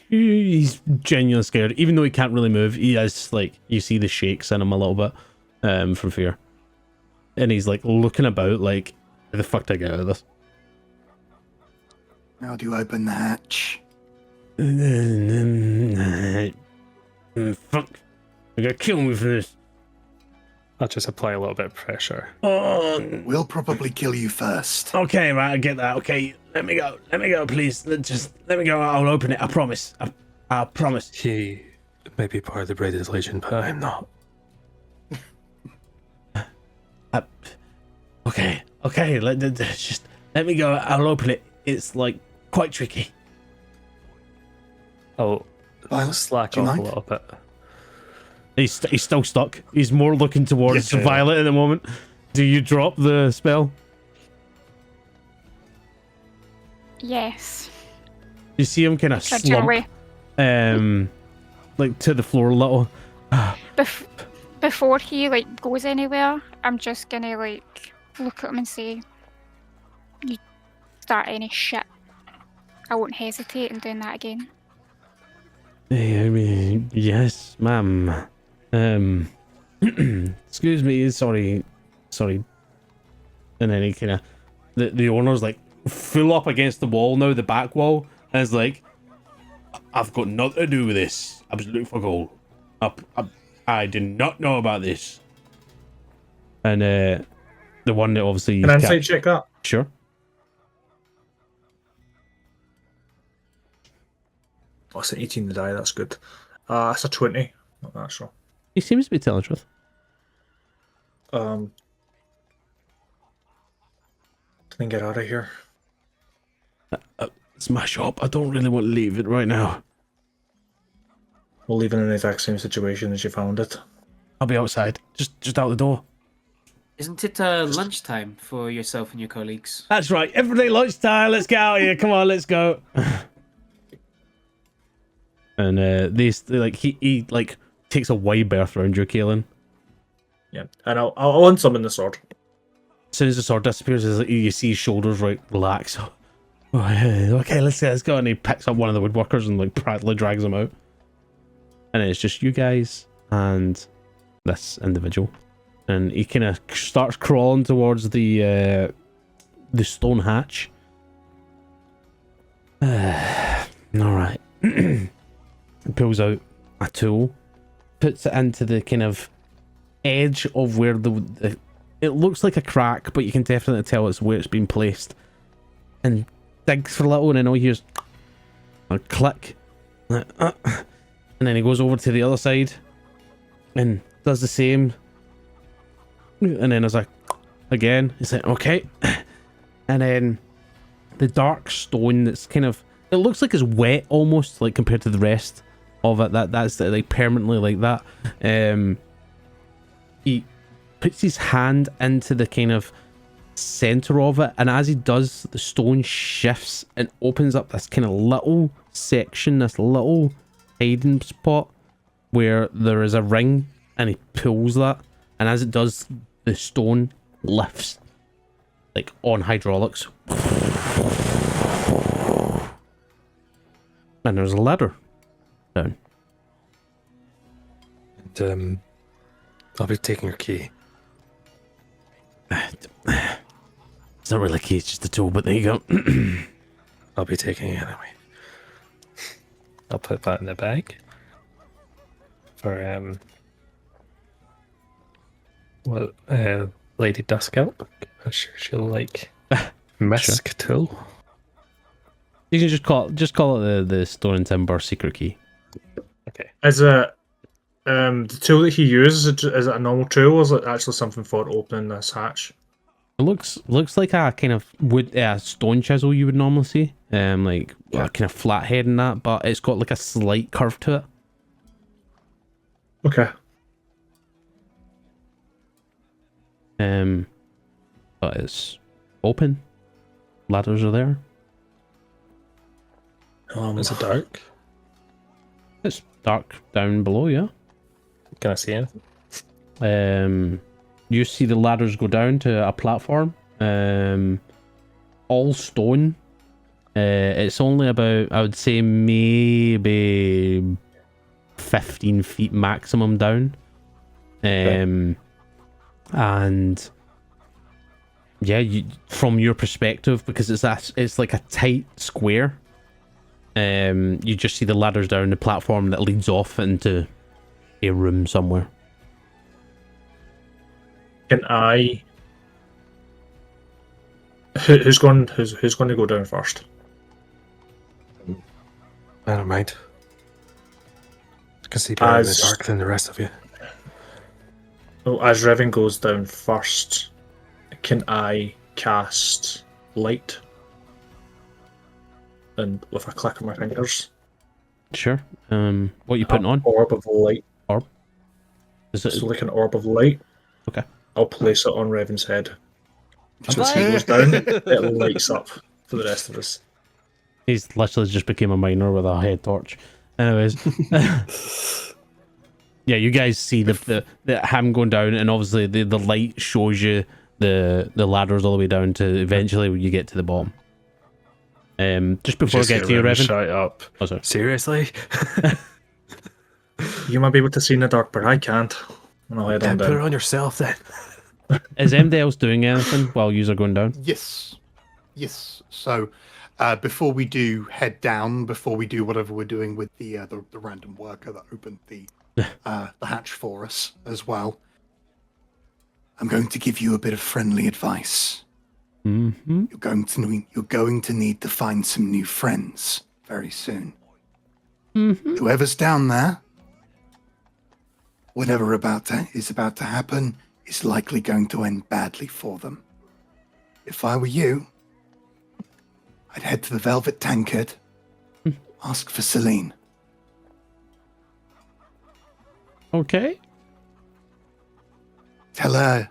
He's genuinely scared. Even though he can't really move, he is like, you see the shakes in him a little bit from fear. And he's like looking about like, how the fuck did I get out of this? How do you open the hatch? Fuck. You're gonna kill me for this. I'll just apply a little bit of pressure. Oh, We'll probably kill you first. okay, right, I get that. Okay, let me go, please. Just let me go. I'll open it. I promise. I promise. He may be part of the Braided Legion, but I'm not. Okay. Just let me go. I'll open it. It's like quite tricky. I'll Violet, slack do you off a mind? little bit. He's still stuck. He's more looking towards Yeah. Violet at the moment. Do you drop the spell? Yes. You see him kind of Trudging slump, away. like to the floor a little. Before he like goes anywhere, I'm just gonna like look at him and say, "You start any shit, I won't hesitate in doing that again." Yes, ma'am. Excuse me. Sorry. And then he kind of, the owner's like full up against the wall now, the back wall, and is like, I've got nothing to do with this. Absolute fuck all. I did not know about this. And the one that obviously Can I insight check that? Sure. Oh, it's an 18 to die, that's good. That's a 20. Not natural. He seems to be telling the truth. Can get out of here. It's my shop. I don't really want to leave it right now. We'll leave it in the exact same situation as you found it. I'll be outside. Just out the door. Isn't it lunchtime for yourself and your colleagues? That's right. Every day lunchtime. Let's get out of here. Come on, let's go. And he like takes a wide berth around you, Kaelin. Yeah, and I'll unsummon the sword. As soon as the sword disappears, you see his shoulders relax. Okay, let's go. And he picks up one of the woodworkers and like practically drags him out. And it's just you guys and this individual. And he kind of starts crawling towards the stone hatch. All right. He pulls out a tool, puts it into the kind of edge of where the it looks like a crack, but you can definitely tell it's where it's been placed. And digs for a little, and then all he hears a click. And then he goes over to the other side and does the same. And then it's like, again, he's like, okay. And then the dark stone that's kind of, it looks like it's wet almost, like compared to the rest of it. That's like permanently like that. He puts his hand into the kind of center of it, and as he does, the stone shifts and opens up this kind of little section, this little hiding spot where there is a ring, and he pulls that, and as it does, the stone lifts like on hydraulics, and there's a ladder down. And I'll be taking your key. It's not really a key, it's just a tool, but there you go. I'll be taking it anyway. I'll put that in the bag for Lady Duskelp. I'm sure she'll like Misk tool. You can just call it the stone and timber secret key. Okay. Is it the tool that he uses? Is it a normal tool, or is it actually something for opening this hatch? It looks like a kind of wood, stone chisel you would normally see, like a kind of flat head and that, but it's got like a slight curve to it. Okay. But it's open. Ladders are there. Is it dark? It's dark down below, yeah. Can I see anything? You see the ladders go down to a platform, all stone. It's only about, I would say, maybe 15 feet maximum down. And yeah, from your perspective, because it's like a tight square. You just see the ladders down the platform that leads off into a room somewhere. Can I? Who's going to go down first? I don't mind. I can see better in the As- dark than the rest of you. Well, as Revan goes down first, can I cast light? And with a click of my fingers, Sure. What you putting on? orb of light. Is it? So like an orb of light. Okay. I'll place it on Revan's head. Just As he goes down, it lights up for the rest of us. He's literally just became a miner with a head torch. Anyways, yeah, you guys see the ham going down, and obviously the light shows you the ladders all the way down to eventually you get to the bottom. Just before I get to you, Revan. Shut up. Oh, sorry. Seriously? You might be able to see in the dark, but I can't. And I'll head on Then put it down. on yourself then. Is MD else doing anything while you are going down? Yes. So, before we do head down, before we do whatever we're doing with the random worker that opened the hatch for us as well, I'm going to give you a bit of friendly advice. Mm-hmm. You're going to need to find some new friends very soon. Mm-hmm. Whoever's down there, whatever is about to happen is likely going to end badly for them. If I were you, I'd head to the Velvet Tankard, ask for Celine. Okay. Tell her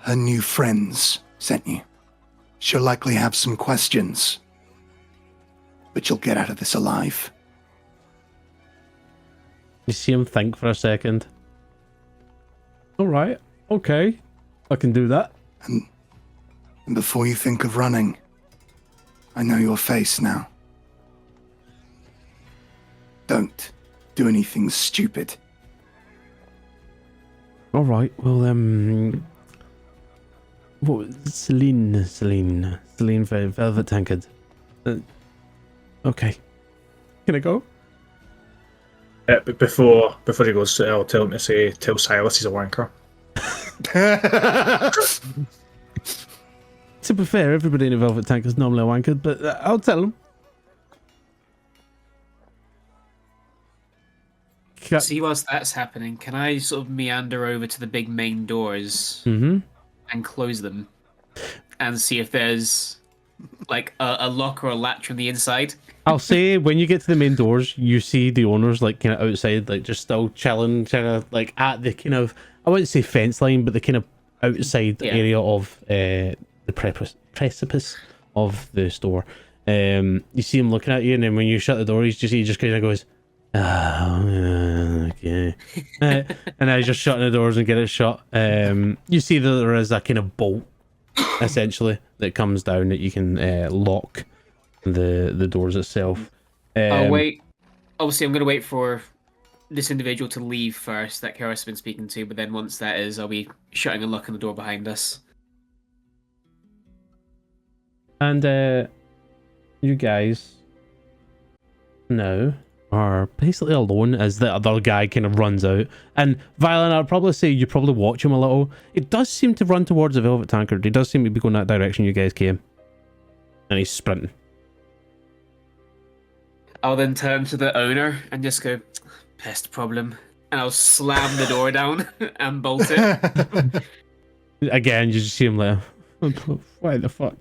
her new friends sent you. She'll likely have some questions, but you'll get out of this alive. You see him think for a second. All right. Okay. I can do that. And before you think of running, I know your face now. Don't do anything stupid. All right. Well, Celine, Velvet Tankard. Okay. Can I go? But before he goes, I'll tell him to tell Silas he's a wanker. To be fair, everybody in a Velvet Tankard is normally a wanker, but I'll tell him. See, whilst that's happening, can I sort of meander over to the big main doors Mm-hmm. and close them and see if there's like a lock or a latch on the inside? I'll say when you get to the main doors, you see the owners like kind of outside, like just still chilling, kind of like at the kind of, I wouldn't say fence line, but the kind of outside area of the precipice of the store. You see him looking at you, and then when you shut the door, he just kind of goes, "Oh, okay," and I just shutting the doors and get it shut. You see that there is a kind of bolt, essentially, that comes down that you can lock the doors itself. I'll wait. Obviously, I'm going to wait for this individual to leave first that Karis has been speaking to, but then once that is, I'll be shutting and locking the door behind us. And you guys now are basically alone as the other guy kind of runs out. And Violent, I'd probably say you probably watch him a little. It does seem to run towards the Velvet Tankard. He does seem to be going that direction you guys came. And he's sprinting. I'll then turn to the owner and just go, "Pest problem," and I'll slam the door down and bolt it. Again, you just see him like, why the fuck?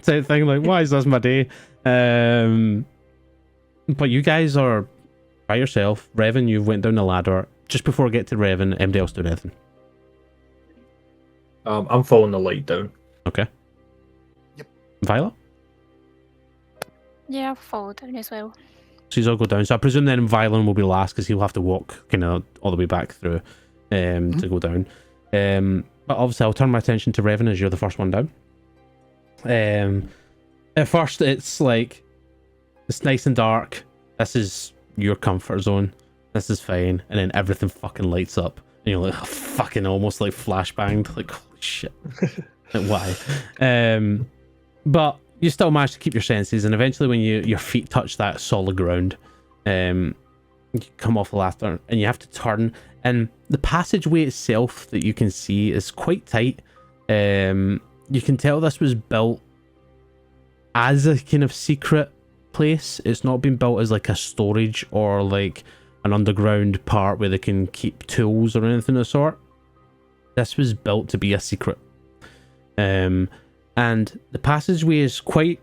Type thing, like, why is this my day? But you guys are by yourself. Revan, you went down the ladder. Just before I get to Revan, MD else do anything. I'm following the light down. Okay. Yep. Violet? Yeah, I'll follow down as well. So he's all go down. So I presume then Violent will be last because he'll have to walk kind of all the way back through to go down. But obviously I'll turn my attention to Revan as you're the first one down. At first it's like, it's nice and dark. This is your comfort zone. This is fine. And then everything fucking lights up. like fucking almost like flashbanged, like holy shit. Like, why? But you still manage to keep your senses, and eventually when your feet touch that solid ground, you come off the ladder and you have to turn, and the passageway itself that you can see is quite tight. You can tell this was built as a kind of secret place. It's not been built as like a storage or like an underground part where they can keep tools or anything of the sort. This was built to be a secret. And the passageway is quite,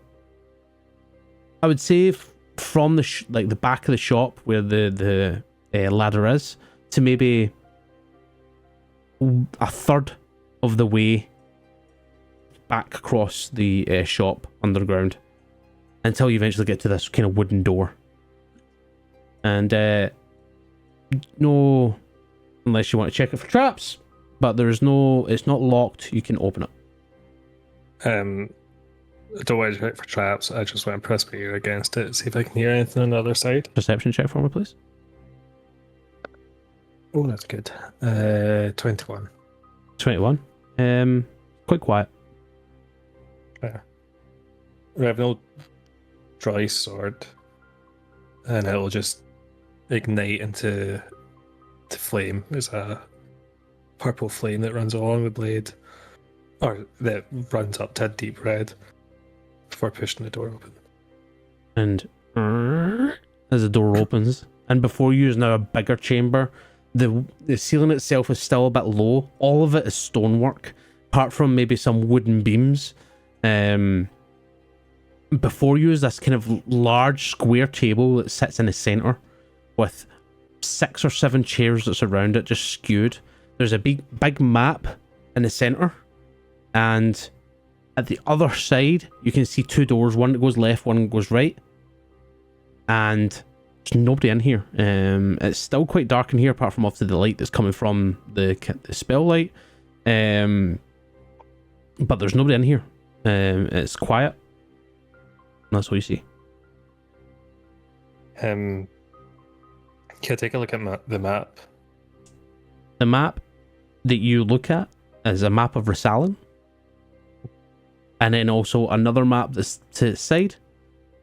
I would say, from the like the back of the shop where the ladder is to maybe a third of the way back across the shop underground until you eventually get to this kind of wooden door. And no, unless you want to check it for traps, but there's no, it's not locked, you can open it. I don't want to check for traps. I just want to press my ear against it, see if I can hear anything on the other side. Perception check for me, please. Oh, that's good. 21. 21. Quite quiet. Revenal dry sword, and it'll just ignite into flame. There's a purple flame that runs along the blade, or that runs up to a deep red before pushing the door open. And as the door opens, and before you is now a bigger chamber. The ceiling itself is still a bit low. All of it is stonework, apart from maybe some wooden beams. Before you is this kind of large square table that sits in the center with 6 or 7 chairs that surround it, just skewed. There's a big map in the center, and at the other side you can see 2 doors, one that goes left, one that goes right, and there's nobody in here. It's still quite dark in here, apart from obviously the light that's coming from the spell light, but there's nobody in here. It's quiet. That's what you see. Can I take a look at the map? The map that you look at is a map of Rassalen, and then also another map that's to the side,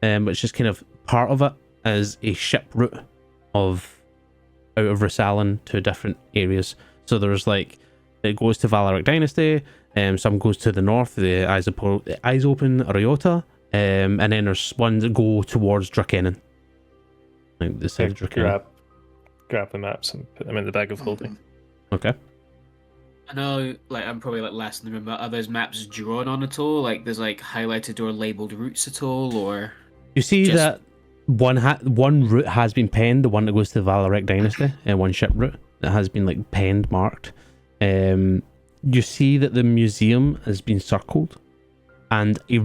which is kind of part of it is a ship route of out of Rassalen to different areas. So there's like, it goes to Valeric Dynasty, some goes to the north, the Eyes Open Ariota, and then there's one that go towards Drakenin. Like the side of Drakenin. Grab the maps and put them in the bag of holding. Okay. I know, like, I'm probably like last in the room, but are those maps drawn on at all? Like, there's like highlighted or labeled routes at all, or you see just... that one route has been penned, the one that goes to the Valeric Dynasty, and one ship route that has been like penned, marked. You see that the museum has been circled, and a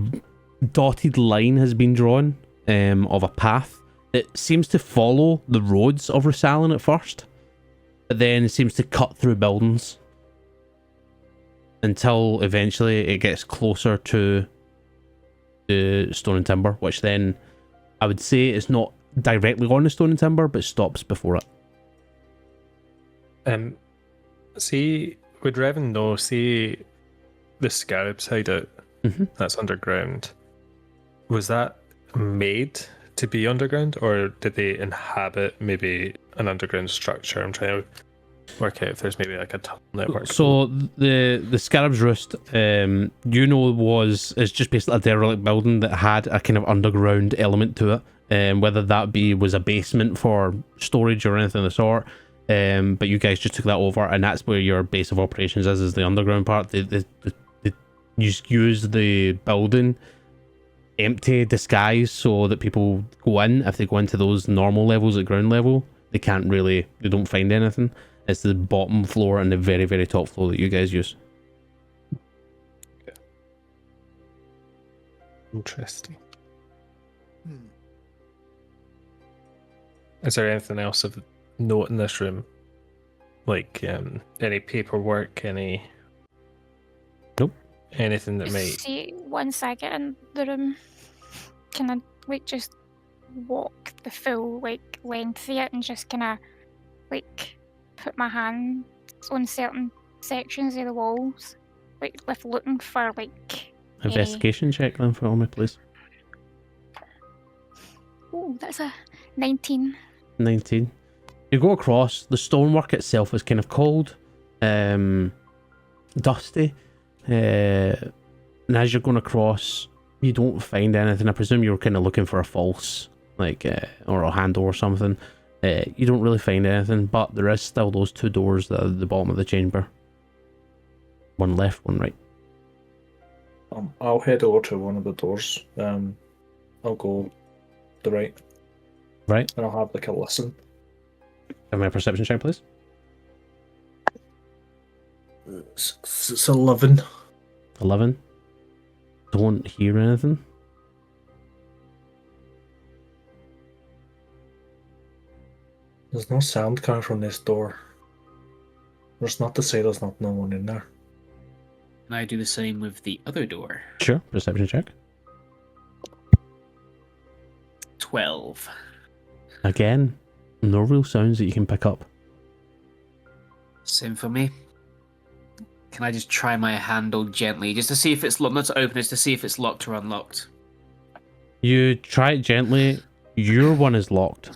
dotted line has been drawn of a path that seems to follow the roads of Rassalen at first, but then seems to cut through buildings until eventually it gets closer to the Stone and Timber, which then I would say it's not directly on the Stone and Timber, but stops before it. See, would Revan know, see the Scarab's hideout that's underground, was that made to be underground, or did they inhabit maybe an underground structure? I'm trying to work out if there's maybe like a tunnel network. So the Scarab's Roost, is just basically a derelict building that had a kind of underground element to it, whether that was a basement for storage or anything of the sort. But you guys just took that over, and that's where your base of operations is the underground part. They just use the building empty disguise so that people go in. If they go into those normal levels at ground level, they don't find anything. It's the bottom floor and the very, very top floor that you guys use. Okay. Interesting. Is there anything else of note in this room? Like any paperwork, any... Nope. Anything that might... See, once I get in the room, can I like just walk the full like length of it and just kind of like put my hand on certain sections of the walls, like with looking for like. Investigation check then for me, please. Oh, that's a 19. 19. You go across, the stonework itself is kind of cold, dusty, and as you're going across, you don't find anything. I presume you were kind of looking for a false, like, or a handle or something. You don't really find anything, but there is still those two doors that are at the bottom of the chamber. One left, one right. I'll head over to one of the doors. I'll go the right. Right. And I'll have like a listen. Have my perception check, please. It's 11. 11. Don't hear anything. There's no sound coming from this door. There's not to say there's not no one in there. And I do the same with the other door. Sure. Perception check. 12. Again, no real sounds that you can pick up. Same for me. Can I just try my handle gently, just to see if it's locked? Not to open it, to see if it's locked or unlocked. You try it gently. Your one is locked.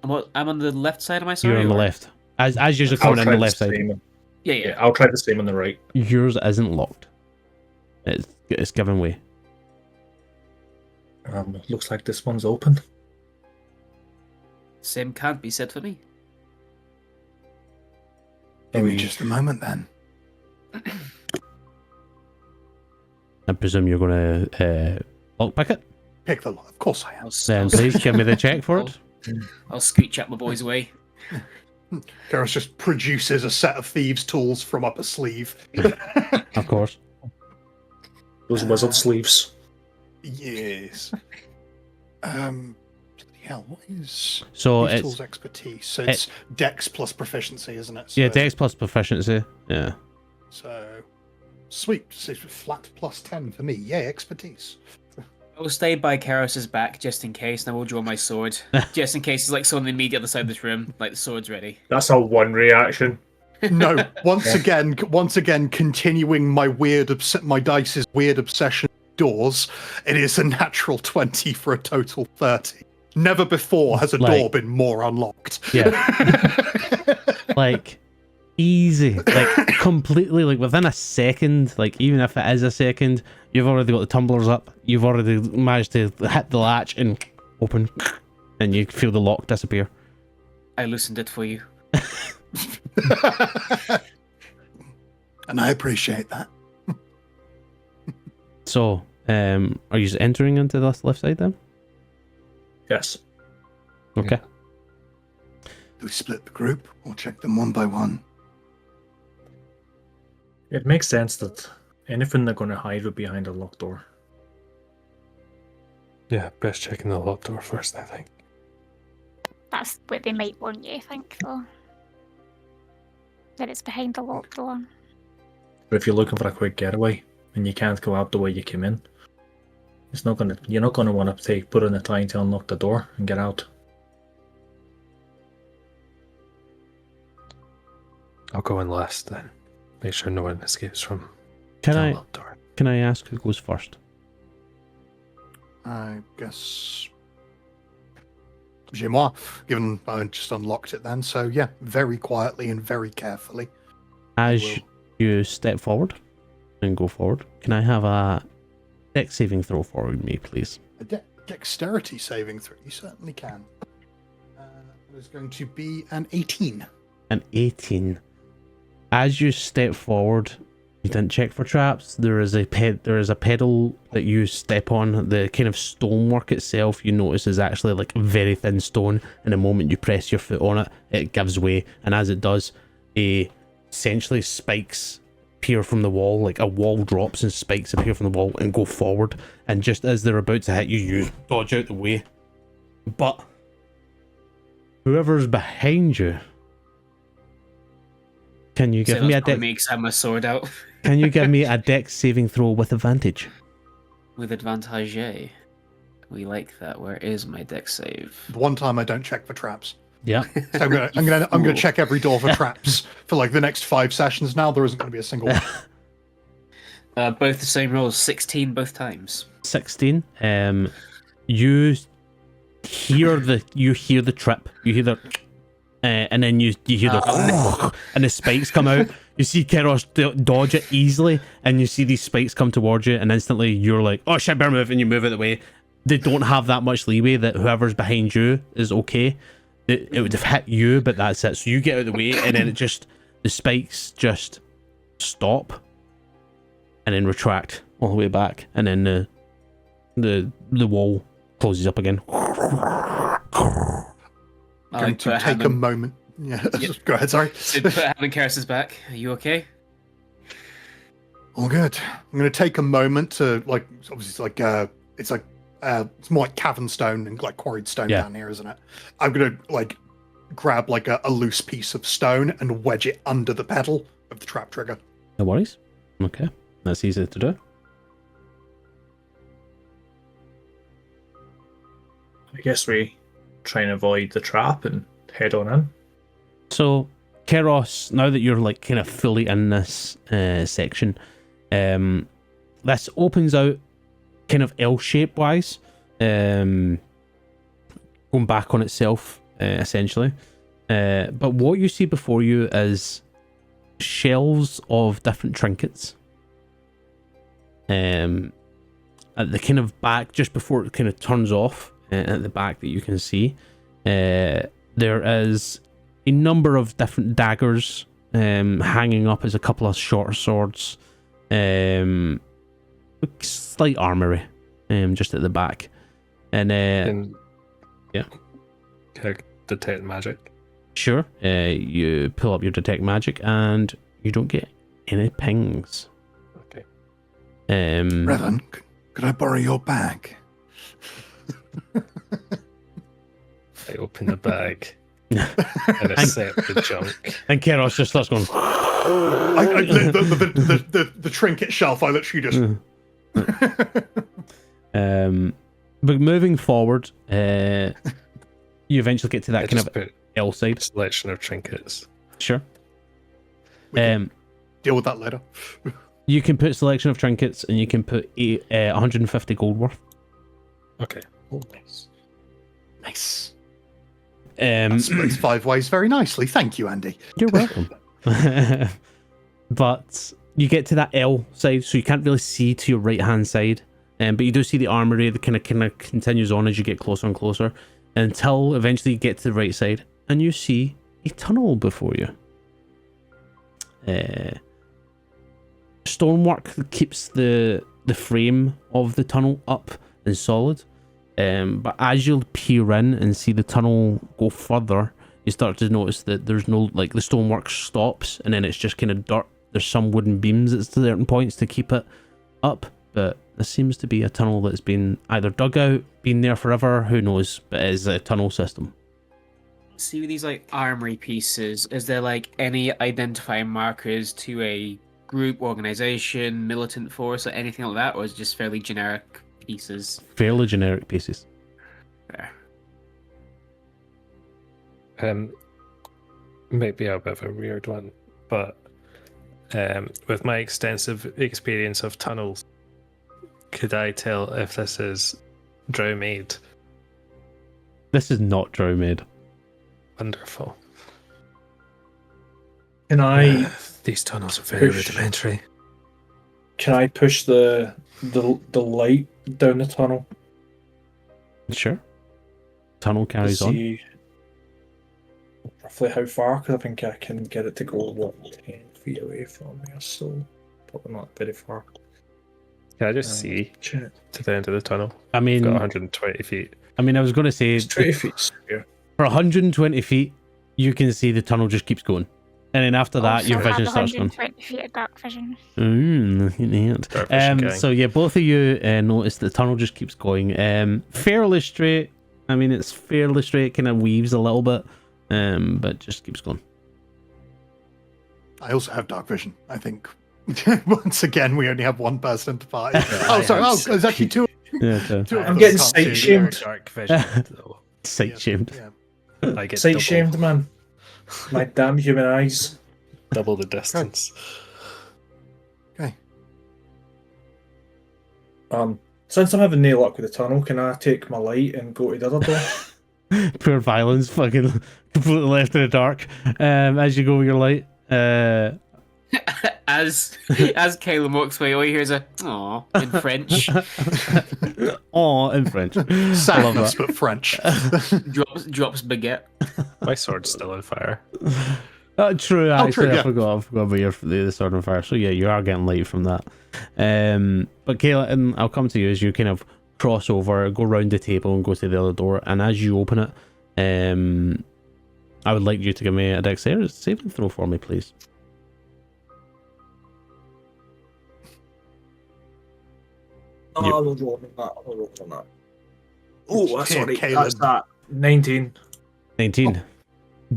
I'm on the left side of my sword. You're on the left. As usually coming in the left side. Yeah. I'll try the same on the right. Yours isn't locked. It's given way. Looks like this one's open. Same can't be said for me. Give me just a moment then. I presume you're going to lockpick it? Pick the lock. Of course I am. Then please give me the check for it. I'll scooch up my boy's way. Gareth just produces a set of thieves' tools from up a sleeve. Of course. Those wizard sleeves. Yes. Bloody hell, what is So thieves' it's tools expertise? So it's Dex plus proficiency, isn't it? So, yeah, Dex plus proficiency. Yeah. So sweet. So flat plus 10 for me. Yay, expertise. I will stay by Karos's back just in case, and I will draw my sword. Just in case it's like someone on the immediate other side of this room, like the sword's ready. That's a one reaction. No, once again, continuing my dice's weird obsession with doors, it is a natural 20 for a total 30. Never before has a door been more unlocked. Yeah. Like, easy. Like, completely, like, within a second, like, even if it is a second, you've already got the tumblers up, you've already managed to hit the latch and open, and you feel the lock disappear. I loosened it for you. And I appreciate that. So, are you entering into this left side then? Yes. Okay. Do we split the group or check them one by one? It makes sense that anything they're going to hide would be behind a locked door. Yeah, best checking the locked door first, I think. That's what they might want you to think, though. That it's behind the locked door. But if you're looking for a quick getaway and you can't go out the way you came in, you're not going to want to put in the time to unlock the door and get out. I'll go in last then. Make sure no one escapes from Can the I locked door. can I ask who goes first? I guess j'ai moi, given I just unlocked it then. So yeah, very quietly and very carefully. As will. you step forward and go forward, can I have a dex saving throw for me, please? A dexterity saving throw, you certainly can. There's going to be an 18. An 18. As you step forward, you didn't check for traps. There is a pedal that you step on. The kind of stonework itself, you notice, is actually like very thin stone. And the moment you press your foot on it, it gives way. And as it does, essentially spikes appear from the wall. Like a wall drops and spikes appear from the wall and go forward. And just as they're about to hit you, you dodge out the way. But whoever's behind you, can you give me a dex? Makes my sword out Can you give me a dex saving throw with advantage? with advantage. We like that. Where is my dex save? The one time I don't check for traps. Yeah. So I'm gonna check every door for traps for like the next 5 sessions. Now there isn't going to be a single one. Both the same rolls, 16 both times. 16. You hear the trip. You hear the, and then you hear the, and the spikes come out. You see Keros dodge it easily, and you see these spikes come towards you, and instantly you're like, "Oh shit, better move!" and you move out of the way. They don't have that much leeway that whoever's behind you is okay. It would have hit you, but that's it. So you get out of the way, and then the spikes just stop, and then retract all the way back, and then the wall closes up again. Going to take a moment. Yeah, go ahead. Sorry. So put having Keris's back. Are you okay? All good. I'm going to take a moment to like. Obviously, it's like it's more like cavern stone and like quarried stone down here, isn't it? I'm going to like grab like a loose piece of stone and wedge it under the pedal of the trap trigger. No worries. Okay, that's easy to do. I guess we try and avoid the trap and head on in. So, Keros, now that you're like kind of fully in this section, this opens out kind of L-shape wise, going back on itself, essentially. But what you see before you is shelves of different trinkets. At the kind of back, just before it kind of turns off, at the back that you can see, there is a number of different daggers hanging up as a couple of shorter swords, slight armory just at the back, and yeah, can I detect magic? Sure. You pull up your detect magic and you don't get any pings. Okay. Revan, could I borrow your bag? I open the bag and accept the junk. And Keros just starts going. The trinket shelf. I literally just. But moving forward, you eventually get to that kind of L side. Selection of trinkets. Sure. Deal with that later. You can put selection of trinkets, and you can put 150 gold worth. Okay. Oh, nice. Nice. That splits 5 ways very nicely. Thank you, Andy. You're welcome. But you get to that L side, so you can't really see to your right hand side. But you do see the armory that kind of continues on as you get closer and closer, until eventually you get to the right side, and you see a tunnel before you. Stonework that keeps the frame of the tunnel up and solid. But as you'll peer in and see the tunnel go further, you start to notice that there's no, like, the stonework stops and then it's just kind of dirt. There's some wooden beams at certain points to keep it up, but this seems to be a tunnel that's been either dug out, been there forever, who knows, but it is a tunnel system. See with these like armory pieces, is there like any identifying markers to a group, organization, militant force, or anything like that, or is it just fairly generic pieces? Fairly generic pieces. Fair. Maybe a bit of a weird one, but with my extensive experience of tunnels, could I tell if this is drow made? This is not drow made. Wonderful. Can I? These tunnels are very push- rudimentary. Can I push the light down the tunnel? Sure. Tunnel carries to on. see roughly how far, because I think I can get it to go 10 feet away from me, so probably not very far. Can I just see Check. to the end of the tunnel? I mean, Got 120 feet. I was going to say, It's 20 feet square. for 120 feet, you can see the tunnel just keeps going. And then after that, your vision starts going. 120 feet of dark vision. Dark vision gang. So yeah, both of you notice the tunnel just keeps going. Fairly straight. I mean, it's fairly straight, kind of weaves a little bit, but just keeps going. I also have dark vision. I think once again we only have one person to party. There's actually two. Yeah, Two of I'm us getting can't see. sight shamed. Dark vision. though. sight shamed. Yeah. I get Sight double, shamed, man. My damn human eyes. double the distance. Okay. Since I'm having no luck with the tunnel, can I take my light and go to the other door? Pure violence, fucking completely left in the dark. As you go with your light. As Caleb walks away, all he hears a "aw" in French. Oh, in French. I love Sadness, that. but French. drops baguette. My sword's still on fire. True, Oh, actually, true, yeah. I forgot about the sword on fire. So yeah, you are getting light from that. But Kayla, and I'll come to you as you kind of cross over, go round the table and go to the other door. And as you open it, I would like you to give me a dexterity saving throw for me, please. Oh, I'll roll on that. I'll roll on that. Oh, Okay, sorry. Caleb. That's that. 19. 19.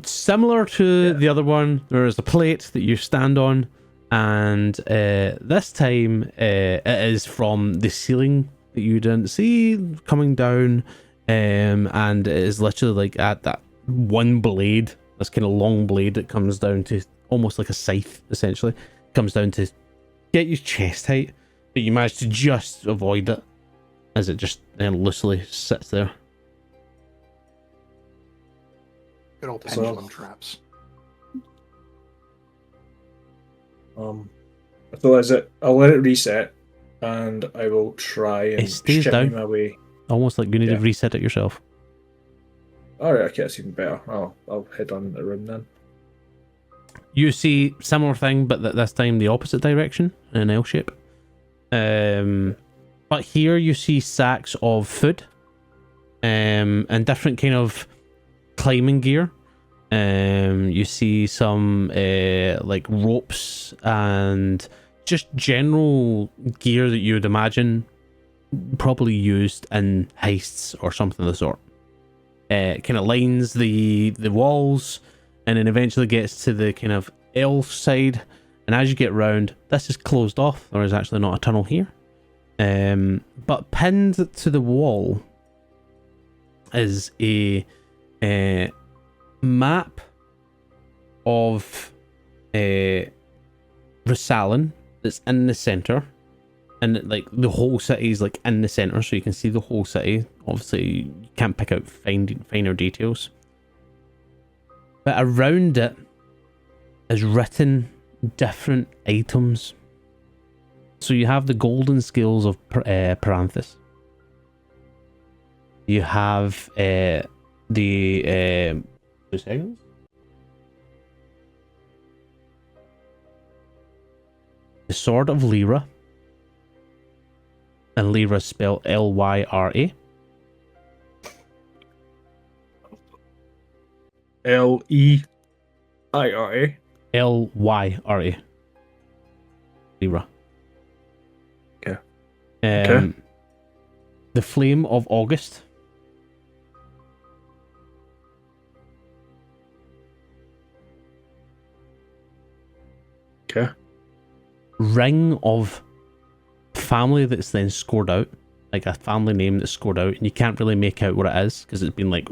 Similar to the other one, there is a plate that you stand on, and this time it is from the ceiling that you didn't see coming down, and it is literally like at that one blade, this kind of long blade that comes down to almost like a scythe, essentially, comes down to get you chest height, but you manage to just avoid it as it just loosely sits there. Good old So- pendulum traps. So is it? I'll let it reset, and I will try and It stays shimmy down. my way. Almost like you need to Yeah. reset it yourself. Alright, okay, that's even better. I'll head on the room then. You see similar thing, but this time the opposite direction in an L shape. But here you see sacks of food, and different kind of climbing gear. You see some like ropes and just general gear that you would imagine probably used in heists or something of the sort. Kind of lines the walls, and then eventually gets to the kind of elf side. And as you get round, this is closed off. There is actually not a tunnel here. But pinned to the wall is a map of Rassalen that's in the center, and like the whole city is like in the center, so you can see the whole city. Obviously, you can't pick out finer details, but around it is written different items. So you have the golden scales of Paranthus. You have the 2 seconds. The Sword of Lyra. And Lyra spelled Lyra. Leira. Lyra. Lyra. Okay. The Flame of August. Okay. Ring of family that's then scored out, like a family name that's scored out, and you can't really make out what it is because it's been like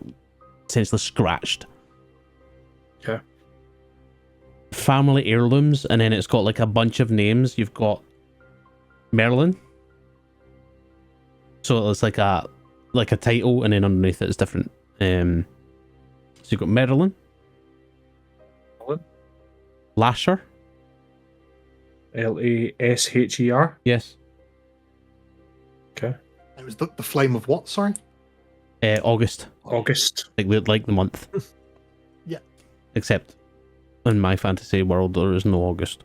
essentially scratched. Okay. Family heirlooms, and then it's got like a bunch of names. You've got Merlin, so it's like a title, and then underneath it is different. So you've got Merlin, Lasher. Lasher. Yes. Okay. It was the flame of what, sorry? August. August. Like the month. Yeah. Except in my fantasy world, there is no August.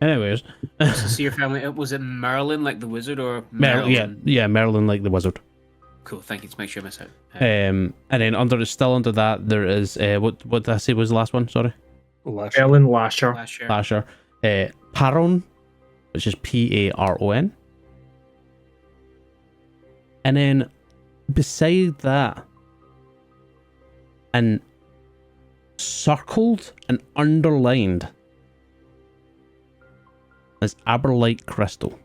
Anyways. So your family, was it Merlin like the wizard or Merlin? Yeah, Merlin like the wizard. Cool, thank you to make sure I miss out. And then still under that, there is what did I say was the last one? Sorry. Ellen Lasher. Lasher. Paron, which is Paron. And then beside that, and circled and underlined, is Aberlite Crystal.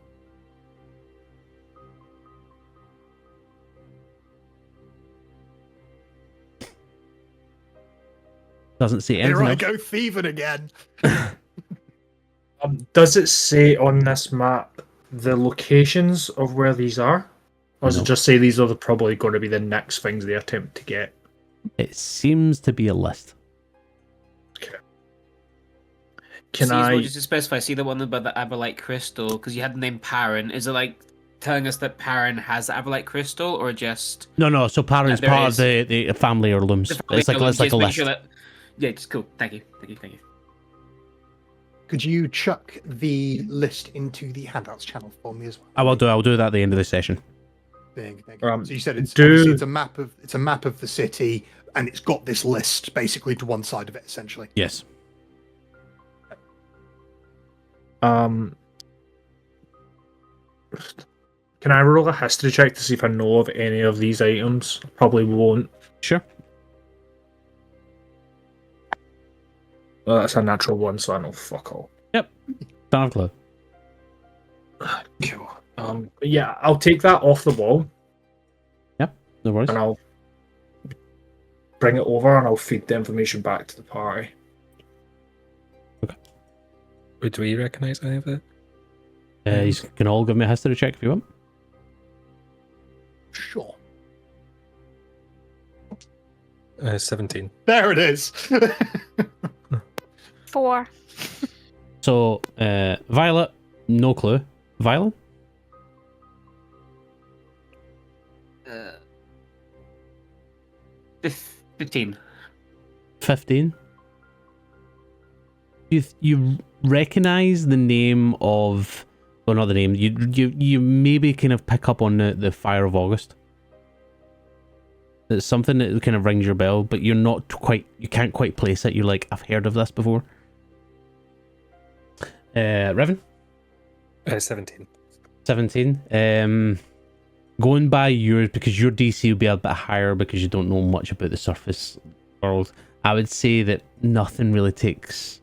Doesn't say Here anything I else. go thieving again. Does it say on this map the locations of where these are? Or does No. it just say these are probably going to be the next things they attempt to get? It seems to be a list. Can see, as well, I... just to specify, see the one about the Aberlite crystal, because you had the name Perrin. Is it like telling us that Perrin has the Aberlite crystal, or just No. So Parron's there part is. of the family heirlooms. the family It's like heirlooms? a Just make list. sure that. Yeah, just cool. Thank you. Could you chuck the list into the handouts channel for me as well? I will do. I'll do that at the end of the session. Thank you. So you said it's do- obviously it's a map of the city, and it's got this list basically to one side of it, essentially. Yes. Can I roll a history check to see if I know of any of these items? Probably won't. Sure. Well, that's a natural one, so I know fuck all. Don't have a clue. Cool. Yeah, I'll take that off the wall No worries. and I'll bring it over and I'll feed the information back to the party. Would we recognise any of it? You can all give me a history check if you want. Sure. 17. There it is. 4. So, Violet, no clue. Violet? 15. 15. You recognize the name of, well, not the name. You maybe kind of pick up on the Fire of August. It's something that kind of rings your bell, but you're not quite. You can't quite place it. You're like, I've heard of this before. Revan? 17. 17. Going by yours, because your DC will be a bit higher because you don't know much about the surface world, I would say that nothing really takes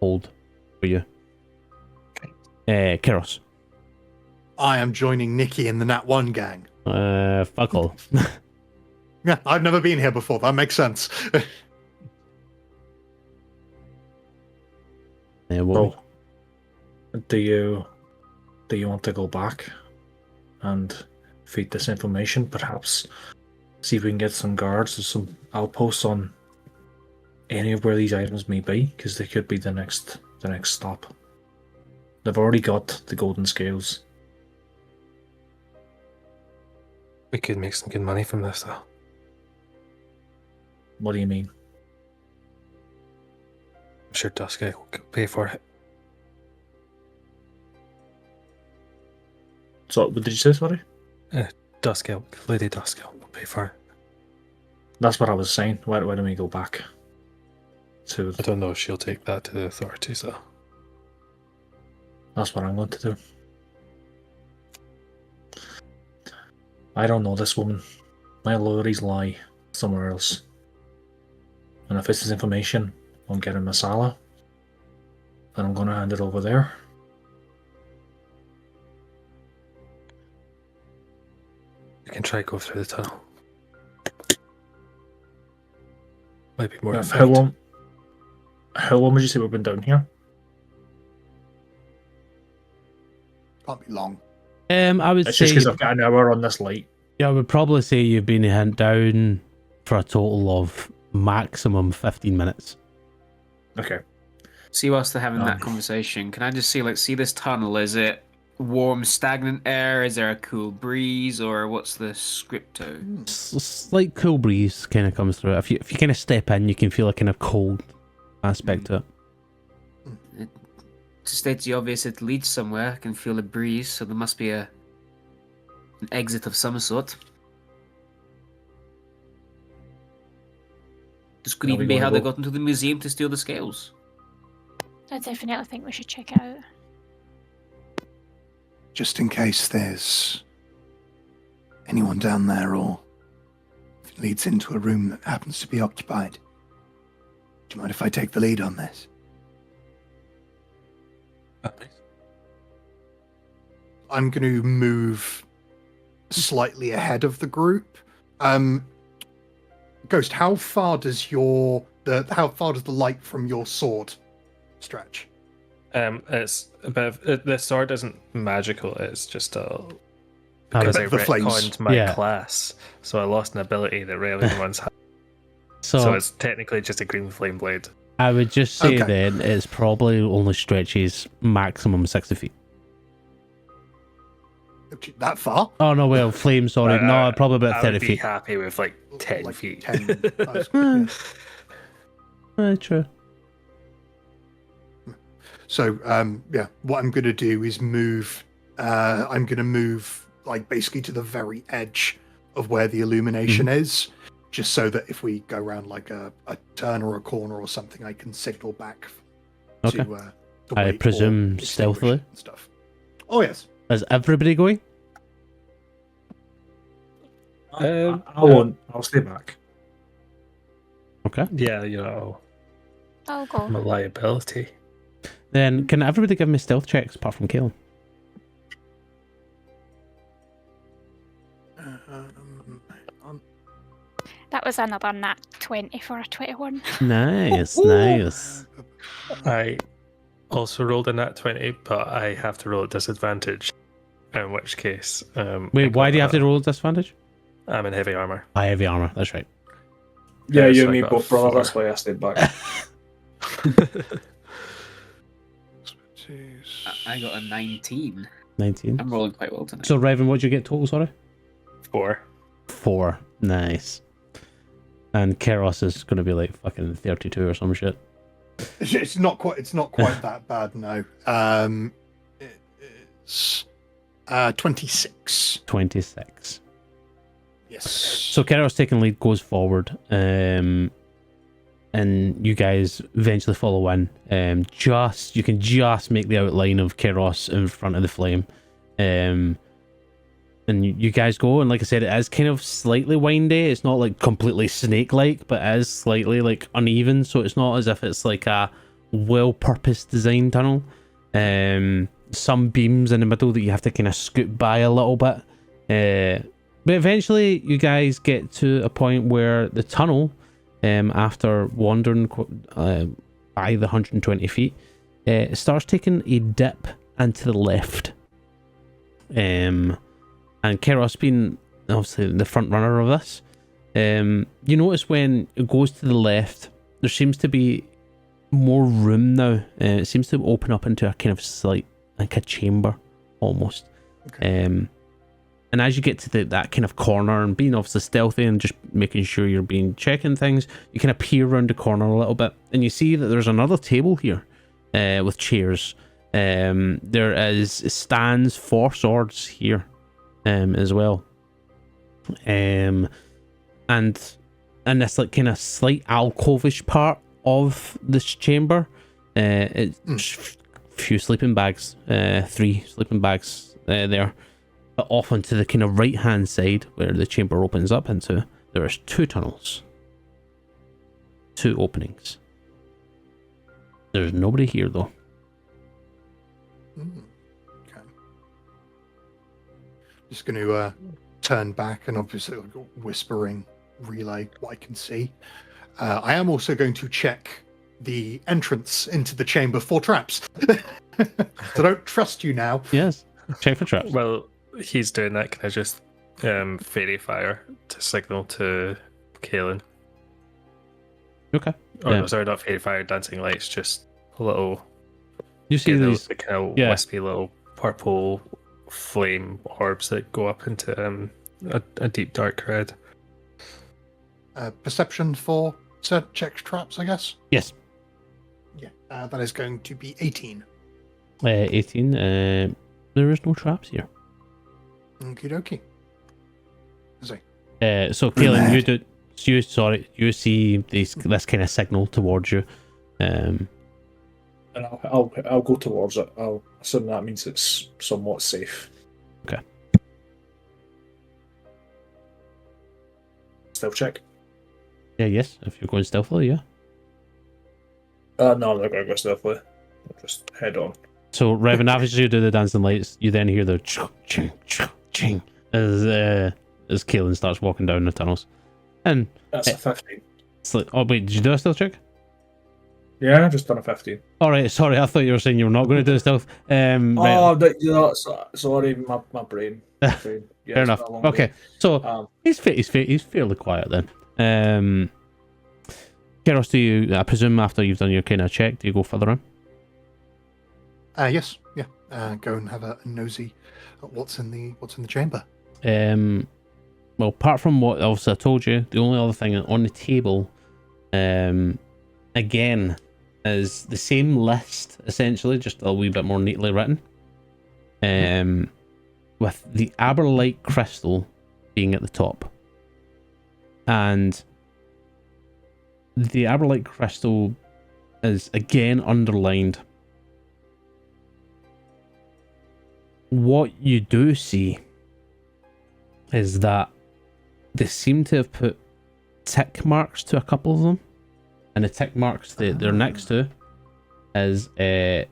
hold for you. Keros. I am joining Nikki in the Nat 1 gang. Fuck all. Yeah, I've never been here before. That makes sense. Well, do you want to go back and feed this information? Perhaps see if we can get some guards or some outposts on any of where these items may be, because they could be the next stop. They've already got the golden scales. We could make some good money from this, though. What do you mean? I'm sure Duska will pay for it. So, what did you say, sorry? Duska, Lady Duska will pay for it. That's what I was saying. Why don't we go back to... I don't know if she'll take that to the authorities, though. That's what I'm going to do. I don't know this woman. My loyalties lie somewhere else. And if this is information on getting Masala, then I'm going to hand it over there. We can try go through the tunnel. Might be more How effective. long would you say we've been down here? Can't be long. I would It's say just because I've got an hour on this light. I would probably say you've been down for a total of maximum 15 minutes. Okay. See, whilst they're having that Um. conversation, can I just see this tunnel? Is it warm, stagnant air? Is there a cool breeze, or what's the scripto? Slight cool breeze kind of comes through it. If you kind of step in, you can feel a kind of cold aspect to it. To state the obvious, it leads somewhere. I can feel a breeze, so there must be an exit of some sort. This could Are even we be gonna how they go- got into the museum to steal the scales. I definitely think we should check it out. Just in case there's anyone down there, or if it leads into a room that happens to be occupied. Do you mind if I take the lead on this? I'm going to move slightly ahead of the group. Ghost, how far does your how far does the light from your sword stretch? It's a bit of, the sword isn't magical. It's just because I The flames. retconned my Yeah. class, so I lost an ability that Raven once had. So, So it's technically just a green flame blade. I would just say Okay. then it's probably only stretches maximum 60 feet. That far? Oh no, well, flame, sorry. No, probably about I 30 would be feet. happy with like 10 Like feet. 10. Yeah. True. So, yeah, what I'm going to do is move. I'm going to move, like, basically to the very edge of where the illumination is, just so that if we go around like a turn or a corner or something, I can signal back Okay. to I wait or presume extinguish stealthily? it and stuff. Oh yes. Is everybody going? I won't. I'll stay back. Okay. Yeah, you know, I'll go. I'm a liability. Then can everybody give me stealth checks apart from Kaelin? That was another nat 20 for a 21. Nice, nice. I also rolled a nat 20, but I have to roll at disadvantage. In which case, Wait, why do you have to roll disadvantage? I'm in heavy armor. Heavy armor, that's right. Yeah, Yeah, you so and I me got both, a brother. 4. That's why I stayed back. I got a 19. 19. I'm rolling quite well tonight. So, Raven, what did you get total, sorry? 4. 4. Nice. And Keros is going to be like fucking 32 or some shit. It's not quite that bad, no. It's 26. 26. Yes. So Keros taking lead goes forward, and you guys eventually follow in. You can just make the outline of Keros in front of the flame, and you guys go. And like I said, it is kind of slightly windy. It's not like completely snake-like, but it is slightly like uneven. So it's not as if it's like a well-purposed design tunnel. Some beams in the middle that you have to kind of scoot by a little bit. But eventually you guys get to a point where the tunnel, after wandering by the 120 feet, it starts taking a dip into the left. And Keros being obviously the front runner of this, you notice when it goes to the left, there seems to be more room now. It seems to open up into a kind of slight, like a chamber almost. Okay. And as you get to that kind of corner and being obviously stealthy and just making sure you're checking things, you kind of peer around the corner a little bit and you see that there's another table here with chairs. There is stands for swords here as well. And in this like kind of slight alcove-ish part of this chamber, it's few sleeping bags, 3 sleeping bags there. But off onto the kind of right hand side where the chamber opens up into, there is 2 tunnels, 2 openings. There's nobody here though. Okay. Just going to turn back and obviously whispering relay what I can see. I am also going to check the entrance into the chamber for traps. So don't trust you now. Yes, check for traps. Well, he's doing that. Can I just fairy fire to signal to Kaelin? Okay. Oh, Yeah. no, sorry, not fairy fire, dancing lights, just a little, You see these? the kind of yeah. wispy little purple flame orbs that go up into a deep dark red. Perception for check traps, I guess. Yes. Yeah, that is going to be 18. 18. There is no traps here. Okie dokie. So Kaelin, you see this kind of signal towards you. And I'll go towards it. I'll assume that means it's somewhat safe. Okay. Stealth check. Yeah, yes, if you're going stealthily, yeah. No, I'm not going to go stealthily. I'll just head on. So, Raven, after you do the dancing lights, you then hear the ching, ching, ching as Kaelin starts walking down the tunnels. And That's a 15. Oh wait, did you do a stealth check? Yeah, just done a 15. All right, sorry, I thought you were saying you were not going to do the stealth. Right. Oh, sorry, my brain. Yeah, Fair it's enough. been a long Okay, day. so he's fairly quiet then. Keros, do you? I presume after you've done your kind of check, do you go further in? Yes, yeah. Go and have a nosy at what's in the chamber. Well, apart from what else I told you, the only other thing on the table, again, is the same list essentially, just a wee bit more neatly written. With the aberlite crystal being at the top, and the aberlite crystal is again underlined. What you do see is that they seem to have put tick marks to a couple of them, and the tick marks that they're next to is the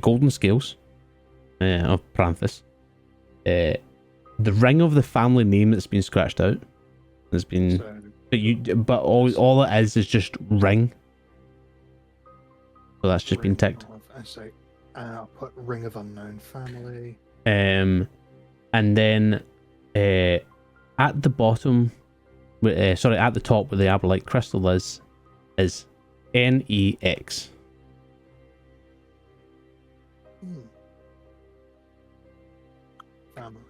golden scales of Pranthus. The ring of the family name that's been scratched out has been, but all it is just ring. So that's just been ticked. I'll put ring of unknown family. And then at the bottom, at the top where the aberlite crystal is NEX. Family.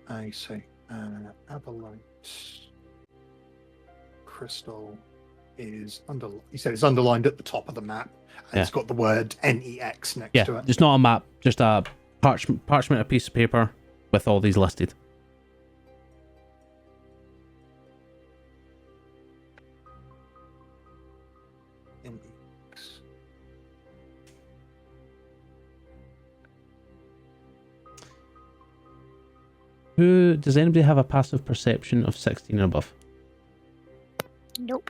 I see. Aberlite crystal is you said it's underlined at the top of the map, and it's got the word NEX next to it. It's not a map, just a parchment, a piece of paper with all these listed. NEX. Does anybody have a passive perception of 16 and above? Nope.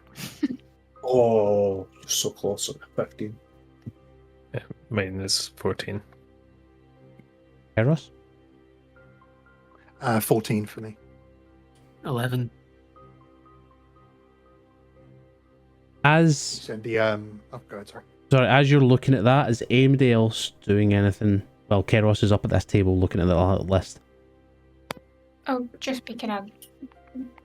Oh, so close at 15. Yeah, mine is 14. Eros? 14 for me. 11. You said the oh, go ahead, sorry. Sorry, as you're looking at that, is anybody else doing anything? Well, Keros is up at this table looking at the list. I'll just be kind of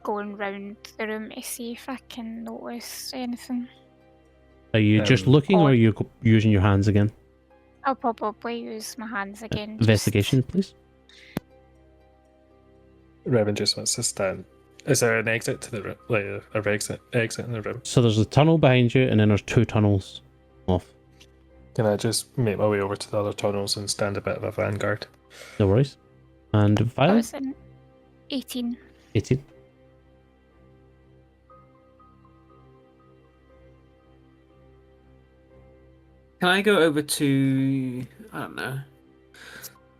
going round the room to see if I can notice anything. Are you just looking, or are you using your hands again? I'll probably use my hands again. Investigation, please. Revan just wants to stand. Is there an exit to the room? Like a exit in the room? So there's a tunnel behind you, and then there's 2 tunnels off. Can I just make my way over to the other tunnels and stand a bit of a vanguard? No worries. And I Violet? was in 18. 18. Can I go over to, I don't know,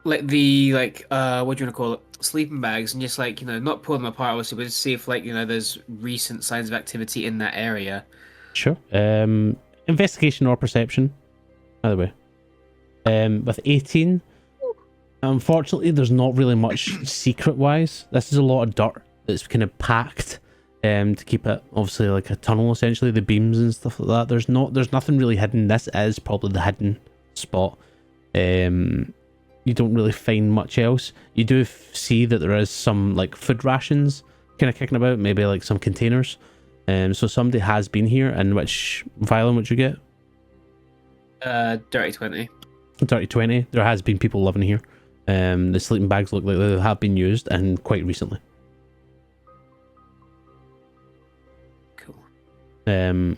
what do you want to call it, sleeping bags, and just not pull them apart obviously, but just see if there's recent signs of activity in that area. Sure. Investigation or perception, either way. With 18, unfortunately, there's not really much secret-wise. This is a lot of dirt that's kind of packed to keep it obviously like a tunnel, essentially, the beams and stuff like that. There's nothing really hidden. This is probably the hidden spot. You don't really find much else. You do see that there is some like food rations kind of kicking about, maybe like some containers. So somebody has been here. And which violin would you get? Dirty 20. Dirty 20. There has been people living here. The sleeping bags look like they have been used, and quite recently. Cool. The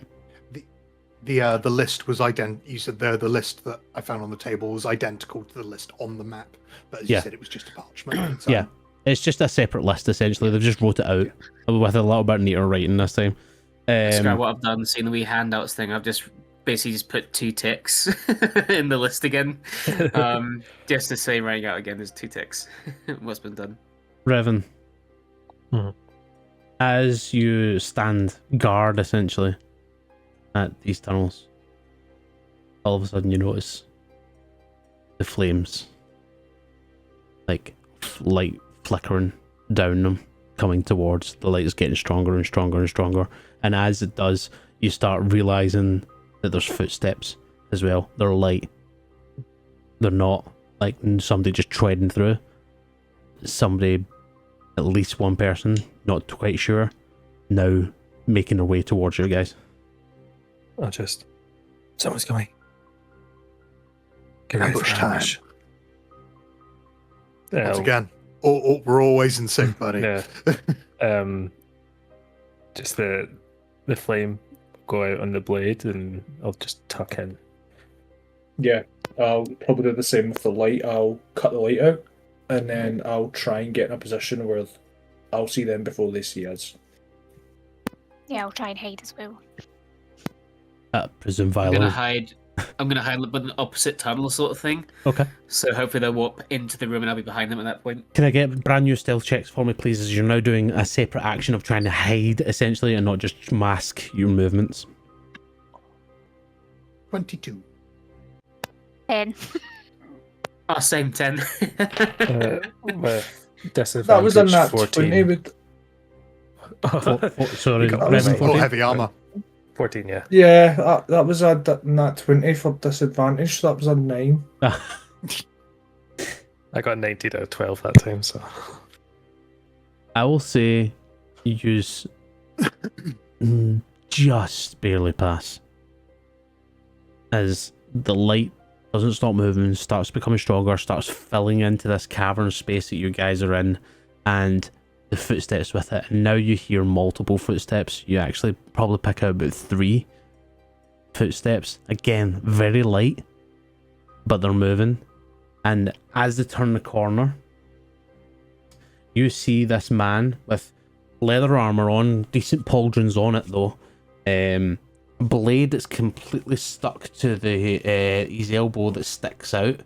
list was you said the list that I found on the table was identical to the list on the map, but as you said, it was just a parchment. Yeah, it's just a separate list essentially. They've just wrote it out with a little bit neater writing this time. Describe what I've done. Seeing the wee handouts thing, I've just basically just put 2 ticks in the list again, just to say writing out again. There's 2 ticks. What's been done? Revan, as you stand guard essentially at these tunnels, all of a sudden you notice the flames, like light flickering down them, coming towards. The light is getting stronger and stronger and stronger. And as it does, you start realizing that there's footsteps as well. They're light. They're not like somebody just treading through. Somebody, at least one person, not quite sure, now making their way towards you guys. I'll just... Someone's coming. Get ready Ambush for time. ambush. Once again, we're always in sync, buddy. Yeah. Just the flame go out on the blade, and I'll just tuck in. Yeah, I'll probably do the same with the light. I'll cut the light out, and then I'll try and get in a position where I'll see them before they see us. Yeah, I'll try and hide as well. Presume I'm Viola. gonna hide with an opposite tunnel sort of thing. Okay. So hopefully they'll walk into the room and I'll be behind them at that point. Can I get brand new stealth checks for me, please, as you're now doing a separate action of trying to hide, essentially, and not just mask your movements? 22. 10. Same 10. With disadvantage That was a nat 14. 20 with... Sorry, You got Revan, that right. 14? Heavy armor. 14, yeah. Yeah, that was a nat 20 for disadvantage, so that was a 9. I got 19 out of 12 that time, so... I will say you use just barely pass. As the light doesn't stop moving, starts becoming stronger, starts filling into this cavern space that you guys are in, and the footsteps with it. And now you hear multiple footsteps. You actually probably pick out about 3 footsteps. Again, very light, but they're moving. And as they turn the corner, you see this man with leather armor on, decent pauldrons on it though. Blade that's completely stuck to his elbow that sticks out.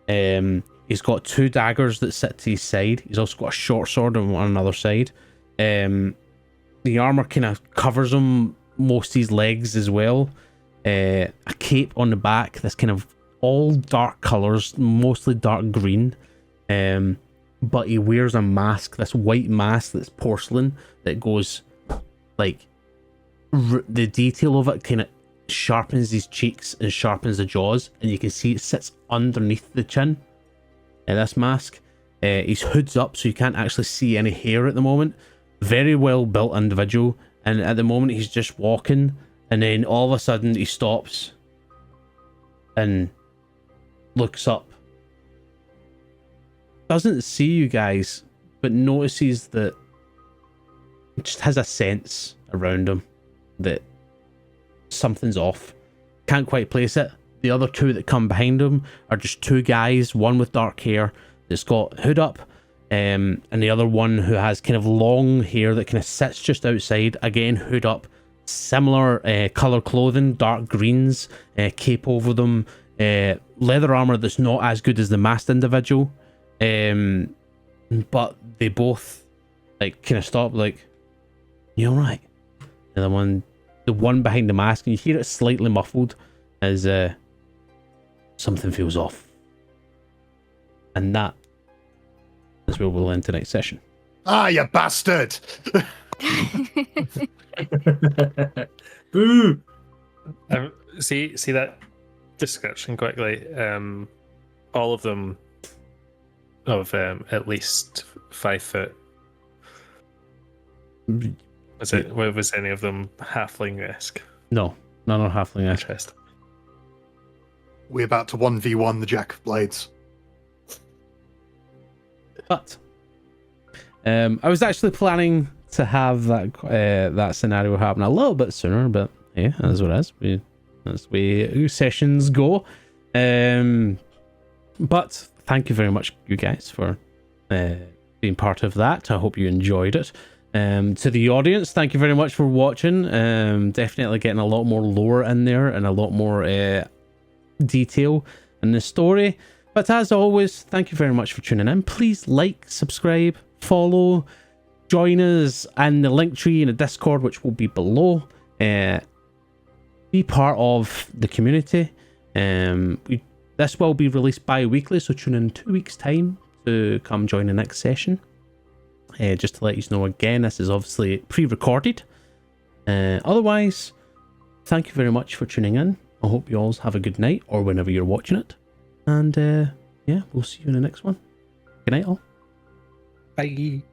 He's got 2 daggers that sit to his side. He's also got a short sword on another side. The armor kind of covers him, most of his legs as well. A cape on the back that's kind of all dark colours, mostly dark green. But he wears a mask, this white mask that's porcelain that goes like... the detail of it kind of sharpens his cheeks and sharpens the jaws, and you can see it sits underneath the chin. This mask, his hood's up, so you can't actually see any hair at the moment. Very well built individual, and at the moment he's just walking, and then all of a sudden he stops and looks up. Doesn't see you guys, but notices that just has a sense around him that something's off. Can't quite place it. The other 2 that come behind him are just 2 guys, one with dark hair that's got hood up, and the other one who has kind of long hair that kind of sits just outside, again hood up, similar colour clothing, dark greens, cape over them, leather armour that's not as good as the masked individual, but they both like kind of stop like, you alright? And the one behind the mask, and you hear it slightly muffled as something feels off. And that is where we'll end tonight's session. Ah, you bastard! Boo! See that description quickly. All of them of at least 5 foot. Was any of them halfling-esque? No, none are halfling. Interest. We're about to 1v1 the Jack of Blades. But I was actually planning to have that scenario happen a little bit sooner, but yeah, that's what it is. That's the way sessions go. But thank you very much, you guys, for being part of that. I hope you enjoyed it. To the audience, thank you very much for watching. Definitely getting a lot more lore in there and a lot more detail in the story. But as always, thank you very much for tuning in. Please like, subscribe, follow, join us in the link tree in the Discord, which will be below. Be part of the community. This will be released bi-weekly, so tune in 2 weeks' time to come join the next session. Just to let you know again, this is obviously pre-recorded. Otherwise, thank you very much for tuning in. I hope you all have a good night or whenever you're watching it. And yeah, we'll see you in the next one. Good night all. Bye.